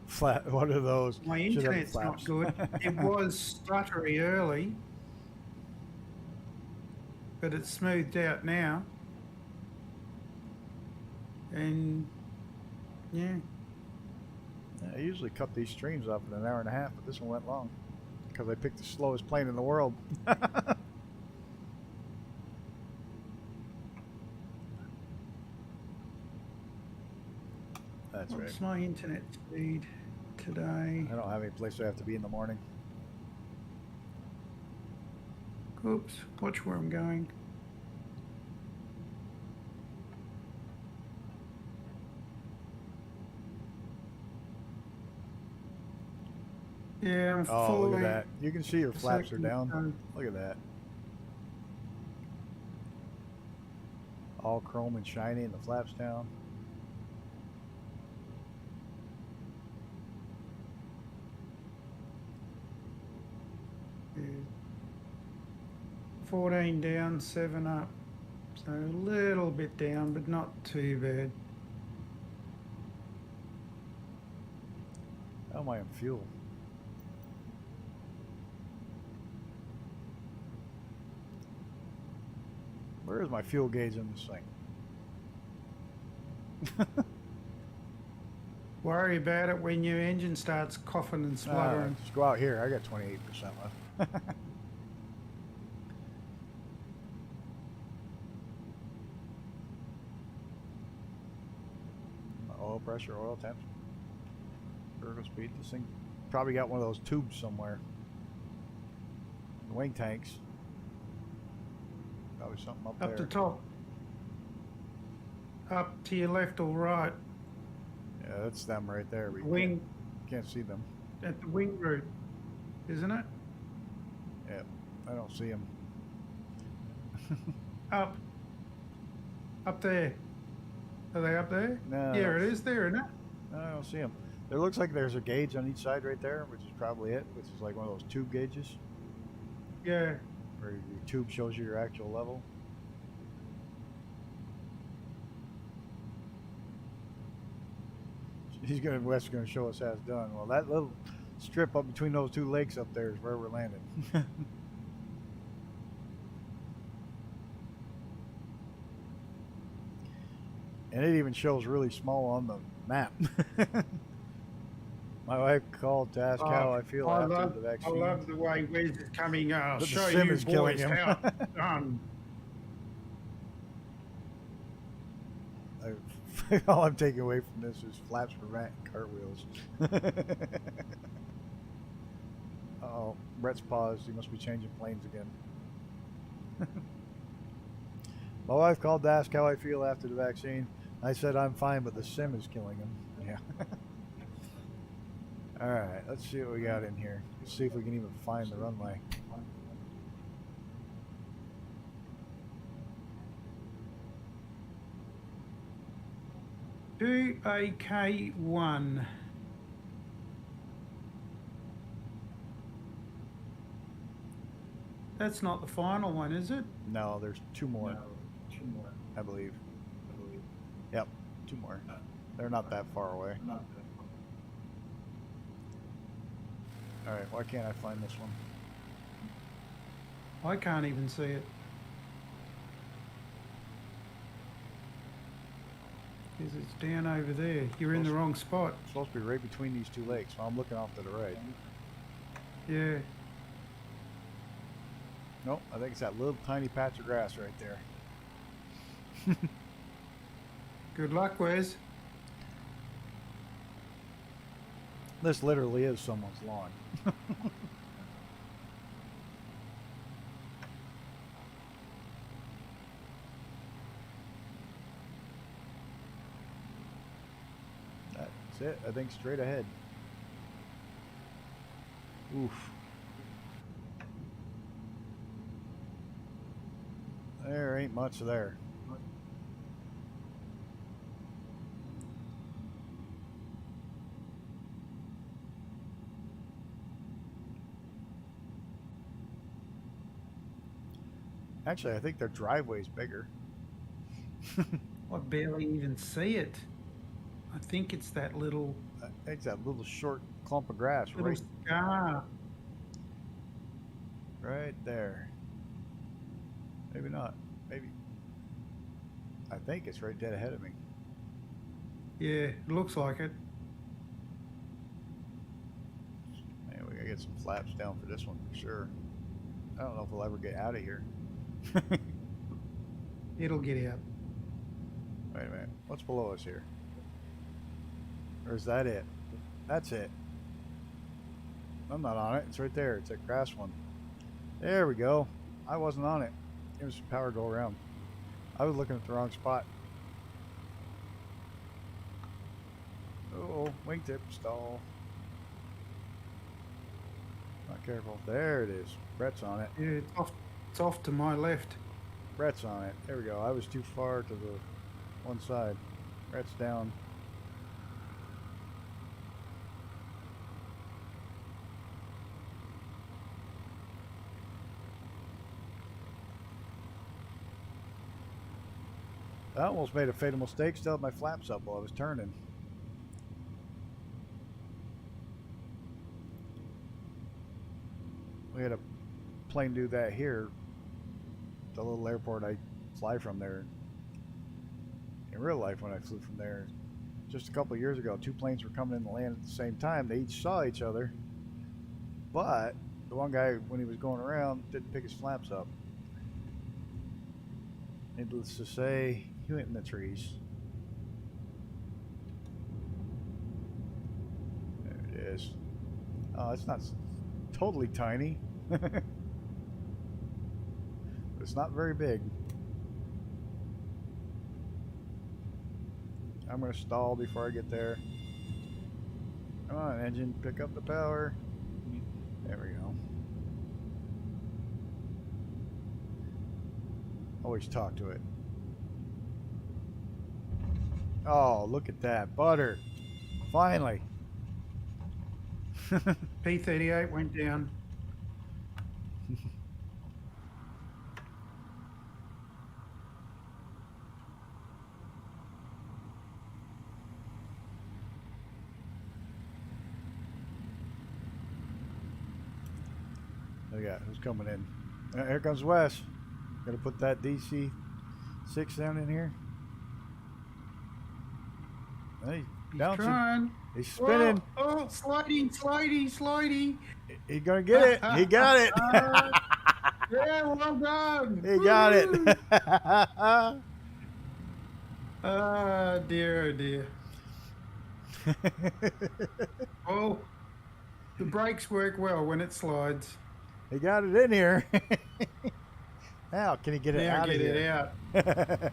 Flat. One of those. My Should have internet's not flaps. good. It was stuttery early, but it's smoothed out now. And yeah, I usually cut these streams up in an hour and a half, but this one went long because I picked the slowest plane in the world. That's right. what's my internet speed today? I don't have any place I have to be in the morning. Oops, watch where I'm going. Yeah, I'm Oh, fully. look at that. You can see your flaps are second down. time. Look at that. All chrome and shiny and the flaps down. Yeah. 14 down, 7 up. So a little bit down, but not too bad. How am I on fuel? Where is my fuel gauge in this thing? Worry about it when your engine starts coughing and spluttering. Just go out here. I got 28% left. Oil pressure, oil temps, vertical speed. This thing probably got one of those tubes somewhere. The wing tanks. Probably something up Up there. the top. Up to your left or right. Yeah, that's them right there. We Wing can't see them. at the wing root, isn't it? Yeah, I don't see them. Up. Up there. Are they up there? No. Yeah, it is there, isn't it? No, I don't see them. There looks like there's a gauge on each side right there, which is probably it, which is like one of those tube gauges Yeah. where your tube shows you your actual level. Wes is gonna show us how it's done. Well, that little strip up between those two lakes up there is where we're landing. And it even shows really small on the map. My wife called to ask how I feel after the vaccine. I love the way Wes is coming. I'll But the show sim you is killing boys him. how it's done. All I'm taking away from this is flaps for Matt and cartwheels. Uh-oh, Brett's paused. He must be changing planes again. My wife called to ask how I feel after the vaccine. I said I'm fine, but the sim is killing him. Yeah. Alright, let's see what we got in here. Let's see if we can even find the runway. Do a K1. That's not the final one, is it? No, there's two more. I believe. Yep, two more. They're not that far away. Alright, why can't I find this one? I can't even see it. Because it's down over there. You're in the wrong spot. It's supposed to be right between these two lakes, so I'm looking off to the right. Yeah. Nope, I think it's that little tiny patch of grass right there. Good luck, Wes. This literally is someone's lawn. That's it, I think straight ahead. Oof. There ain't much there. Actually, I think their driveway's bigger. I barely even see it. I think it's that little It's that little short clump of grass little scar. right there. Maybe not. Maybe. I think it's right dead ahead of me. Yeah, it looks like it. Man, we gotta get some flaps down for this one for sure. I don't know if we'll ever get out of here. It'll get out. Wait a minute. What's below us here? Or is that it? That's it. I'm not on it. It's right there. It's that grass one. There we go. I wasn't on it. Here's some power go around. I was looking at the wrong spot. Oh, wingtip stall. Not careful. There it is. Brett's on it. Yeah, it's off to my left. Brett's on it. There we go. I was too far to the one side. Brett's down. I almost made a fatal mistake. Still had my flaps up while I was turning. We had a plane do that here. The little airport I fly from there. In real life, when I flew from there, just a couple of years ago, two planes were coming in to land at the same time. They each saw each other, but the one guy, when he was going around, didn't pick his flaps up. Needless to say, he went in the trees. There it is. Oh, it's not totally tiny. It's not very big. I'm going to stall before I get there. Come on, engine, pick up the power. There we go. Always talk to it. Oh, look at that. Butter. Finally. P-38 went down. Look at who's coming in. Here comes Wes. Gotta put that DC-6 down in here. Hey, He's bouncing. trying. He's spinning. Oh, slidey. He's gonna get it. He got it. Yeah, well done. He got it. Oh dear. Oh, the brakes work well when it slides. He got it in here. Now, can he get it Now out get of here? it out.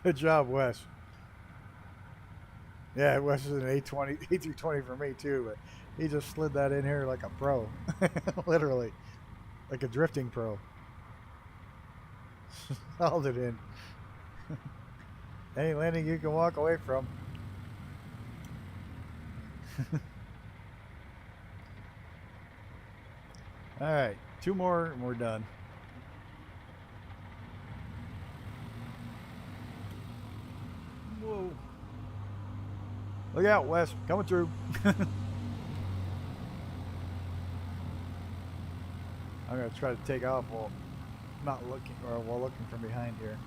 Good job, Wes. Yeah, Wes is an A320 for me too, but he just slid that in here like a pro. Literally. Like a drifting pro. Hauled it in. Any landing you can walk away from. Alright, 2 more and we're done. Whoa. Look out, Wes. Coming through. I'm going to try to take off while not looking, or while looking from behind here.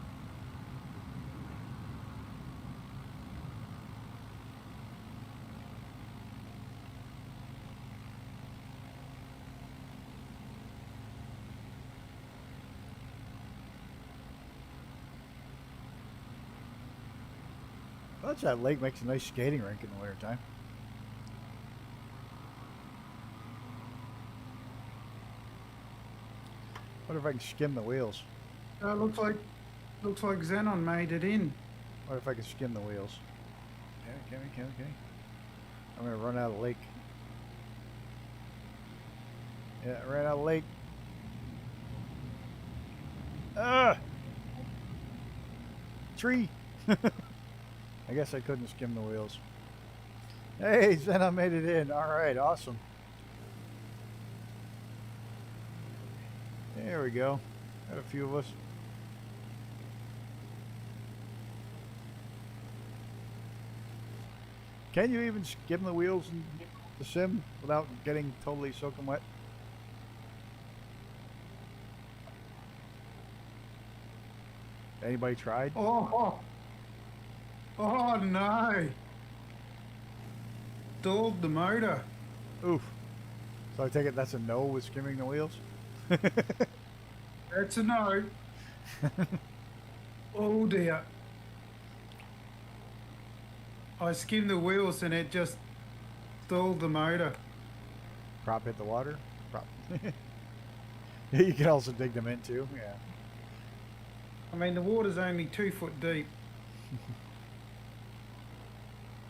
Well, that lake makes a nice skating rink in the wintertime. Wonder if I can skim the wheels. Looks like Xenon made it in. Wonder if I can skim the wheels. Okay. I'm gonna run out of lake. Yeah, I ran out of lake. Ah! Tree! I guess I couldn't skim the wheels. Hey, Zena made it in. Alright, awesome. There we go. Got a few of us. Can you even skim the wheels in the sim without getting totally soaking wet? Anybody tried? Oh no! Stalled the motor. Oof. So I take it that's a no with skimming the wheels? That's a no. Oh dear. I skimmed the wheels and it just stalled the motor. Prop hit the water? Prop. You can also dig them in too, yeah. I mean, the water's only 2 foot deep.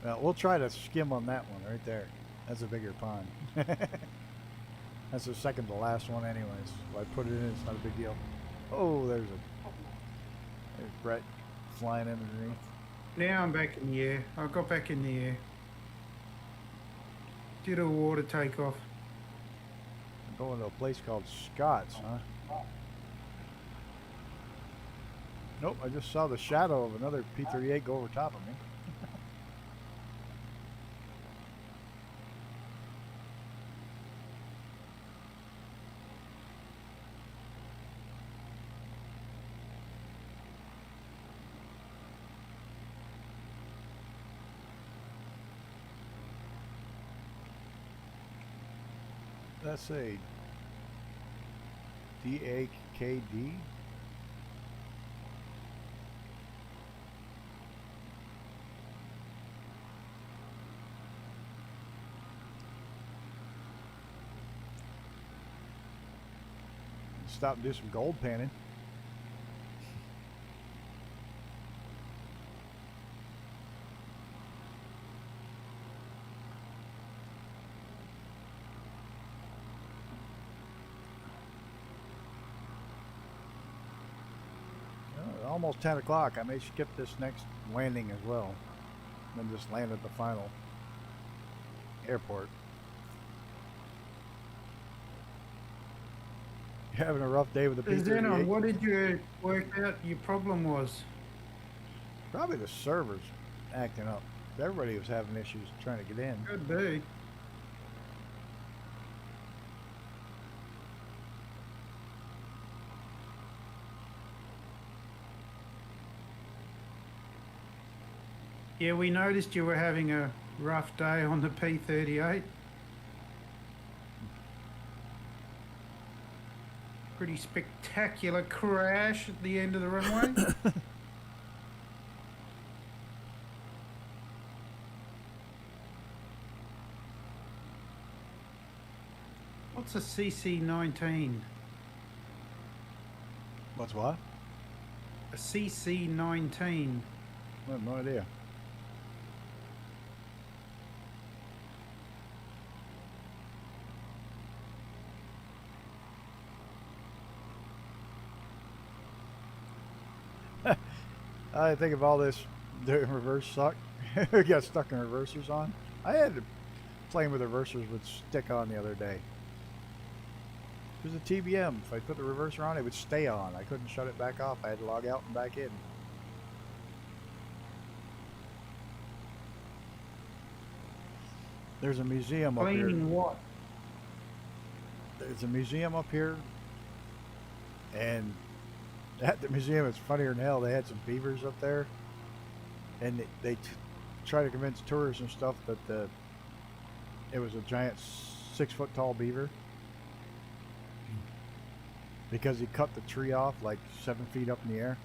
Well, we'll try to skim on that one right there. That's a bigger pond. That's the second to last one anyways. If I put it in, it's not a big deal. Oh, there's Brett flying underneath. Now I'm back in the air. I got back in the air. Did a water takeoff. I'm going to a place called Scott's, huh? Nope, I just saw the shadow of another P-38 go over top of me. Let's say DAKD. Stop and do some gold panning. almost 10 o'clock. I may skip this next landing as well. And then just land at the final airport. You're having a rough day with the P-38? Zenon, what did you work out your problem was? Probably the servers acting up. Everybody was having issues trying to get in. Could be. Yeah, we noticed you were having a rough day on the P-38. Pretty spectacular crash at the end of the runway. What's a CC-19? What's what? A CC-19. I have no idea. I think of all this, the reverse suck. We got stuck in reversers on. I had to playing with reversers would stick on the other day. It was a TBM. If I put the reverser on, it would stay on. I couldn't shut it back off. I had to log out and back in. There's a museum up here. Cleaning what? There's a museum up here, and at the museum, it's funnier than hell. They had some beavers up there, and they try to convince tourists and stuff that it was a giant 6-foot tall beaver because he cut the tree off like 7 feet up in the air.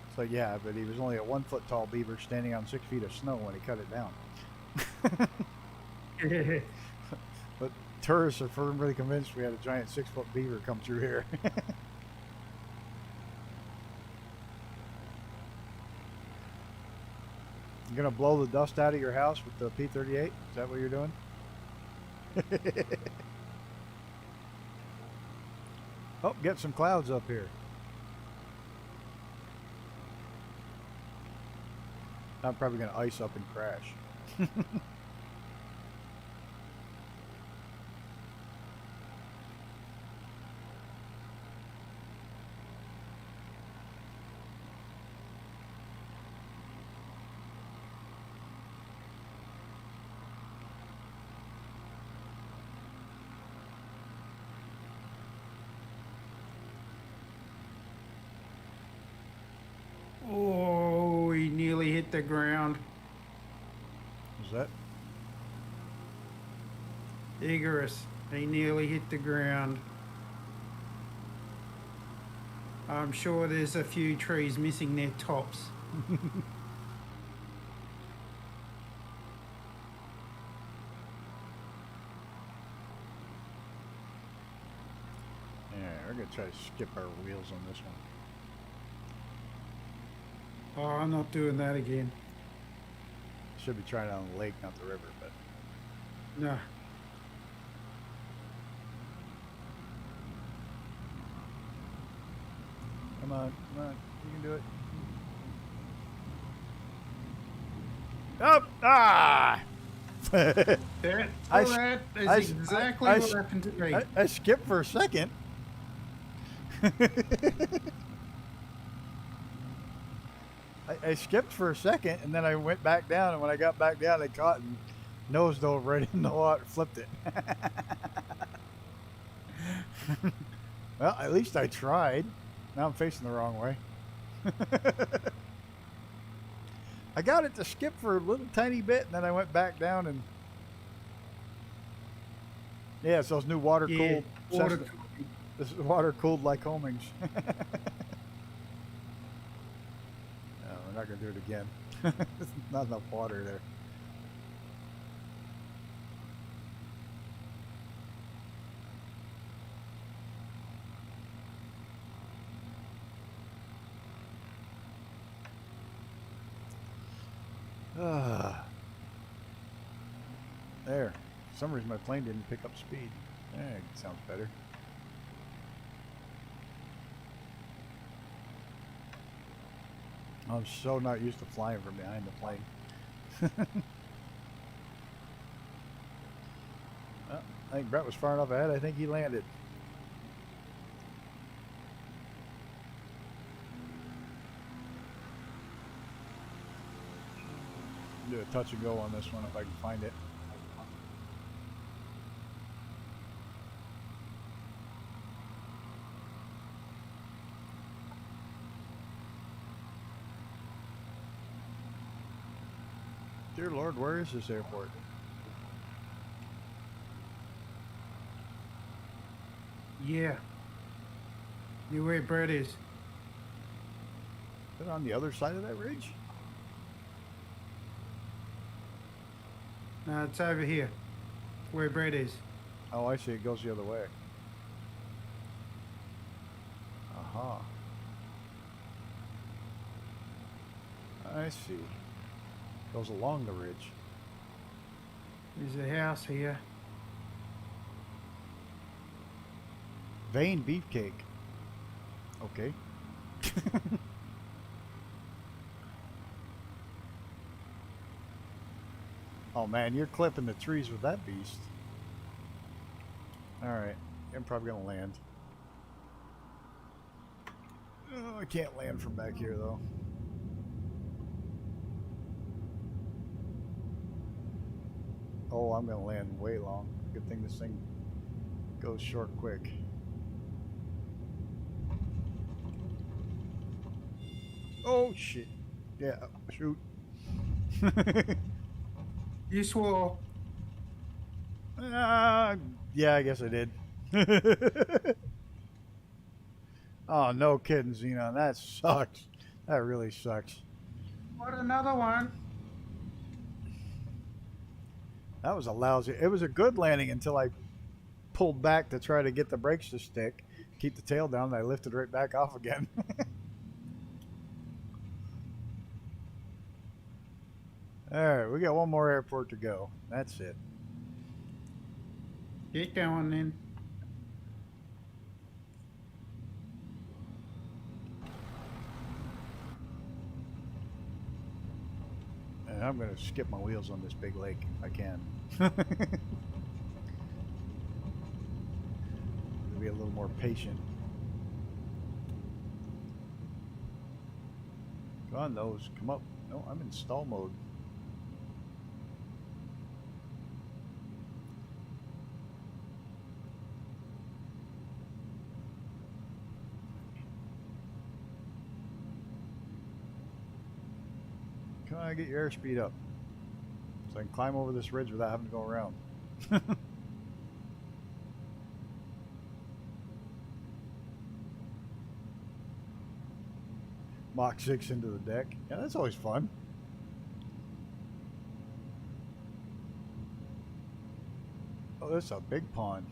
It's like, yeah, but he was only a 1-foot tall beaver standing on 6 feet of snow when he cut it down. But tourists are firmly convinced we had a giant 6-foot beaver come through here. You gonna blow the dust out of your house with the P-38? Is that what you're doing? Oh, get some clouds up here. I'm probably gonna ice up and crash. Oh, he nearly hit the ground. Is that? Icarus, he nearly hit the ground. I'm sure there's a few trees missing their tops. Yeah, we're gonna try to skip our wheels on this one. Oh, I'm not doing that again. Should be trying it on the lake, not the river, but No. come on, you can do it. Oh, ah! That is I- exactly I- what happened to me. I skipped for a second. I skipped for a second, and then I went back down, and when I got back down, I caught and nosed dove right in the water, flipped it. Well, at least I tried. Now I'm facing the wrong way. I got it to skip for a little tiny bit, and then I went back down, and yeah, it's those new water cooled. water This is water cooled Lycomings. No, we're not gonna do it again. There's not enough water there. There. For some reason my plane didn't pick up speed. Sounds better. I'm so not used to flying from behind the plane. Well, I think Brett was far enough ahead. I think he landed. Do a touch and go on this one if I can find it. Dear Lord, where is this airport? Yeah. You where Brett is. Is it on the other side of that ridge? No, it's over here. Where Brett is. Oh, I see. It goes the other way. Aha. I see. Goes along the ridge. There's a house here. Vein beefcake. Okay. Oh man, you're clipping the trees with that beast. Alright, I'm probably gonna land. Oh, I can't land from back here though. Oh, I'm gonna land way long. Good thing this thing goes short quick. Oh shit. Yeah, shoot. You swore. Yeah, I guess I did. Oh, no kidding, Xenon. That sucks. That really sucks. What, another one? That was a lousy. It was a good landing until I pulled back to try to get the brakes to stick, keep the tail down, and I lifted right back off again. Alright, we got one more airport to go. That's it. Get going then. And I'm going to skip my wheels on this big lake if I can. Be a little more patient. Go on, those. Come up. No, I'm in stall mode. Come on, get your airspeed up. So I can climb over this ridge without having to go around. Mach 6 into the deck. Yeah, that's always fun. Oh, that's a big pond.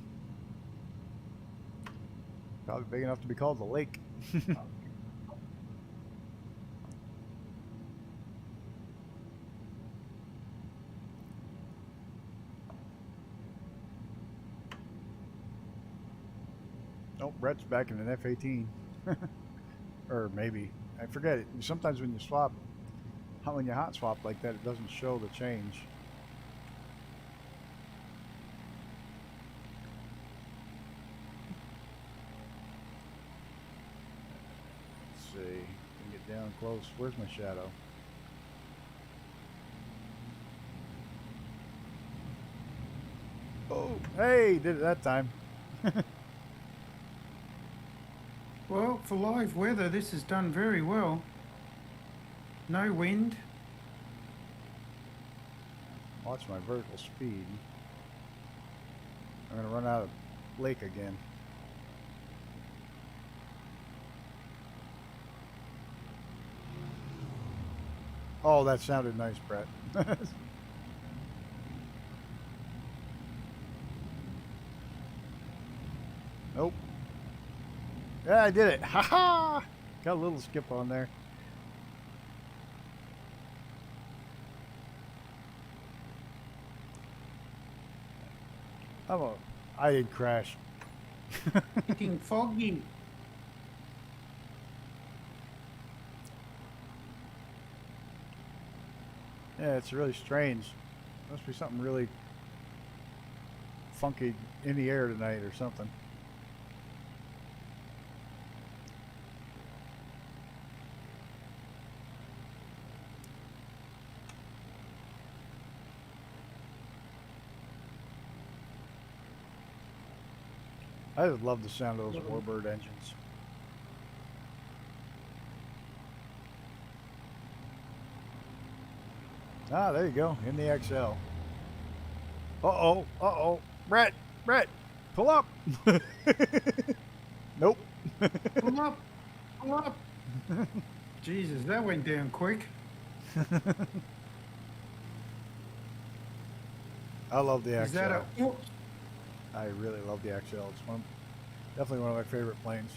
Probably big enough to be called the lake. Oh, Brett's back in an F-18. Or maybe. I forget it. Sometimes when you swap, when you hot swap like that, it doesn't show the change. Let's see. Can get down close. Where's my shadow? Oh, hey, did it that time. Well, for live weather, this is done very well. No wind. Watch my vertical speed. I'm going to run out of lake again. Oh, that sounded nice, Brett. Nope. Yeah, I did it. Ha ha! Got a little skip on there. I did crash. Getting foggy. Yeah, it's really strange. Must be something really funky in the air tonight or something. I just love the sound of those Warbird engines. Ah, there you go, in the XL. Uh-oh, uh-oh. Brett, pull up. Nope. Pull up, pull up. Jesus, that went down quick. I love the XL. Is that a... Oops. I really love the XL. It's definitely one of my favorite planes.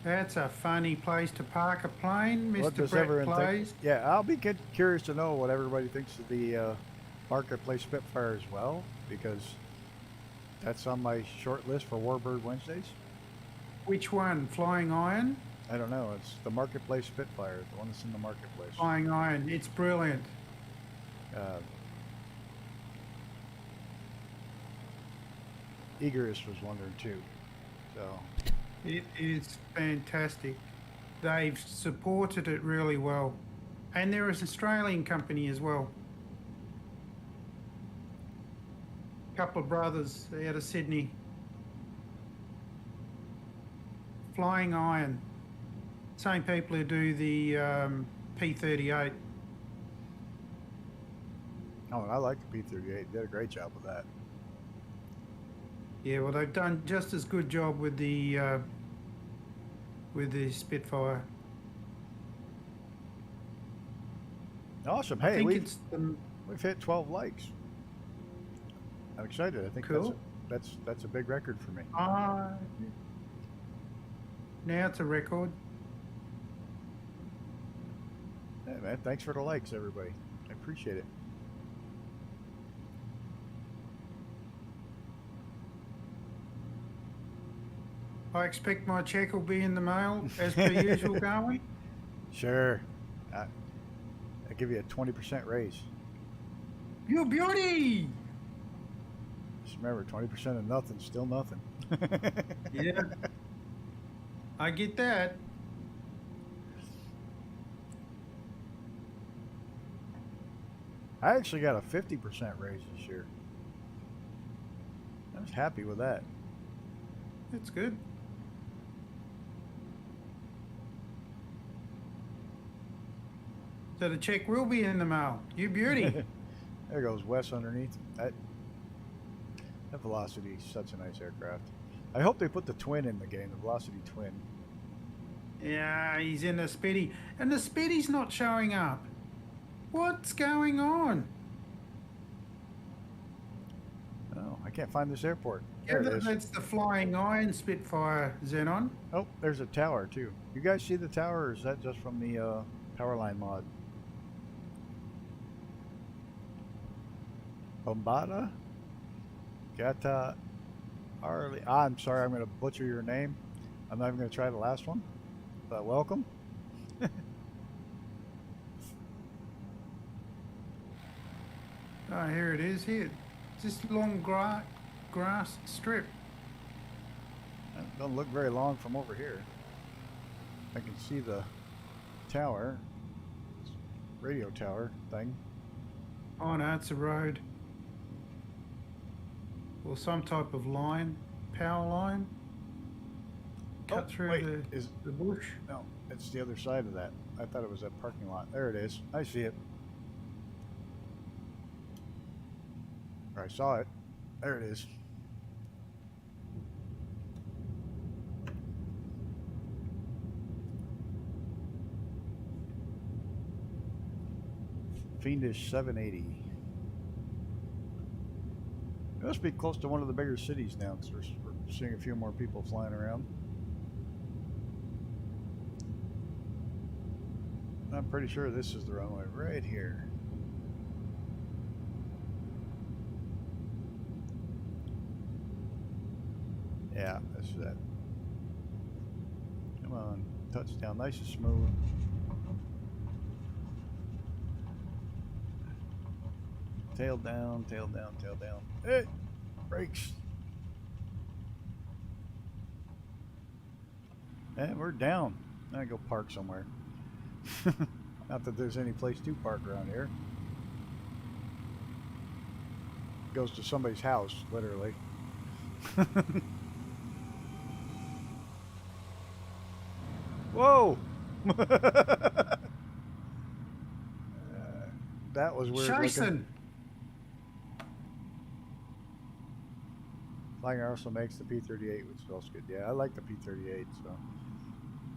That's a funny place to park a plane, What Mr. does Brett everyone Plays. think? Yeah, I'll be curious to know what everybody thinks of the Marketplace Spitfire as well, because that's on my short list for Warbird Wednesdays. Which one? Flying Iron? I don't know. It's the Marketplace Spitfire, the one that's in the Marketplace. Flying Iron. It's brilliant. Eagerness was wondering too. So It is fantastic. They've supported it really well. And they're an Australian company as well. Couple of brothers out of Sydney. Flying Iron. Same people who do the P-38. oh, and I like the P-38. They did a great job with that. Yeah, well, they've done just as good job with the Spitfire. Awesome. I Hey, think we've it's the, hit 12 likes. I'm excited. I think Cool. that's a big record for me. now it's a record. Yeah, man. Thanks for the likes, everybody. I appreciate it. I expect my check will be in the mail as per usual, can't we? Sure. I give you a 20% raise. You beauty! Just remember, 20% of nothing's still nothing. Yeah. I get that. I actually got a 50% raise this year. I was happy with that. That's good. So the check will be in the mail. You beauty. There goes Wes underneath. That Velocity is such a nice aircraft. I hope they put the twin in the game, the Velocity twin. Yeah, he's in the Spitty. And the Spitty's not showing up. What's going on? Oh, I can't find this airport. Yeah, There it is. that's the Flying Iron Spitfire, Xenon. Oh, there's a tower too. You guys see the tower, or is that just from the Powerline mod? Bombada? Gata Arli. I'm sorry, I'm going to butcher your name. I'm not even going to try the last one. But welcome. Oh, here it is. Here. It's this long grass strip. It doesn't look very long from over here. I can see the tower, radio tower thing. Oh no, it's a road. Or some type of line, power line. Cut through wait, the bush. No, it's the other side of that. I thought it was that parking lot. There it is. I see it. Or I saw it. There it is. Fiendish 780. It must be close to one of the bigger cities now, because we're seeing a few more people flying around. I'm pretty sure this is the runway right here. Yeah, that's that. Come on, touchdown, nice and smooth. Tail down, tail down, tail down. Hey, brakes. And we're down. I go park somewhere. Not that there's any place to park around here. Goes to somebody's house, literally. Whoa! That was weird looking. Jason. Flying also makes the P-38, which smells good. Yeah, I like the P-38, so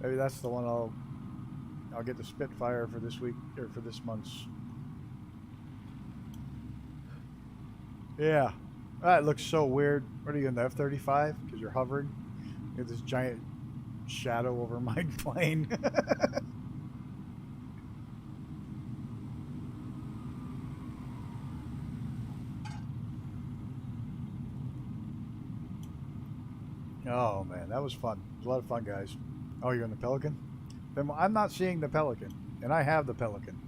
maybe that's the one I'll get the Spitfire for this week or for this month's. Yeah, that looks so weird. What are you in the F-35? Because you're hovering. You have this giant shadow over my plane. Oh man, that was fun. It was a lot of fun, guys. Oh, you're in the Pelican? Then I'm not seeing the Pelican, and I have the Pelican,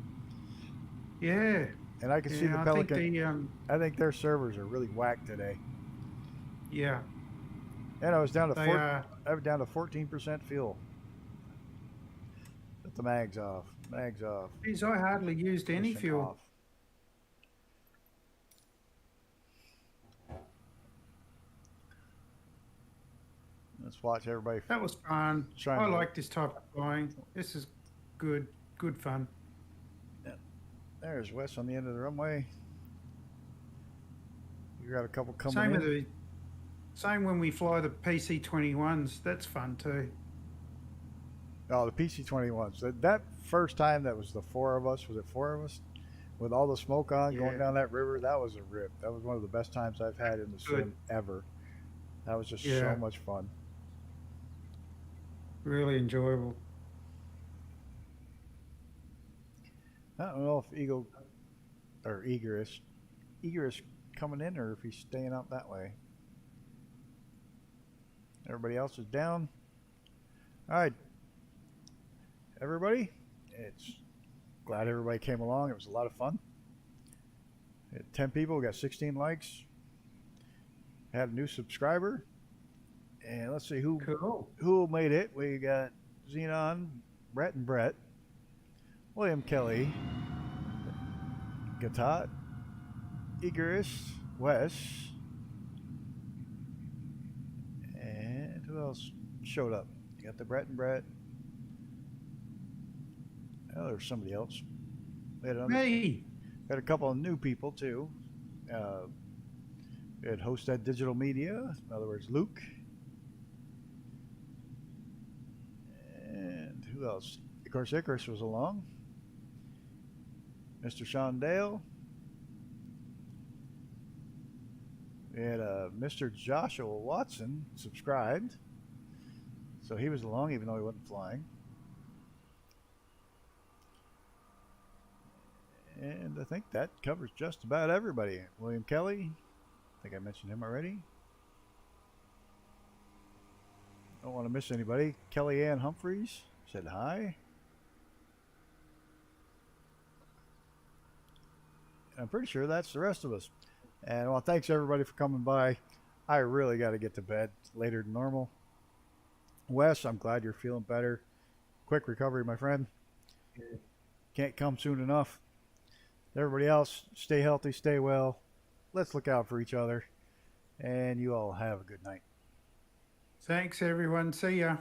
Yeah. and I can see the I Pelican. think I think their servers are really whacked today. yeah. And I was down to They are. I was down to 14% fuel. Put the mags off. Mags off. Geez, I hardly used any Piston fuel. off. Let's watch everybody. That was fun. Trying I to- like this type of flying. This is good fun. There's Wes on the end of the runway. You got a couple coming Same in. with the same when we fly the PC-21s. That's fun too. Oh, the PC-21s. That first time that was the four of us. Was it four of us? With all the smoke on going Yeah. down that river, that was a rip. That was one of the best times I've had in the sim Good. ever. That was just Yeah. so much fun. Really enjoyable. I don't know if Eagle or Egerus coming in or if he's staying out that way. Everybody else is down. All right, everybody. It's glad everybody came along. It was a lot of fun. We had 10 people. We got 16 likes. Had a new subscriber. And let's see who Cool. made it. We got Xenon, Brett and Brett, William Kelly, Gatot, Egerus, Wes, and who else showed up? You got the Brett and Brett. Oh, there's somebody else. We had, Me. had a couple of new people too. We had Hosted Digital Media, in other words, Luke. And who else? Of course, Icarus was along. Mr. Sean Dale. We had Mr. Joshua Watson subscribed. So he was along even though he wasn't flying. And I think that covers just about everybody. William Kelly. I think I mentioned him already. Don't want to miss anybody. Kellyanne Humphreys said hi. I'm pretty sure that's the rest of us. And well, thanks everybody for coming by. I really got to get to bed later than normal. Wes, I'm glad you're feeling better. Quick recovery, my friend. Can't come soon enough. Everybody else, stay healthy, stay well. Let's look out for each other. And you all have a good night. Thanks everyone. See ya.